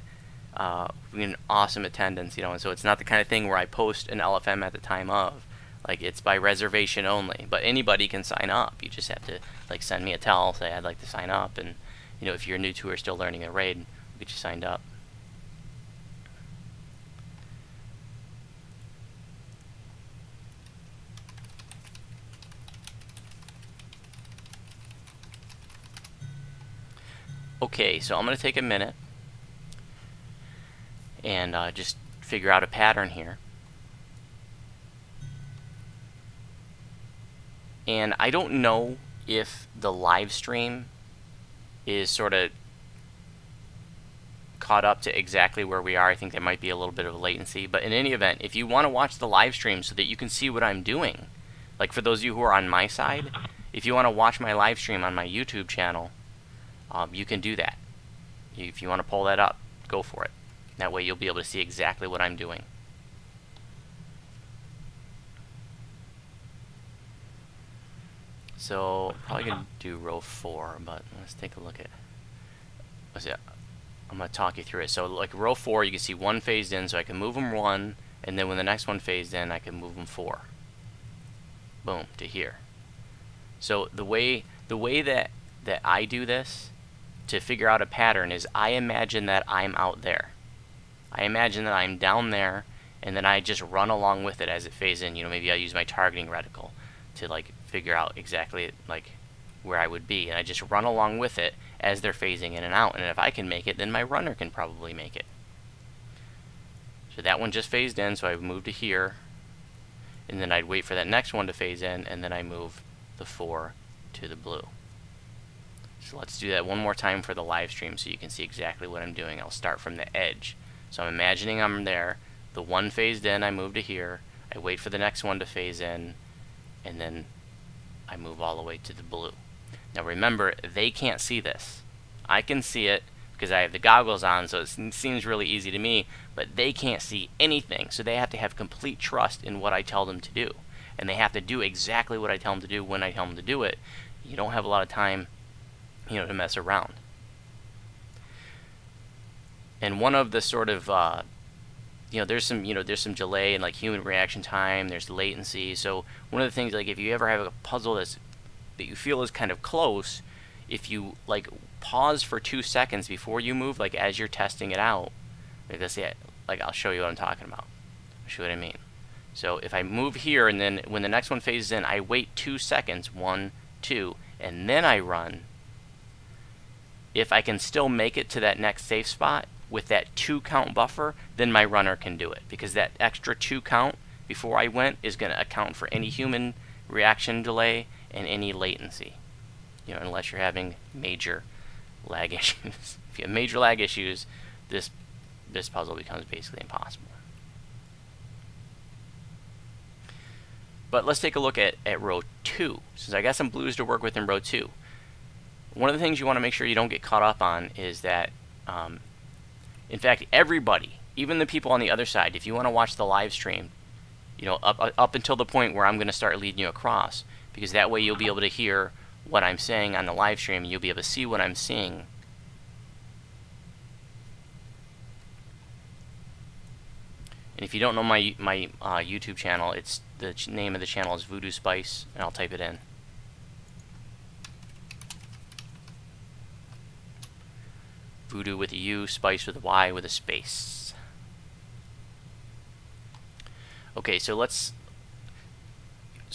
we get an awesome attendance, you know. And so it's not the kind of thing where I post an LFM at the time of. Like, it's by reservation only. But anybody can sign up. You just have to, like, send me a tell, say I'd like to sign up, and, you know, if you're new to or still learning a raid, we'll get you signed up. Okay, so I'm going to take a minute and just figure out a pattern here. And I don't know if the live stream is sort of caught up to exactly where we are. I think there might be a little bit of a latency. But in any event, if you want to watch the live stream so that you can see what I'm doing, like for those of you who are on my side, if you want to watch my live stream on my YouTube channel, you can do that. If you want to pull that up, go for it. That way you'll be able to see exactly what I'm doing. So, probably going to do row 4, but let's take a look at... What's it? I'm going to talk you through it. So, like row 4, you can see one phased in, so I can move them 1, and then when the next one phased in, I can move them 4. Boom, to here. So, the way that I do this to figure out a pattern is I imagine that I'm out there. I imagine that I'm down there, and then I just run along with it as it phases in. You know, maybe I use my targeting reticle to, like, figure out exactly, like, where I would be. And I just run along with it as they're phasing in and out. And if I can make it, then my runner can probably make it. So that one just phased in, so I move to here. And then I'd wait for that next one to phase in, and then I move the 4 to the blue. So let's do that one more time for the live stream so you can see exactly what I'm doing. I'll start from the edge. So I'm imagining I'm there. The one phased in, I move to here. I wait for the next one to phase in, and then I move all the way to the blue. Now remember, they can't see this. I can see it because I have the goggles on, so it seems really easy to me, but they can't see anything, so they have to have complete trust in what I tell them to do. And they have to do exactly what I tell them to do when I tell them to do it. You don't have a lot of time to mess around. And one of the sort of there's some delay in like human reaction time. There's latency. So one of the things, like if you ever have a puzzle that you feel is kind of close, if you like pause for 2 seconds before you move, like as you're testing it out, like I'll show you what I'm talking about. I'll show you what I mean. So if I move here, and then when the next one phases in, I wait 2 seconds, 1, 2, and then I run. If I can still make it to that next safe spot with that 2 count buffer, then my runner can do it, because that extra 2 count before I went is going to account for any human reaction delay and any latency. Unless you're having major lag issues. If you have major lag issues, this puzzle becomes basically impossible. But let's take a look at row 2, since I got some blues to work with in row 2. One of the things you want to make sure you don't get caught up on is that, in fact, everybody, even the people on the other side, if you want to watch the live stream, up until the point where I'm going to start leading you across, because that way you'll be able to hear what I'm saying on the live stream, and you'll be able to see what I'm seeing. And if you don't know my YouTube channel, it's the name of the channel is Voodoo Spice, and I'll type it in. Voodoo with a U, Spice with a Y with a space. Okay, so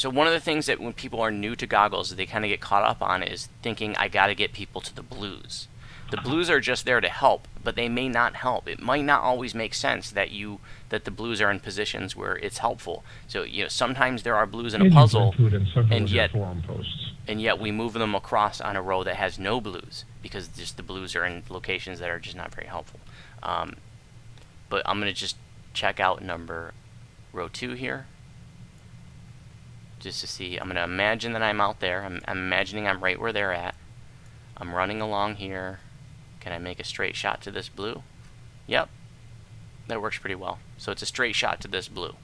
one of the things that when people are new to goggles, they kind of get caught up on is thinking, I got to get people to the blues. The blues are just there to help, but they may not help. It might not always make sense that the blues are in positions where it's helpful. So sometimes there are blues in a puzzle, and yet we move them across on a row that has no blues, because just the blues are in locations that are just not very helpful. But I'm going to just check out row 2 here, just to see. I'm going to imagine that I'm out there. I'm imagining I'm right where they're at. I'm running along here. Can I make a straight shot to this blue? Yep. That works pretty well. So it's a straight shot to this blue.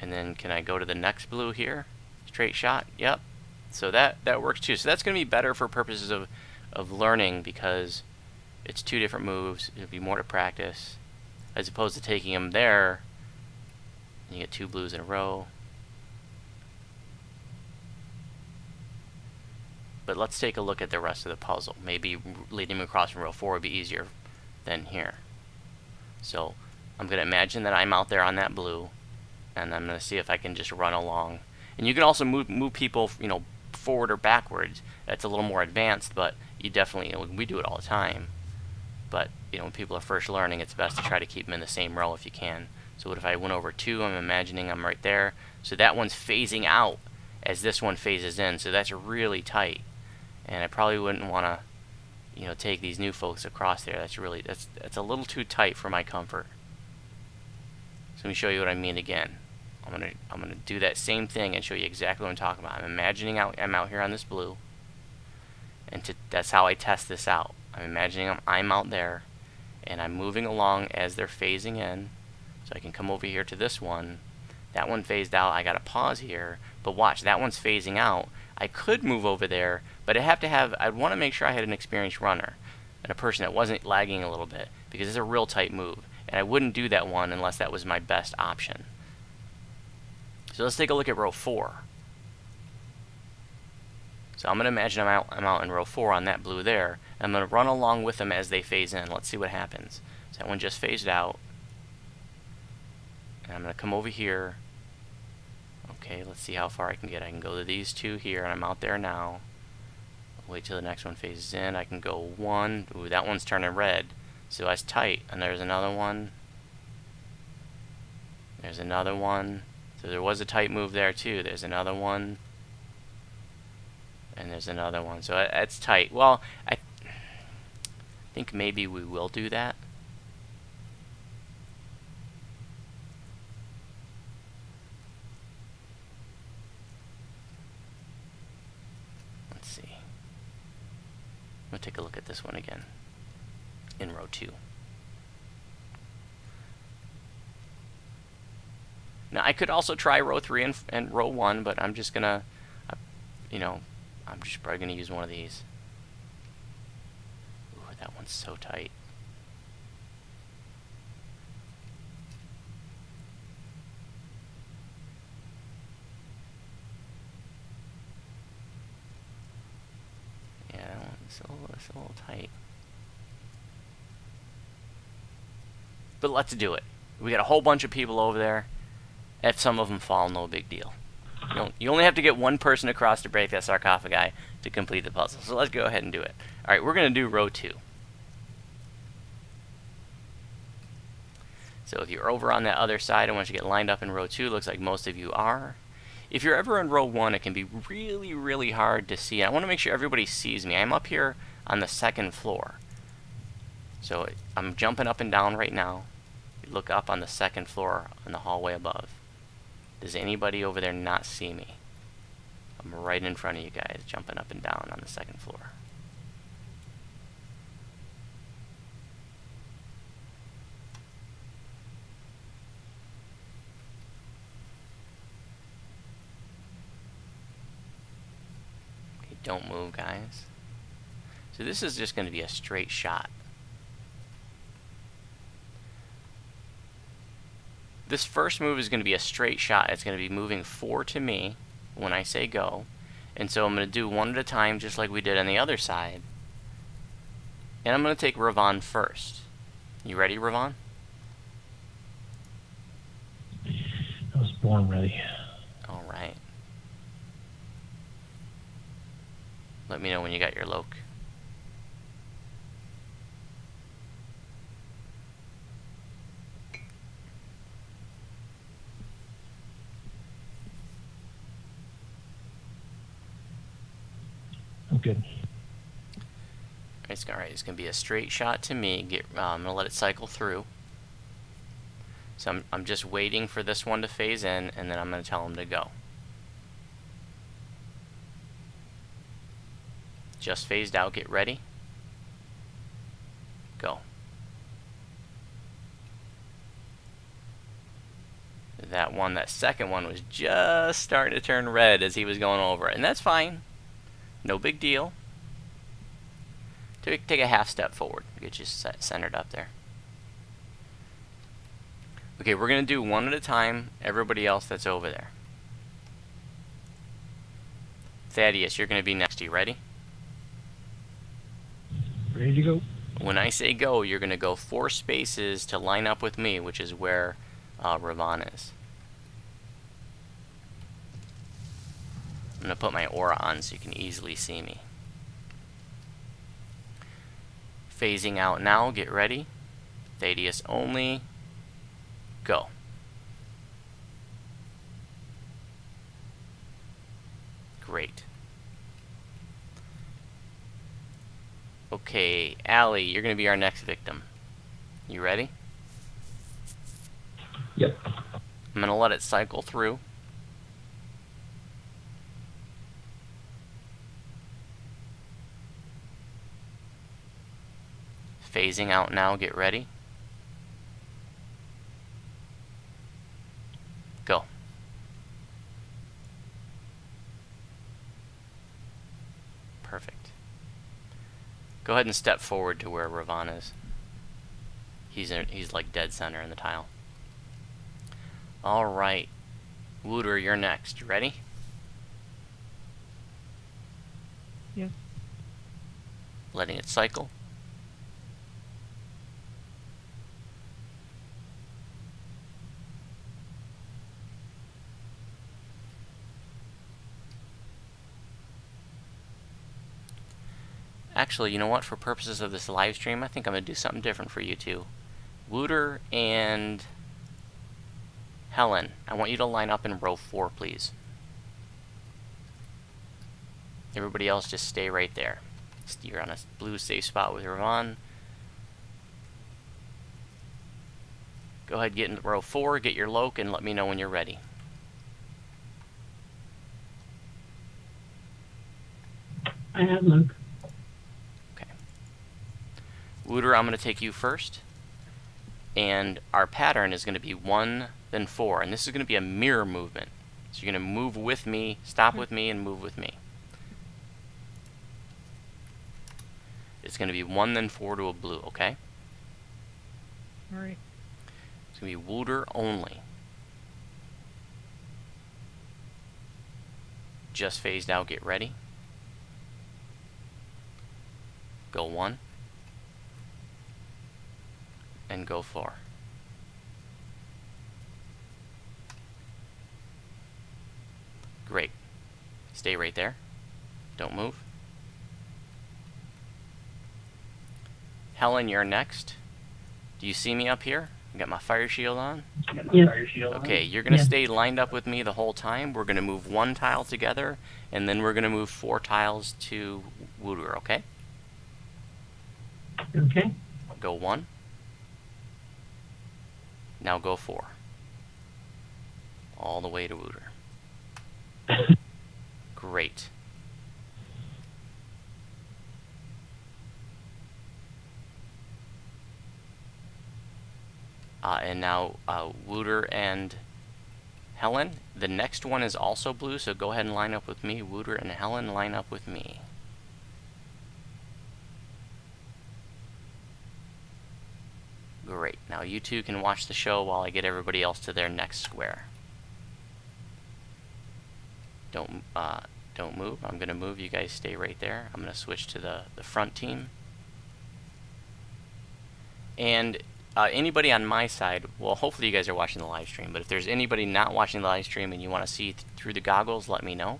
And then can I go to the next blue here? Straight shot? Yep. So that works too. So that's going to be better for purposes of learning, because it's 2 different moves. It'll be more to practice, as opposed to taking them there and you get 2 blues in a row. But let's take a look at the rest of the puzzle. Maybe leading them across from row 4 would be easier than here. So I'm going to imagine that I'm out there on that blue, and I'm going to see if I can just run along. And you can also move people, forward or backwards. That's a little more advanced, but you definitely, we do it all the time. But when people are first learning, it's best to try to keep them in the same row if you can. So what if I went over 2? I'm imagining I'm right there. So that one's phasing out as this one phases in. So that's really tight. And I probably wouldn't want to, take these new folks across there. That's a little too tight for my comfort. So let me show you what I mean again. I'm gonna do that same thing and show you exactly what I'm talking about. I'm imagining I'm out here on this blue, and that's how I test this out. I'm imagining I'm out there, and I'm moving along as they're phasing in. So I can come over here to this one. That one phased out. I got to pause here, but watch, that one's phasing out. I could move over there, but I'd want to make sure I had an experienced runner and a person that wasn't lagging a little bit, because it's a real tight move, and I wouldn't do that one unless that was my best option. So let's take a look at row 4. So I'm going to imagine I'm out in row 4 on that blue there, and I'm going to run along with them as they phase in. Let's see what happens. So that one just phased out, and I'm going to come over here. Okay, let's see how far I can get. I can go to these 2 here, and I'm out there now. Wait till the next one phases in. I can go 1. Ooh, that one's turning red. So that's tight. And there's another one. There's another one. So there was a tight move there too. There's another one. And there's another one. So that's tight. Well, I think maybe we will do that. We'll take a look at this one again in row 2. Now I could also try row 3 and row 1, but I'm just gonna, I'm just probably gonna use one of these. That one's so tight. Yeah, that one's a little tight. But let's do it. We got a whole bunch of people over there. If some of them fall, no big deal. You only have to get one person across to break that sarcophagi to complete the puzzle. So let's go ahead and do it. Alright, we're going to do row 2. So if you're over on that other side and once you get lined up in row 2, looks like most of you are. If you're ever in row 1, it can be really, really hard to see. I want to make sure everybody sees me. I'm up here on the 2nd floor. So I'm jumping up and down right now. You look up on the 2nd floor on the hallway above. Does anybody over there not see me? I'm right in front of you guys, jumping up and down on the 2nd floor. Okay, don't move, guys. So this is just going to be a straight shot. This first move is going to be a straight shot. It's going to be moving 4 to me when I say go. And so I'm going to do one at a time just like we did on the other side. And I'm going to take Ravon first. You ready, Ravon? I was born ready. Alright. Let me know when you got your loke. I'm good. It's going to be a straight shot to me. I'm going to let it cycle through. So I'm just waiting for this one to phase in, and then I'm going to tell him to go. Just phased out. Get ready. Go. That second one was just starting to turn red as he was going over it, and that's fine. No big deal. Take a half step forward. Get you centered up there. Okay, we're going to do one at a time. Everybody else that's over there. Thaddeus, you're going to be next. You ready? Ready to go. When I say go, you're going to go 4 spaces to line up with me, which is where Ravon is. I'm going to put my aura on so you can easily see me. Phasing out now, get ready. Thaddeus only. Go. Great. Okay, Allie, you're going to be our next victim. You ready? Yep. I'm going to let it cycle through. Phasing out now, get ready. Go. Perfect. Go ahead and step forward to where Ravon is. He's like dead center in the tile. Alright. Wooter, you're next. You ready? Yes. Letting it cycle. Actually, you know what? For purposes of this live stream, I think I'm going to do something different for you two. Wooter and Helen, I want you to line up in row 4, please. Everybody else just stay right there. You're on a blue safe spot with Ravon. Go ahead, get in row 4, get your loke, and let me know when you're ready. I have Luke. Wooter, I'm going to take you first, and our pattern is going to be 1, then 4, and this is going to be a mirror movement. So you're going to move with me, stop with me, and move with me. It's going to be 1 then 4 to a blue, okay? All right. It's going to be Wooter only. Just phased out, get ready. Go 1. And go 4. Great. Stay right there. Don't move. Helen, you're next. Do you see me up here? I got my fire shield on. Yes. Okay, you're going to Yeah. stay lined up with me the whole time. We're going to move 1 tile together, and then we're going to move 4 tiles to Wooter, okay? Okay. Go 1. Now go 4. All the way to Wooter. Great. And now Wooter and Helen. The next one is also blue, so go ahead and line up with me. Wooter and Helen, line up with me. Great. Now you two can watch the show while I get everybody else to their next square. Don't move. I'm going to move. You guys stay right there. I'm going to switch to the front team. And anybody on my side, well, hopefully you guys are watching the live stream, but if there's anybody not watching the live stream and you want to see through the goggles, let me know.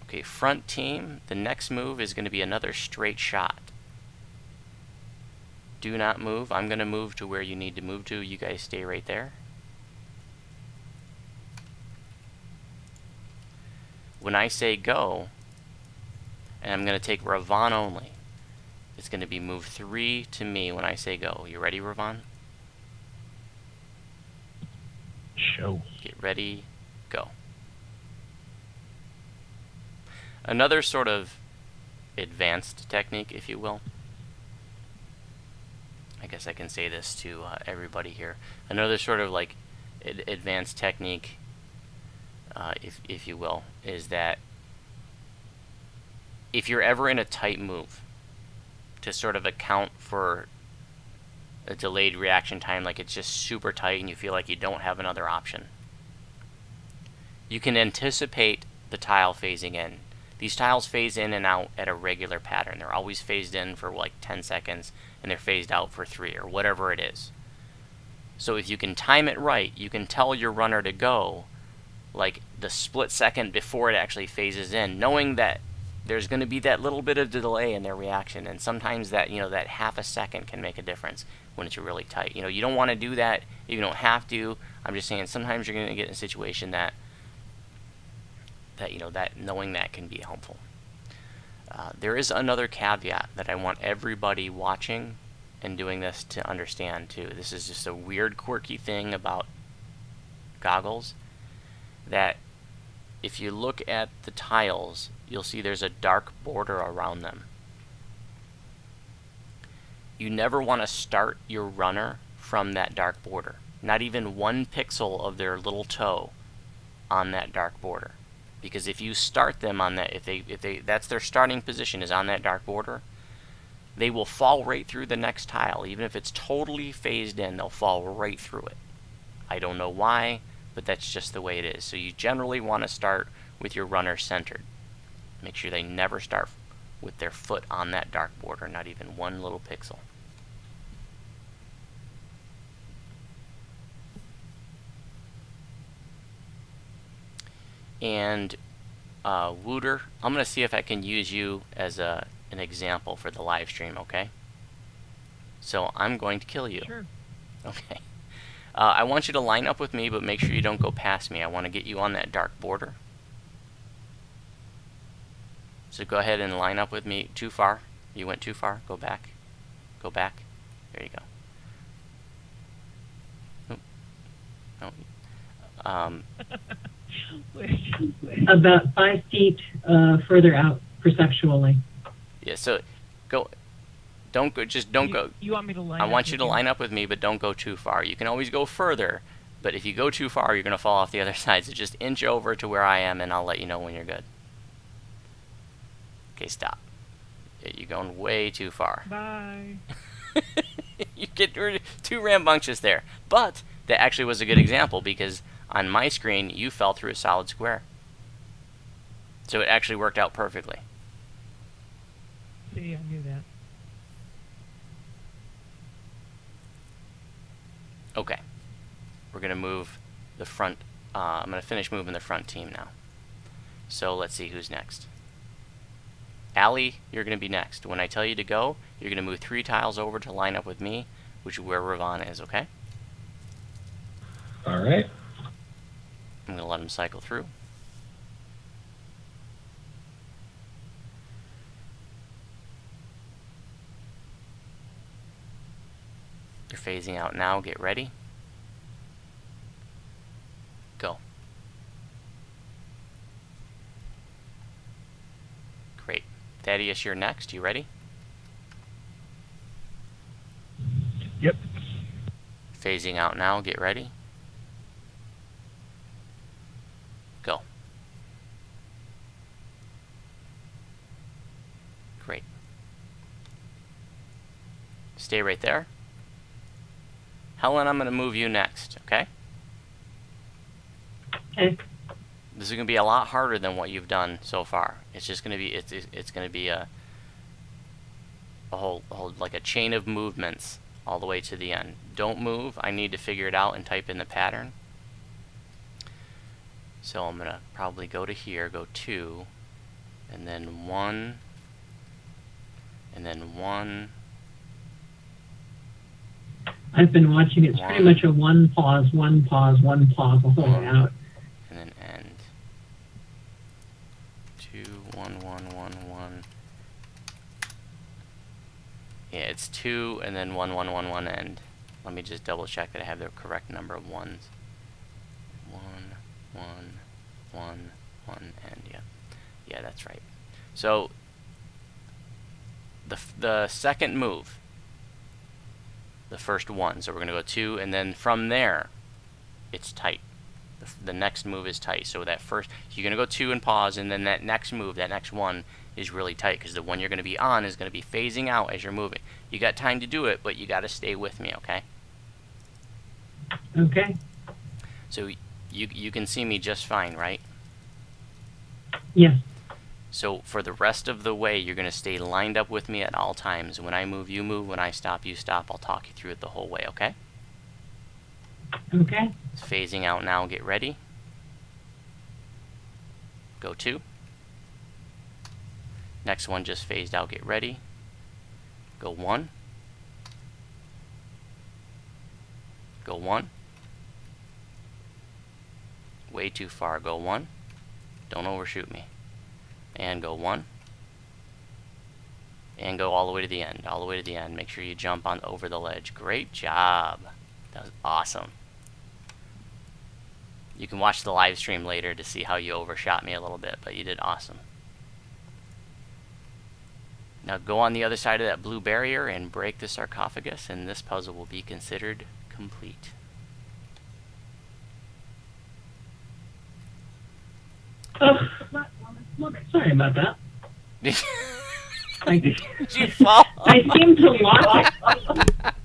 Okay, front team, the next move is going to be another straight shot. Do not move. I'm going to move to where you need to move to. You guys stay right there. When I say go, and I'm going to take Ravon only, it's going to be move 3 to me when I say go. You ready, Ravon? Show. Get ready, go. Another sort of advanced technique, if you will. I guess I can say this to everybody here. Another sort of like advanced technique, if you will, is that if you're ever in a tight move, to sort of account for a delayed reaction time, like it's just super tight and you feel like you don't have another option, you can anticipate the tile phasing in. These tiles phase in and out at a regular pattern. They're always phased in for like 10 seconds and they're phased out for 3 or whatever it is. So if you can time it right, you can tell your runner to go like the split second before it actually phases in, knowing that there's going to be that little bit of delay in their reaction, and sometimes that, you know, that half a second can make a difference when it's really tight. You know, you don't want to do that. You don't have to. I'm just saying sometimes you're going to get in a situation that you know, that knowing that can be helpful. There is another caveat that I want everybody watching and doing this to understand too. This is just a weird, quirky thing about goggles, that if you look at the tiles, you'll see there's a dark border around them. You never want to start your runner from that dark border. Not even 1 pixel of their little toe on that dark border. Because if you start them on that, if they that's their starting position is on that dark border, they will fall right through the next tile. Even if it's totally phased in, they'll fall right through it. I don't know why, but that's just the way it is. So you generally want to start with your runner centered. Make sure they never start with their foot on that dark border, not even 1 little pixel. And Wooter, I'm going to see if I can use you as an example for the live stream, okay? So I'm going to kill you. Sure. Okay. I want you to line up with me, but make sure you don't go past me. I want to get you on that dark border. So go ahead and line up with me. Too far. You went too far. Go back. Go back. There you go. Oh. About 5 feet further out perceptually. Yeah, so go. Don't go. Just don't go. You want me to line I up want you with to line up with me, but don't go too far. You can always go further, But if you go too far, you're going to fall off the other side. So just inch over to where I am, and I'll let you know when you're good. Okay, stop. You're going way too far. Bye. You get too rambunctious there. But that actually was a good example, because on my screen, you fell through a solid square. So it actually worked out perfectly. See, I knew that. Okay. We're going to move the front. I'm going to finish moving the front team now. So let's see who's next. Allie, you're going to be next. When I tell you to go, you're going to move 3 tiles over to line up with me, which is where Ravana is, okay? All right. I'm going to let him cycle through. You're phasing out now. Get ready. Go. Great. Thaddeus, you're next. You ready? Yep. Phasing out now. Get ready. Go. Great. Stay right there. Helen, I'm going to move you next, okay? Okay. This is going to be a lot harder than what you've done so far. It's just going to be it's going to be a whole like a chain of movements all the way to the end. Don't move. I need to figure it out and type in the pattern. So I'm going to probably go to here, go 2, and then 1, and then 1. I've been watching. It's pretty much a one pause, the whole way out. And then end. 2, 1, 1, 1, 1. Yeah, it's 2 and then 1, 1, 1, 1 end. Let me just double check that I have the correct number of ones. 1, 1, 1, 1 end. Yeah, yeah, that's right. So the second move. The first one, so we're going to go 2, and then from there, it's tight. The next move is tight, so that first, you're going to go 2 and pause, and then that next move, that next one, is really tight, because the one you're going to be on is going to be phasing out as you're moving. You got time to do it, but you got to stay with me, okay? Okay. So you can see me just fine, right? Yes. So for the rest of the way, you're going to stay lined up with me at all times. When I move, you move. When I stop, you stop. I'll talk you through it the whole way, okay? Okay. It's phasing out now. Get ready. Go 2. Next one just phased out. Get ready. Go 1. Go 1. Way too far. Go 1. Don't overshoot me. And go 1. And go all the way to the end. All the way to the end. Make sure you jump on over the ledge. Great job. That was awesome. You can watch the live stream later to see how you overshot me a little bit, but you did awesome. Now go on the other side of that blue barrier and break the sarcophagus, and this puzzle will be considered complete. Oh, sorry about that. Did you fall? I seem to lock.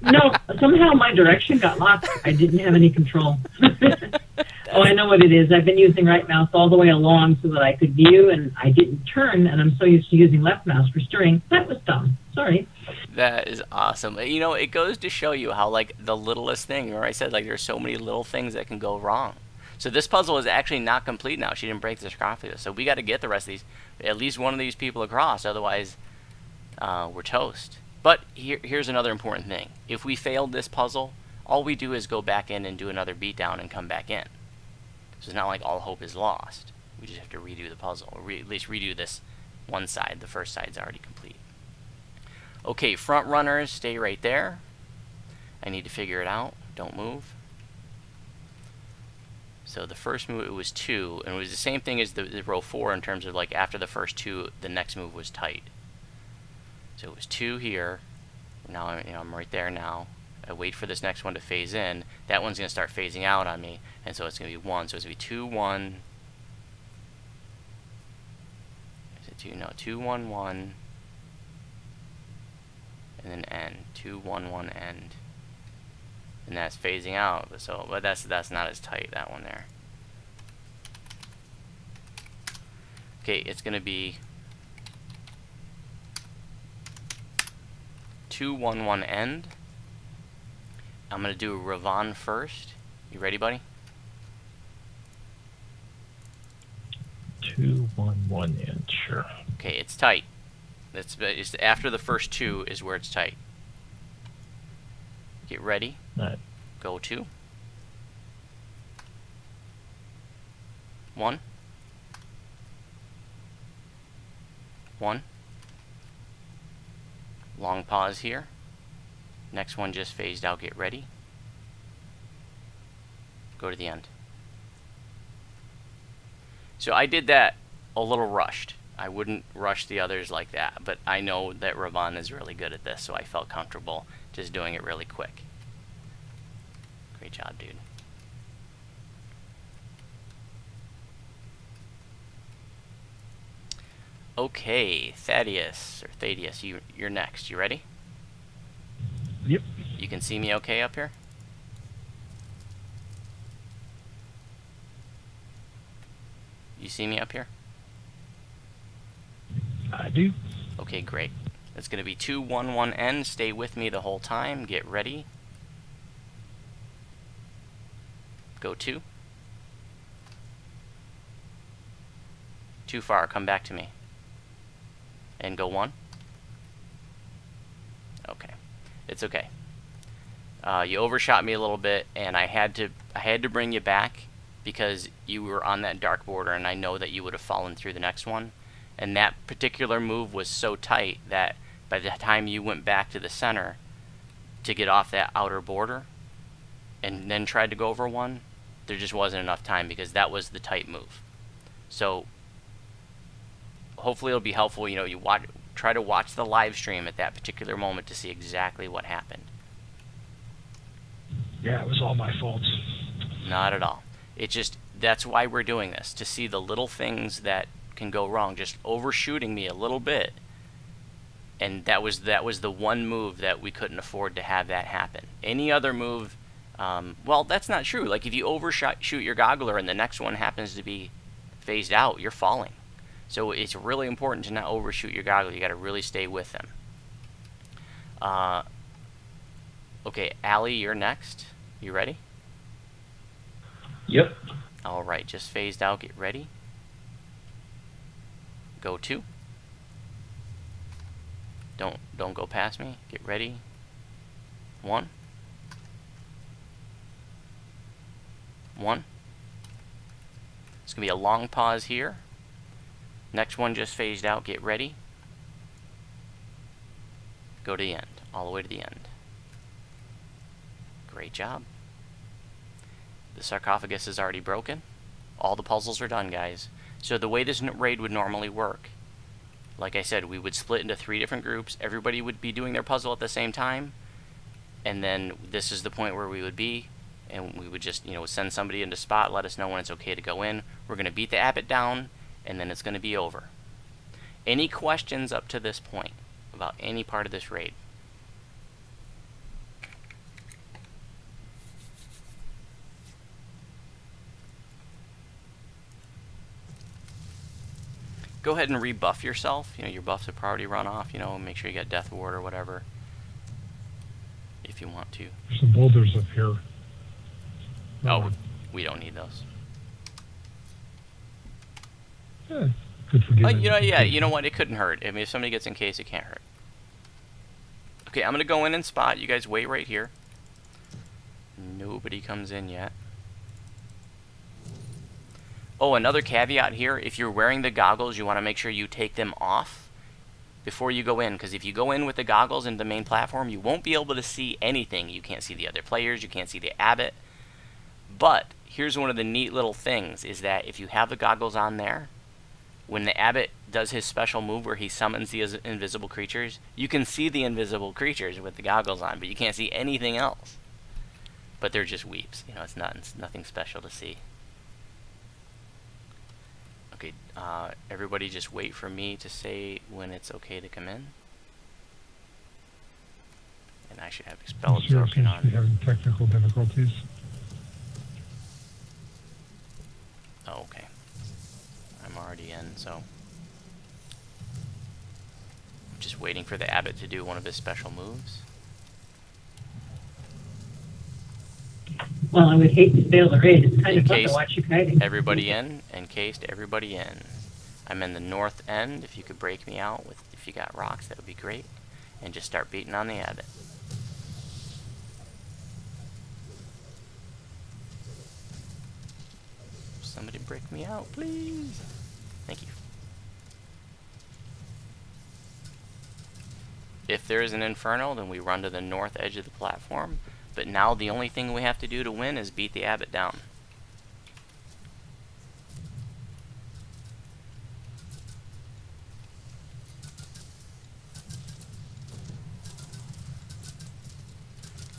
No, somehow my direction got locked. I didn't have any control. Oh, I know what it is. I've been using right mouse all the way along so that I could view, and I didn't turn, and I'm so used to using left mouse for steering. That was dumb. Sorry. That is awesome. You know, it goes to show you how, like, the littlest thing, where I said, like, there's so many little things that can go wrong. So this puzzle is actually not complete now. She didn't break the sarcophagus. So we got to get the rest of these, at least one of these people across. Otherwise, we're toast. But here's another important thing. If we failed this puzzle, all we do is go back in and do another beatdown and come back in. So it's not like all hope is lost. We just have to redo the puzzle, or at least redo this one side. The first side's already complete. Okay, front runners, stay right there. I need to figure it out. Don't move. So the first move, it was 2, and it was the same thing as the row 4 in terms of, like, after the first 2, the next move was tight. So it was 2 here. Now I'm right there now. I wait for this next one to phase in. That one's going to start phasing out on me, and so it's going to be 1. So it's going to be 2, 1. Is it 2? No, 2, 1, 1. And then end. 2, 1, 1, end. And that's phasing out. But that's not as tight, that one there. Okay, it's going to be 2, 1, 1, end. I'm going to do Ravon first. You ready, buddy? 2, 1, 1, end. Sure. Okay, it's tight. It's after the first 2 is where it's tight. Get ready. Right. Go 2. 1. 1. Long pause here. Next one just phased out. Get ready. Go to the end. So I did that a little rushed. I wouldn't rush the others like that, but I know that Ravon is really good at this, so I felt comfortable just doing it really quick. Great job, dude. Okay, Thaddeus, you're next. You ready? Yep. You can see me okay up here? You see me up here? I do. Okay, great. It's going to be 2, 1, 1, end. Stay with me the whole time. Get ready. Go 2. Too far. Come back to me. And go 1. Okay. It's okay. You overshot me a little bit, and I had to bring you back because you were on that dark border, and I know that you would have fallen through the next one. And that particular move was so tight that by the time you went back to the center to get off that outer border and then tried to go over one, there just wasn't enough time because that was the tight move. So hopefully it'll be helpful. You know, try to watch the live stream at that particular moment to see exactly what happened. Yeah, it was all my fault. Not at all. That's why we're doing this, to see the little things that can go wrong. Just overshooting me a little bit, and that was the one move that we couldn't afford to have that happen. Any other move, well, that's not true. Like if you overshoot your goggler and the next one happens to be phased out, you're falling. So it's really important to not overshoot your goggler. You got to really stay with them. Okay, Allie, you're next. You ready? Yep. All right, just phased out. Get ready. Go 2. Don't go past me. Get ready. 1. 1. It's gonna be a long pause here. Next one just phased out. Get ready. Go to the end. All the way to the end. Great job. The sarcophagus is already broken. All the puzzles are done, guys. So the way this raid would normally work, like I said, we would split into 3 different groups. Everybody would be doing their puzzle at the same time. And then this is the point where we would be. And we would just, send somebody into spot, let us know when it's okay to go in. We're going to beat the Abbot down, and then it's going to be over. Any questions up to this point about any part of this raid? Go ahead and rebuff yourself. Your buffs have already run off. Make sure you got Death Ward or whatever, if you want to. There's some boulders up here. Oh, we don't need those. Yeah, good for giving. Yeah, you know what? It couldn't hurt. I mean, if somebody gets encased, it can't hurt. Okay, I'm going to go in and spot. You guys wait right here. Nobody comes in yet. Oh, another caveat here. If you're wearing the goggles, you want to make sure you take them off before you go in. Because if you go in with the goggles into the main platform, you won't be able to see anything. You can't see the other players. You can't see the Abbot. But here's one of the neat little things, is that if you have the goggles on there, when the Abbot does his special move where he summons the invisible creatures, you can see the invisible creatures with the goggles on, but you can't see anything else. But they're just weeps. You know, it's nothing special to see. Okay, everybody just wait for me to say when it's okay to come in. And I should have spell Sure, absorption seems to be on. having technical difficulties. Oh, okay. I'm already in, so... I'm just waiting for the Abbot to do one of his special moves. Well, I would hate to fail the raid. It's kind In of fun to case watch you kiting. everybody in, encased everybody in. I'm in the north end. If you could break me out with, if you got rocks, that would be great. And just start beating on the Abbot. Somebody break me out, please. Thank you. If there is an inferno, then we run to the north edge of the platform. But now the only thing we have to do to win is beat the Abbot down.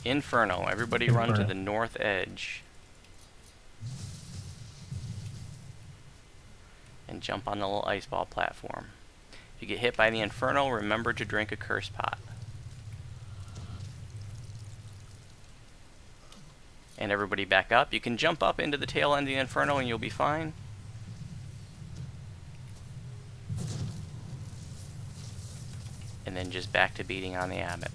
Inferno. Everybody run to the north edge. And jump on the little ice ball platform. If you get hit by the Inferno, remember to drink a curse pot. And everybody back up. You can jump up into the tail end of the Inferno and you'll be fine. And then just back to beating on the Abbot.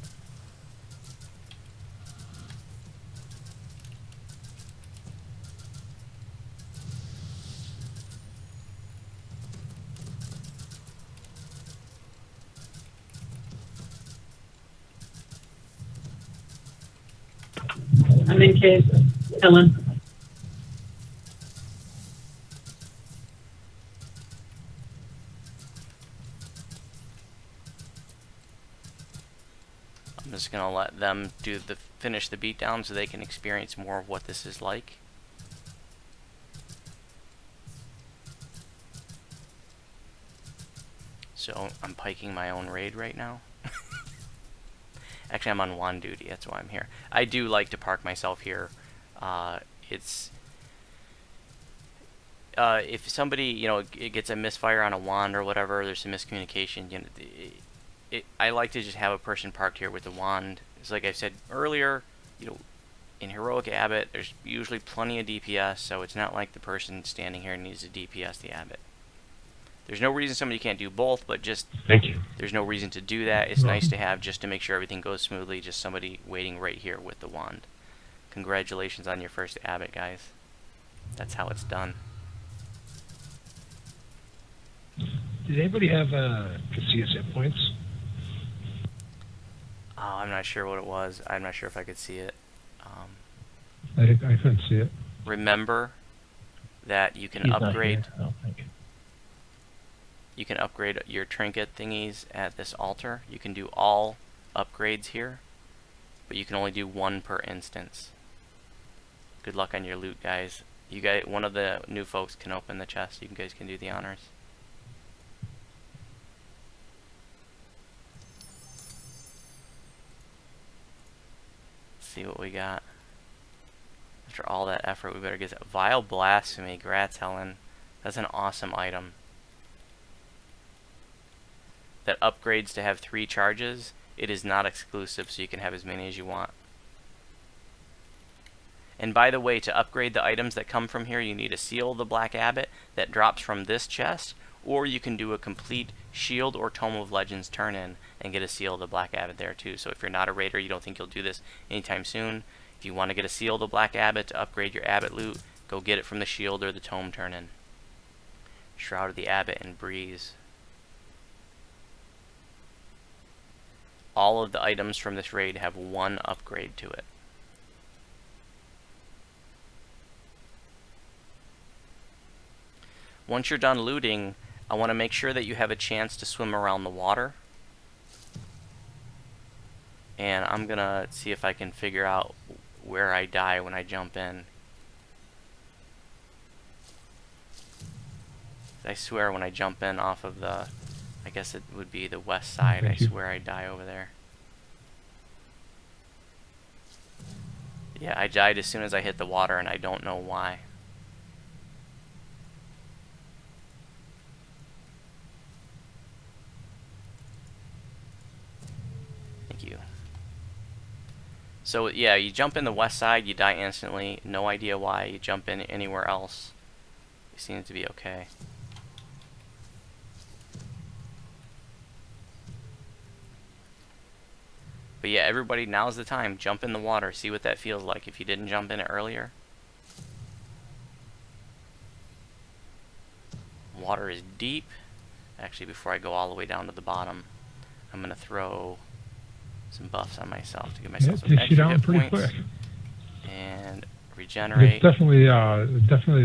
I'm in case. Helen. I'm just gonna let them finish the beatdown so they can experience more of what this is like. So I'm piking my own raid right now. Actually, I'm on wand duty, that's why I'm here. I do like to park myself here. If somebody, it gets a misfire on a wand or whatever, there's some miscommunication, I like to just have a person parked here with a wand. It's like I said earlier, in Heroic Abbot, there's usually plenty of DPS, so it's not like the person standing here needs to DPS the Abbot. There's no reason somebody can't do both, but just Thank you. there's no reason to do that. It's nice to have, just to make sure everything goes smoothly, just somebody waiting right here with the wand. Congratulations on your first Abbot, guys. That's how it's done. Did anybody have Casillas hit points? Oh, I'm not sure what it was. I'm not sure if I could see it. I couldn't see it. Remember that you can He's not upgrade. here, I don't think. You can upgrade your trinket thingies at this altar. You can do all upgrades here, but you can only do one per instance. Good luck on your loot, guys. You guys, one of the new folks can open the chest. You guys can do the honors. Let's see what we got. After all that effort, we better get that. Vile Blasphemy. Grats, Helen. That's an awesome item. That upgrades to have 3 charges. It is not exclusive, so you can have as many as you want. And by the way, to upgrade the items that come from here, you need a Seal of the Black Abbot that drops from this chest, or you can do a complete Shield or Tome of Legends turn-in and get a Seal of the Black Abbot there too. So if you're not a raider, you don't think you'll do this anytime soon, if you want to get a Seal of the Black Abbot to upgrade your Abbot loot, go get it from the Shield or the Tome turn-in. Shroud of the Abbot and Breeze. All of the items from this raid have 1 upgrade to it. Once you're done looting, I want to make sure that you have a chance to swim around the water. And I'm gonna see if I can figure out where I die when I jump in. I swear when I jump in off of the, I guess it would be the west side, Thank I you. swear I die over there. Yeah, I died as soon as I hit the water, and I don't know why. Thank you. So yeah, you jump in the west side, you die instantly. No idea why. You jump in anywhere else, it seems to be okay. But yeah, everybody, now's the time. Jump in the water. See what that feels like if you didn't jump in it earlier. Water is deep. Actually, before I go all the way down to the bottom, I'm going to throw some buffs on myself to give myself some It takes you extra down hit pretty points. quick. And It's regenerate. definitely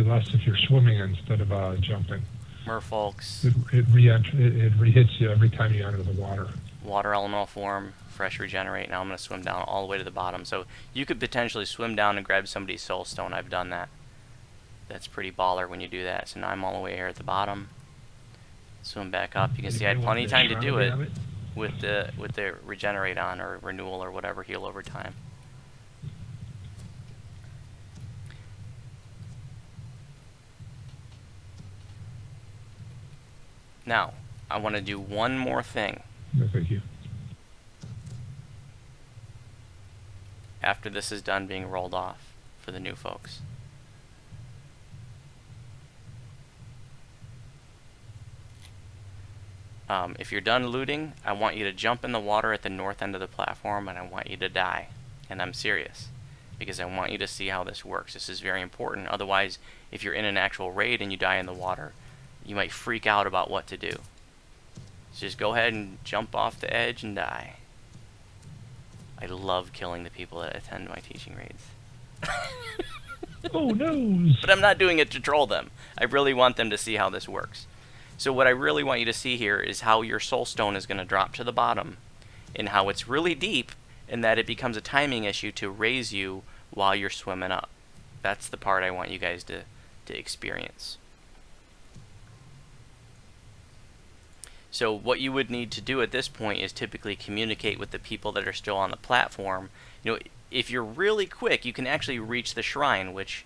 less if you're swimming instead of jumping. Merfolks. It re-hits you every time you enter the water. Water elemental form. Fresh regenerate. Now I'm going to swim down all the way to the bottom. So you could potentially swim down and grab somebody's soul stone. I've done that. That's pretty baller when you do that. So now I'm all the way here at the bottom. Swim back up. You can see I had plenty of time to do it with the regenerate on, or renewal, or whatever, heal over time. Now, I want to do one more thing. No, thank you. After this is done being rolled off for the new folks. If you're done looting, I want you to jump in the water at the north end of the platform, and I want you to die. And I'm serious, because I want you to see how this works. This is very important. Otherwise, if you're in an actual raid and you die in the water, you might freak out about what to do. So just go ahead and jump off the edge and die. I love killing the people that attend my teaching raids. Oh no! But I'm not doing it to troll them. I really want them to see how this works. So what I really want you to see here is how your soul stone is going to drop to the bottom, and how it's really deep, and that it becomes a timing issue to raise you while you're swimming up. That's the part I want you guys to experience. So what you would need to do at this point is typically communicate with the people that are still on the platform. You know, if you're really quick, you can actually reach the shrine, which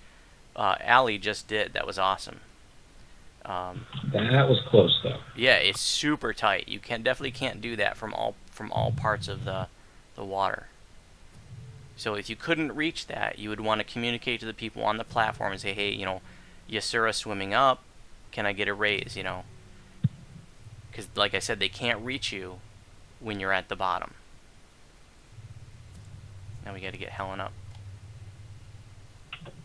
Allie just did. That was awesome. That was close, though. Yeah, it's super tight. You definitely can't do that from all parts of the water. So if you couldn't reach that, you would want to communicate to the people on the platform and say, hey, you know, Yasura swimming up, can I get a raise, you know? Because, like I said, they can't reach you when you're at the bottom. Now we got to get Helen up.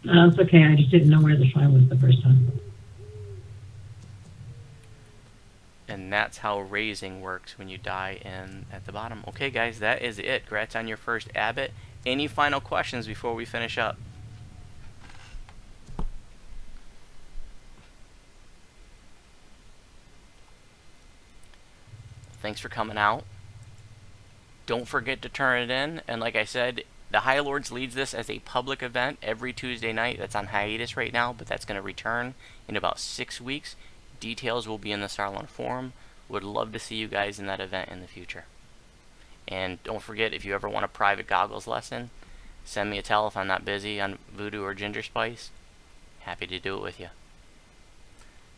No, it's okay. I just didn't know where the shrine was the first time. And that's how raising works when you die in at the bottom. Okay, guys, that is it. Congrats on your first Abbot. Any final questions before we finish up? Thanks for coming out. Don't forget to turn it in. And like I said, the High Lords leads this as a public event every Tuesday night. That's on hiatus right now, but that's going to return in about 6 weeks. Details will be in the Sarlon forum. Would love to see you guys in that event in the future. And don't forget, if you ever want a private goggles lesson, send me a tell if I'm not busy on Voodoo or Ginger Spice. Happy to do it with you.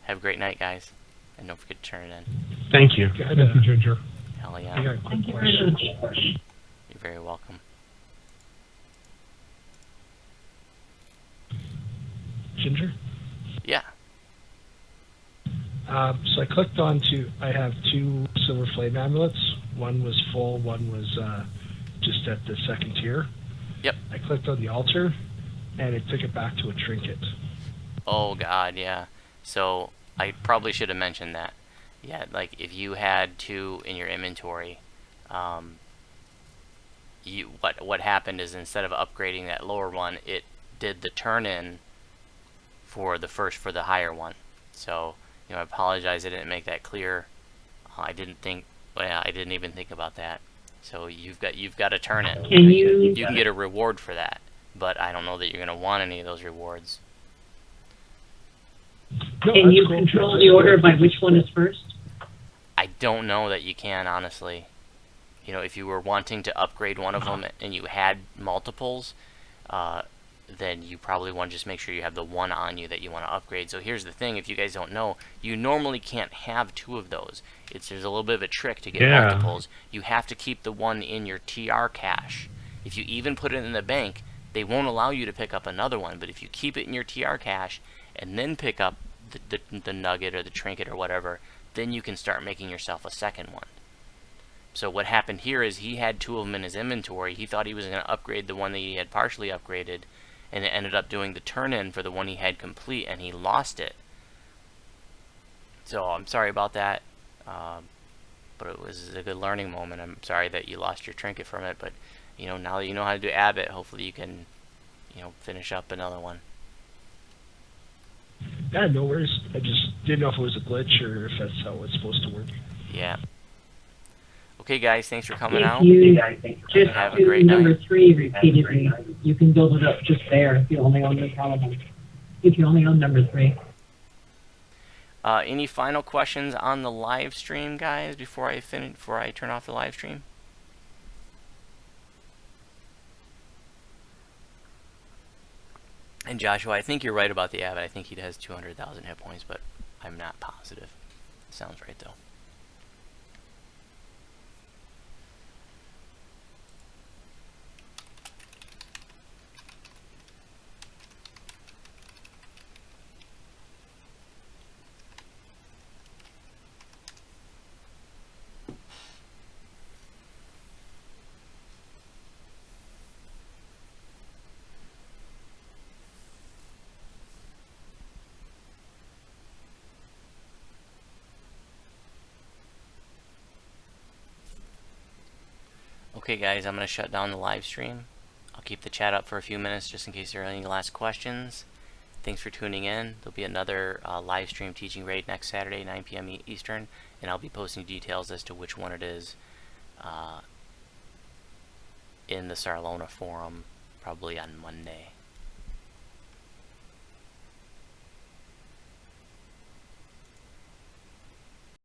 Have a great night, guys. And don't forget to turn it in. Thank you. Thank you, Ginger. Hell I yeah. got a quick Thank you very question. much. You're very welcome. Ginger? Yeah. So I clicked I have 2 silver flame amulets. One was full, one was just at the second tier. Yep. I clicked on the altar, and it took it back to a trinket. Oh god, yeah. So I probably should have mentioned that. Yeah, like if you had 2 in your inventory, what happened is instead of upgrading that lower one, it did the turn in for the higher one. So, you know, I apologize I didn't make that clear. I didn't even think about that. So you've got to turn in. You can get a reward for that, but I don't know that you're going to want any of those rewards. No, Can that's you cool. control the order by which one is first? I don't know that you can, honestly. You know, if you were wanting to upgrade one of them and you had multiples, then you probably want to just make sure you have the one on you that you want to upgrade. So here's the thing, if you guys don't know, you normally can't have two of those. There's a little bit of a trick to get multiples. You have to keep the one in your TR cache. If you even put it in the bank, they won't allow you to pick up another one. But if you keep it in your TR cache and then pick up the nugget or the trinket or whatever, then you can start making yourself a second one. So what happened here is he had two of them in his inventory. He thought he was going to upgrade the one that he had partially upgraded, and it ended up doing the turn-in for the one he had complete, and he lost it. So I'm sorry about that, but it was a good learning moment. I'm sorry that you lost your trinket from it, but you know, now that you know how to do Abbot, hopefully you can, you know, finish up another one. Yeah, no worries. I just didn't know if it was a glitch or if that's how it's supposed to work. Yeah. Okay, guys, thanks for coming If out. you just Have a do great number night. 3 repeatedly, you can build it up just there if you only own the element. If you only own number 3. Any final questions on the live stream, guys, before I turn off the live stream? And Joshua, I think you're right about the Abbot. I think he has 200,000 hit points, but I'm not positive. Sounds right, though. Okay, guys, I'm going to shut down the live stream. I'll keep the chat up for a few minutes just in case there are any last questions. Thanks for tuning in. There'll be another live stream teaching raid next Saturday, 9 p.m. Eastern, and I'll be posting details as to which one it is in the Sarlona forum, probably on Monday.